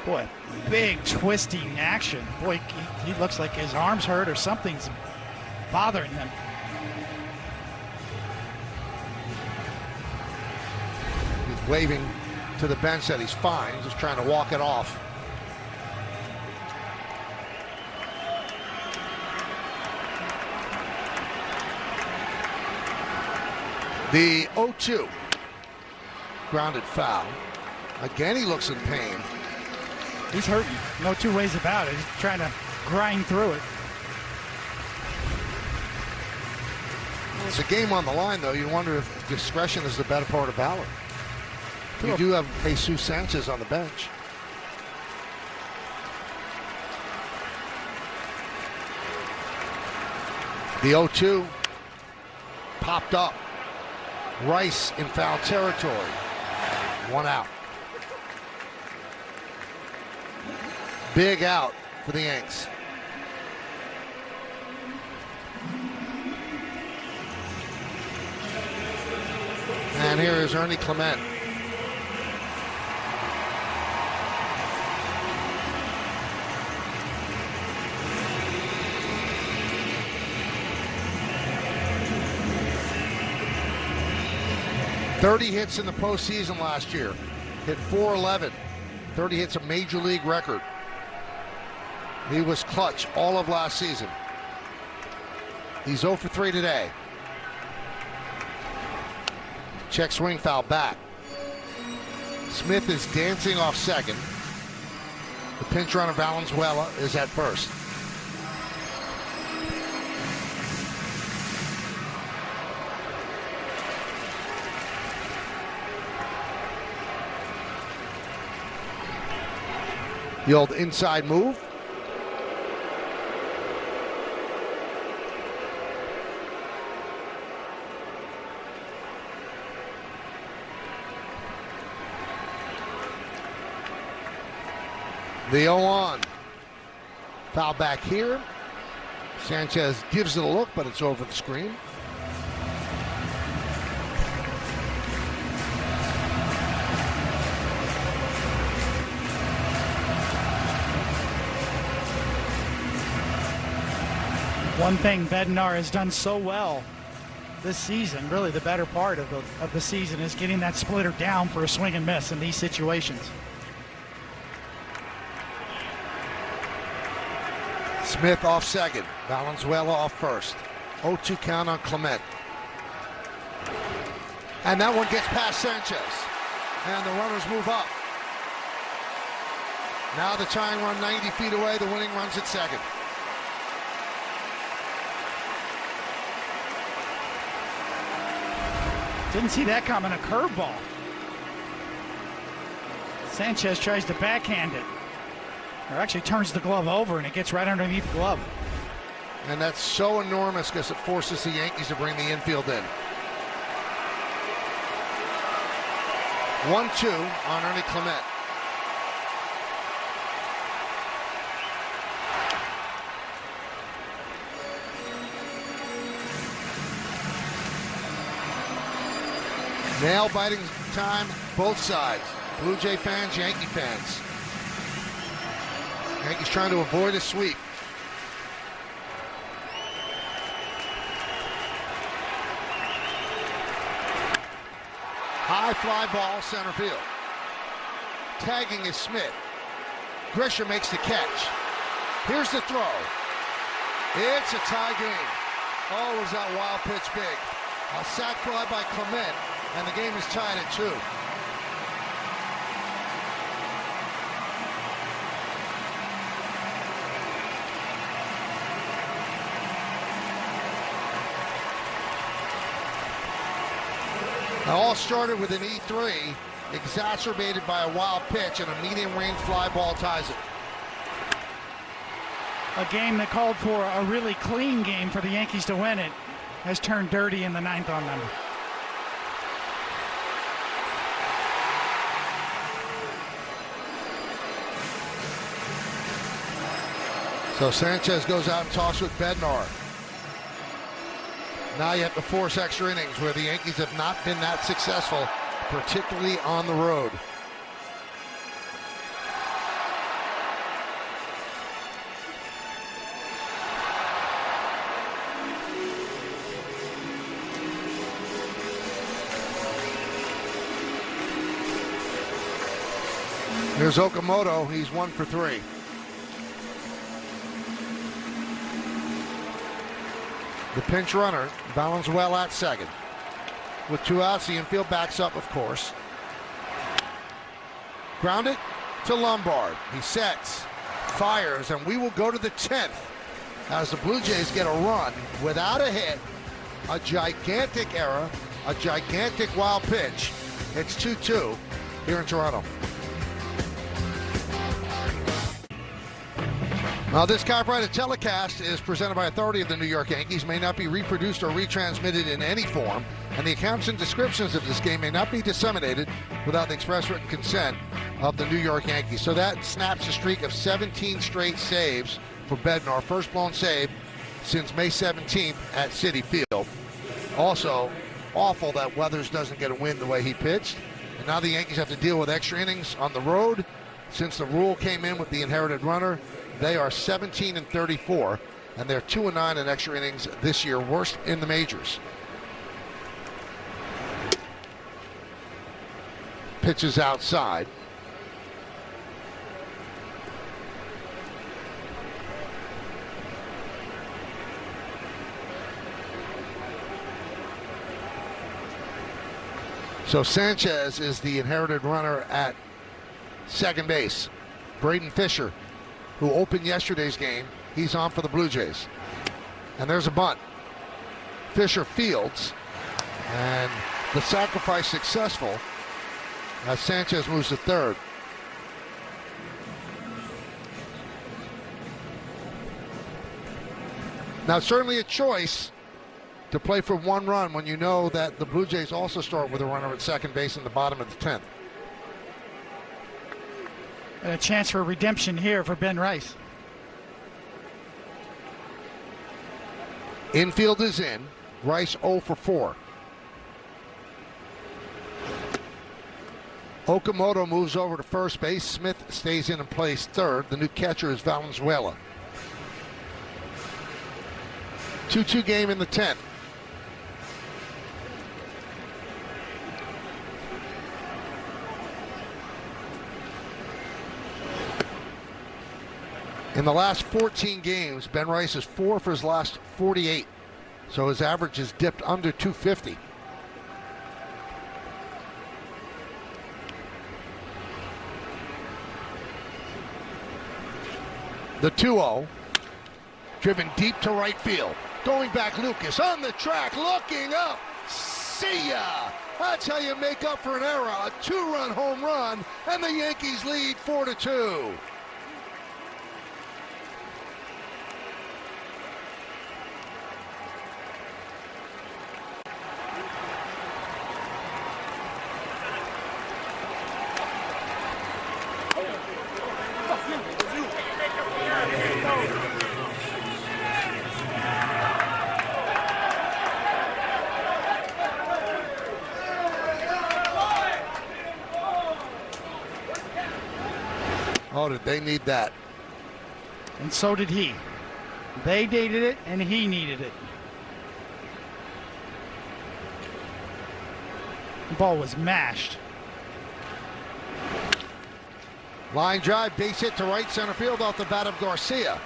Boy, big twisting action. Boy, he looks like his arm's hurt or something's bothering him. He's waving to the bench that he's fine, just trying to walk it off. The 0-2. Grounded foul. Again, he looks in pain. He's hurting. No two ways about it. He's trying to grind through it. It's a game on the line, though. You wonder if discretion is the better part of valor. You do have Jesus Sanchez on the bench. The 0-2 popped up. Rice in foul territory. 1 out. Big out for the Yanks. And here is Ernie Clement. "30 hits in the postseason last year. Hit .411. 30 hits, a major league record. He was clutch all of last season. He's 0 for 3 today. Check swing foul back. Smith is dancing off second. The pinch runner Valenzuela is at first. The old inside move. The 0-1. Foul back here. Sanchez gives it a look, but it's over the screen. One thing Bednar has done so well this season, really the better part of the season, is getting that splitter down for a swing and miss in these situations. Smith off second. Valenzuela off first. 0-2 count on Clement. And that one gets past Sanchez. And the runners move up. Now the tying run 90 feet away. The winning run's at second. Didn't see that coming, a curveball. Sanchez tries to backhand it. Or actually turns the glove over and it gets right underneath the glove. And that's so enormous because it forces the Yankees to bring the infield in. 1-2 on Ernie Clement. Nail-biting time, both sides. Blue Jay fans, Yankee fans. Yankees trying to avoid a sweep. High fly ball, center field. Tagging is Smith. Grisha makes the catch. Here's the throw. It's a tie game. Oh, was that wild pitch big. A sac fly by Clement, and the game is tied at 2. Now all started with an E3, exacerbated by a wild pitch, and a medium-range fly ball ties it. A game that called for a really clean game for the Yankees to win it has turned dirty in the 9th on them. So Sanchez goes out and talks with Bednar. Now you have to force extra innings where the Yankees have not been that successful, particularly on the road. Here's Okamoto. He's 1 for 3. The pinch runner, Valenzuela at second. With 2 outs, the infield backs up, of course. Grounded to Lombard. He sets, fires, and we will go to the 10th as the Blue Jays get a run without a hit. A gigantic error, a gigantic wild pitch. It's 2-2 here in Toronto. Now, this copyrighted telecast is presented by authority of the New York Yankees, may not be reproduced or retransmitted in any form, and the accounts and descriptions of this game may not be disseminated without the express written consent of the New York Yankees. So that snaps a streak of 17 straight saves for Bednar, first blown save since May 17th at Citi Field. Also, awful that Weathers doesn't get a win the way he pitched. And now the Yankees have to deal with extra innings on the road. Since the rule came in with the inherited runner, they are 17-34, and they're 2-9 in extra innings this year, worst in the majors. Pitches outside. So Sanchez is the inherited runner at second base. Braden Fisher, who opened yesterday's game, he's on for the Blue Jays. And there's a bunt. Fisher fields, and the sacrifice successful as Sanchez moves to third. Now, certainly a choice to play for 1 run when you know that the Blue Jays also start with a runner at second base in the bottom of the 10th. And a chance for redemption here for Ben Rice. Infield is in. Rice 0 for 4. Okamoto moves over to first base. Smith stays in and plays third. The new catcher is Valenzuela. 2-2 game in the 10th. In the last 14 games, Ben Rice is 4 for his last 48. So his average has dipped under 250. The 2-0. Driven deep to right field. Going back, Lucas on the track, looking up. See ya! That's how you make up for an error. A 2-run home run, and the Yankees lead 4-2. Oh, did they need that? And so did he. They needed it, and he needed it. The ball was mashed. Line drive, base hit to right center field off the bat of Garcia.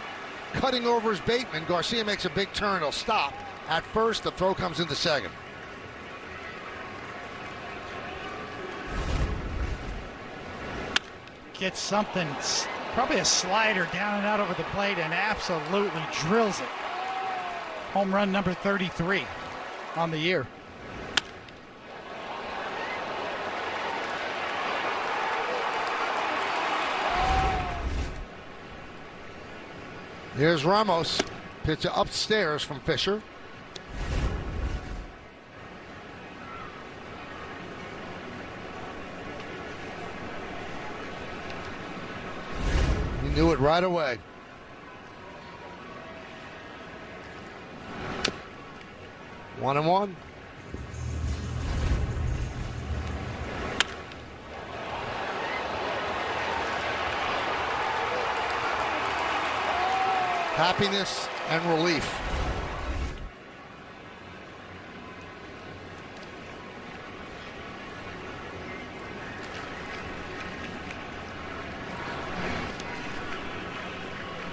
Cutting over his Bateman. Garcia makes a big turn. He'll stop at first. The throw comes into second. Gets something, probably a slider down and out over the plate, and absolutely drills it. Home run number 33 on the year. Here's Ramos. Pitch upstairs from Fisher. He knew it right away. One and one. Happiness and relief.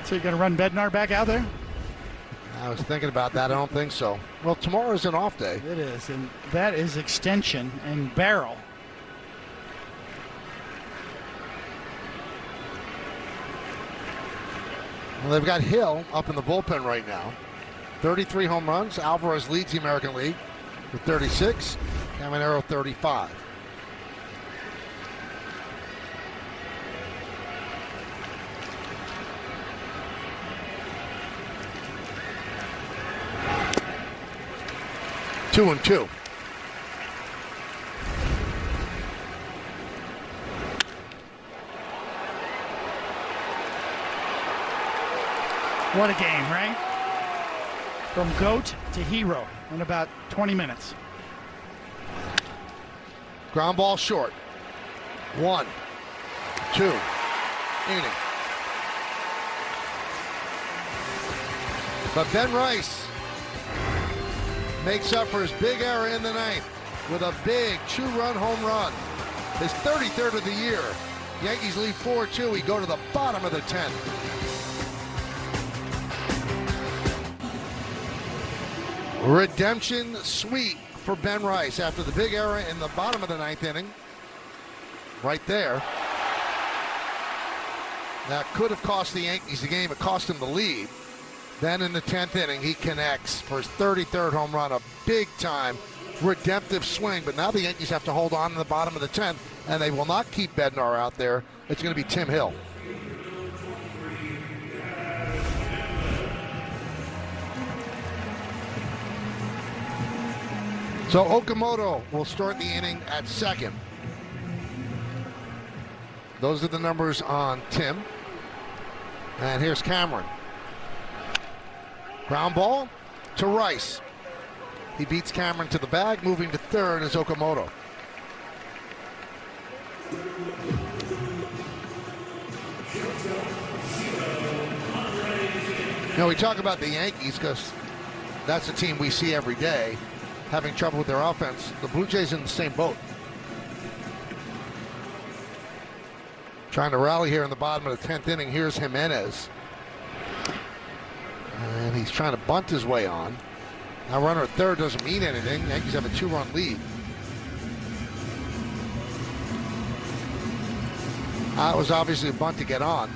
So you're going to run Bednar back out there? I was thinking about that. I don't think so. Well, tomorrow's an off day. It is, and that is extension and barrel. Well, they've got Hill up in the bullpen right now. 33 home runs. Alvarez leads the American League with 36. Caminero 35. Two and two. What a game, right? From GOAT to hero in about 20 minutes. Ground ball short. 1, 2, inning. But Ben Rice makes up for his big error in the ninth with a big 2-run home run. His 33rd of the year. Yankees lead 4-2. We go to the bottom of the 10th. Redemption sweep for Ben Rice after the big error in the bottom of the 9th inning. Right there. That could have cost the Yankees the game. It cost him the lead. Then in the 10th inning, he connects for his 33rd home run. A big-time redemptive swing. But now the Yankees have to hold on to the bottom of the 10th, and they will not keep Bednar out there. It's going to be Tim Hill. So Okamoto will start the inning at second. Those are the numbers on Tim. And here's Cameron. Ground ball to Rice. He beats Cameron to the bag. Moving to third is Okamoto. You know, we talk about the Yankees because that's a team we see every day having trouble with their offense. The Blue Jays in the same boat. Trying to rally here in the bottom of the 10th inning. Here's Jimenez. And he's trying to bunt his way on. Now runner at third doesn't mean anything. Yankees have a 2-run lead. It was obviously a bunt to get on.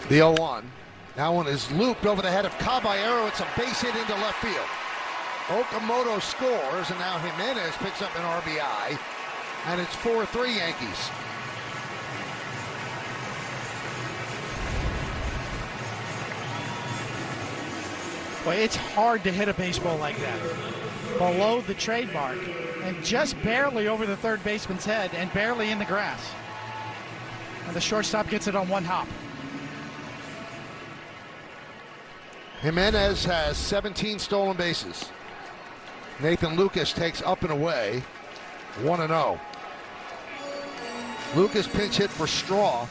The 0-1. That one is looped over the head of Caballero. It's a base hit into left field. Okamoto scores, and now Jimenez picks up an RBI, and it's 4-3 Yankees. Well, it's hard to hit a baseball like that. Below the trademark, and just barely over the third baseman's head, and barely in the grass. And the shortstop gets it on one hop. Jimenez has 17 stolen bases. Nathan Lucas takes up and away, 1-0. Lucas pinch hit for Straw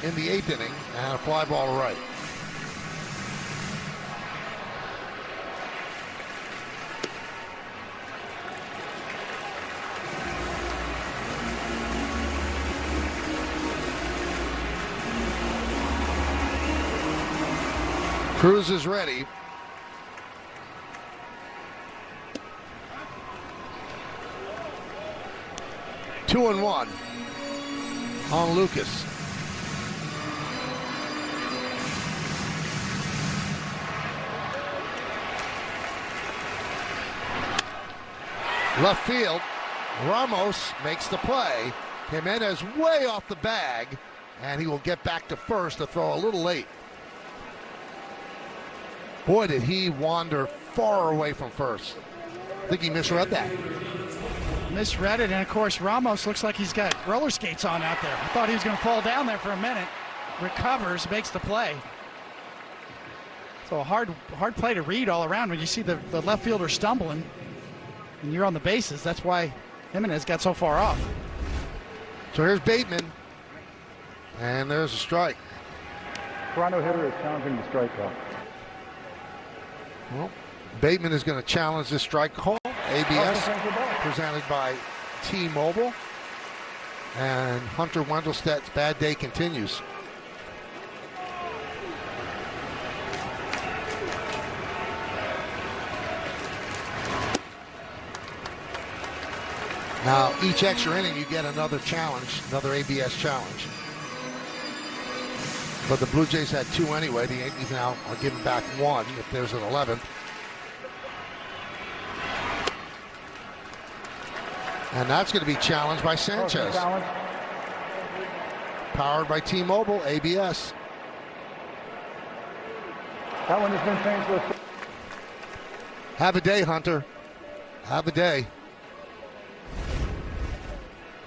in the 8th inning, and a fly ball to right. Cruz is ready. Two and one on Lucas. Left field. Ramos makes the play. Jimenez way off the bag, and he will get back to first to throw a little late. Boy, did he wander far away from first. I think he misread that. Misread it, and of course Ramos looks like he's got roller skates on out there. I thought he was going to fall down there for a minute. Recovers, makes the play. So a hard play to read all around when you see the left fielder stumbling and you're on the bases. That's why Jimenez got so far off. So here's Bateman, and there's a strike. Toronto hitter is challenging the strike call. Well, Bateman is going to challenge this strike call. ABS presented by T-Mobile. And Hunter Wendelstedt's bad day continues. Now, each extra inning, you get another challenge, another ABS challenge. But the Blue Jays had two anyway. The Yankees now are giving back one if there's an 11th. And that's going to be challenged by Sanchez. Powered by T-Mobile, ABS. That one has been changed to a... Have a day, Hunter. Have a day.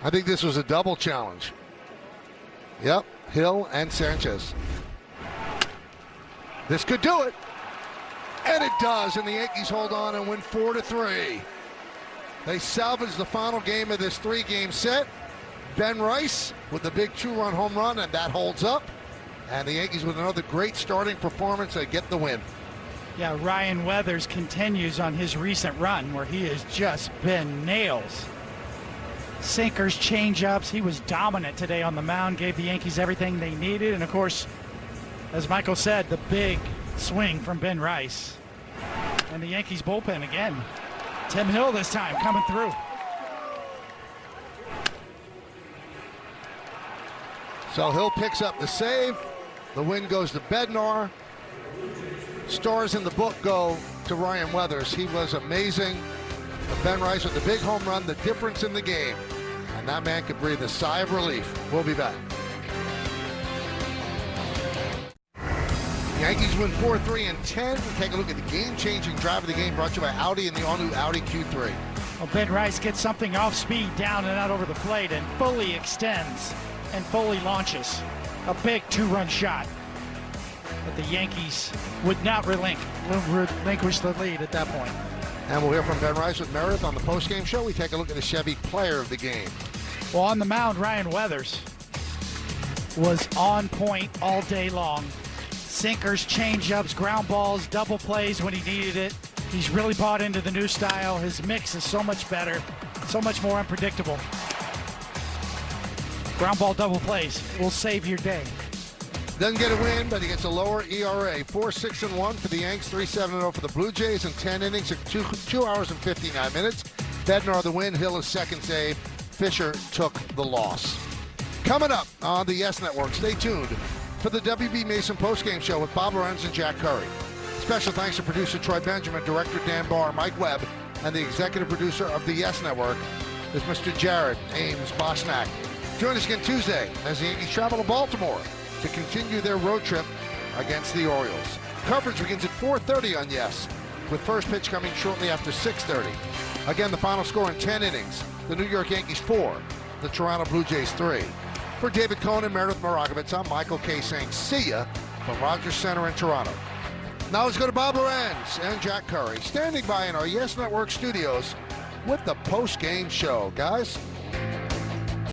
I think this was a double challenge. Yep, Hill and Sanchez. This could do it. And it does, and the Yankees hold on and win 4-3. They salvage the final game of this three-game set. Ben Rice with the big two-run home run, and that holds up. And the Yankees with another great starting performance, they get the win. Yeah, Ryan Weathers continues on his recent run where he has just been nails. Sinkers, changeups. He was dominant today on the mound, gave the Yankees everything they needed. And of course, as Michael said, the big swing from Ben Rice. And the Yankees bullpen again. Tim Hill this time coming through. So Hill picks up the save. The win goes to Bednar. Stars in the book go to Ryan Weathers. He was amazing. Ben Rice with the big home run, the difference in the game. And that man could breathe a sigh of relief. We'll be back. Yankees win 4-3 and 10. We take a look at the game-changing drive of the game brought to you by Audi and the all-new Audi Q3. Well, Ben Rice gets something off speed down and out over the plate and fully extends and fully launches. A big two-run shot. But the Yankees would not relinquish the lead at that point. And we'll hear from Ben Rice with Meredith on the post-game show. We take a look at the Chevy player of the game. Well, on the mound, Ryan Weathers was on point all day long. Sinkers, changeups, ground balls, double plays when he needed it. He's really bought into the new style. His mix is so much better, so much more unpredictable. Ground ball double plays will save your day. Doesn't get a win, but he gets a lower ERA. 4.61 for the Yanks, 3.70 for the Blue Jays in 10 innings, 2 hours and 59 minutes. Bednar the win, Hill is second save. Fisher took the loss. Coming up on the Yes Network, stay tuned for the WB Mason postgame show with Bob Lorenz and Jack Curry. Special thanks to producer Troy Benjamin, director Dan Barr, Mike Webb, and the executive producer of the Yes Network is Mr. Jared Ames Bosnack. Join us again Tuesday as the Yankees travel to Baltimore to continue their road trip against the Orioles. Coverage begins at 4:30 on Yes, with first pitch coming shortly after 6:30. Again, the final score in 10 innings, the New York Yankees 4, the Toronto Blue Jays 3. For David Cohn and Meredith Moragovitz, I'm Michael Kay saying see ya from Rogers Center in Toronto. Now let's go to Bob Lorenz and Jack Curry, standing by in our Yes Network studios with the post-game show. Guys?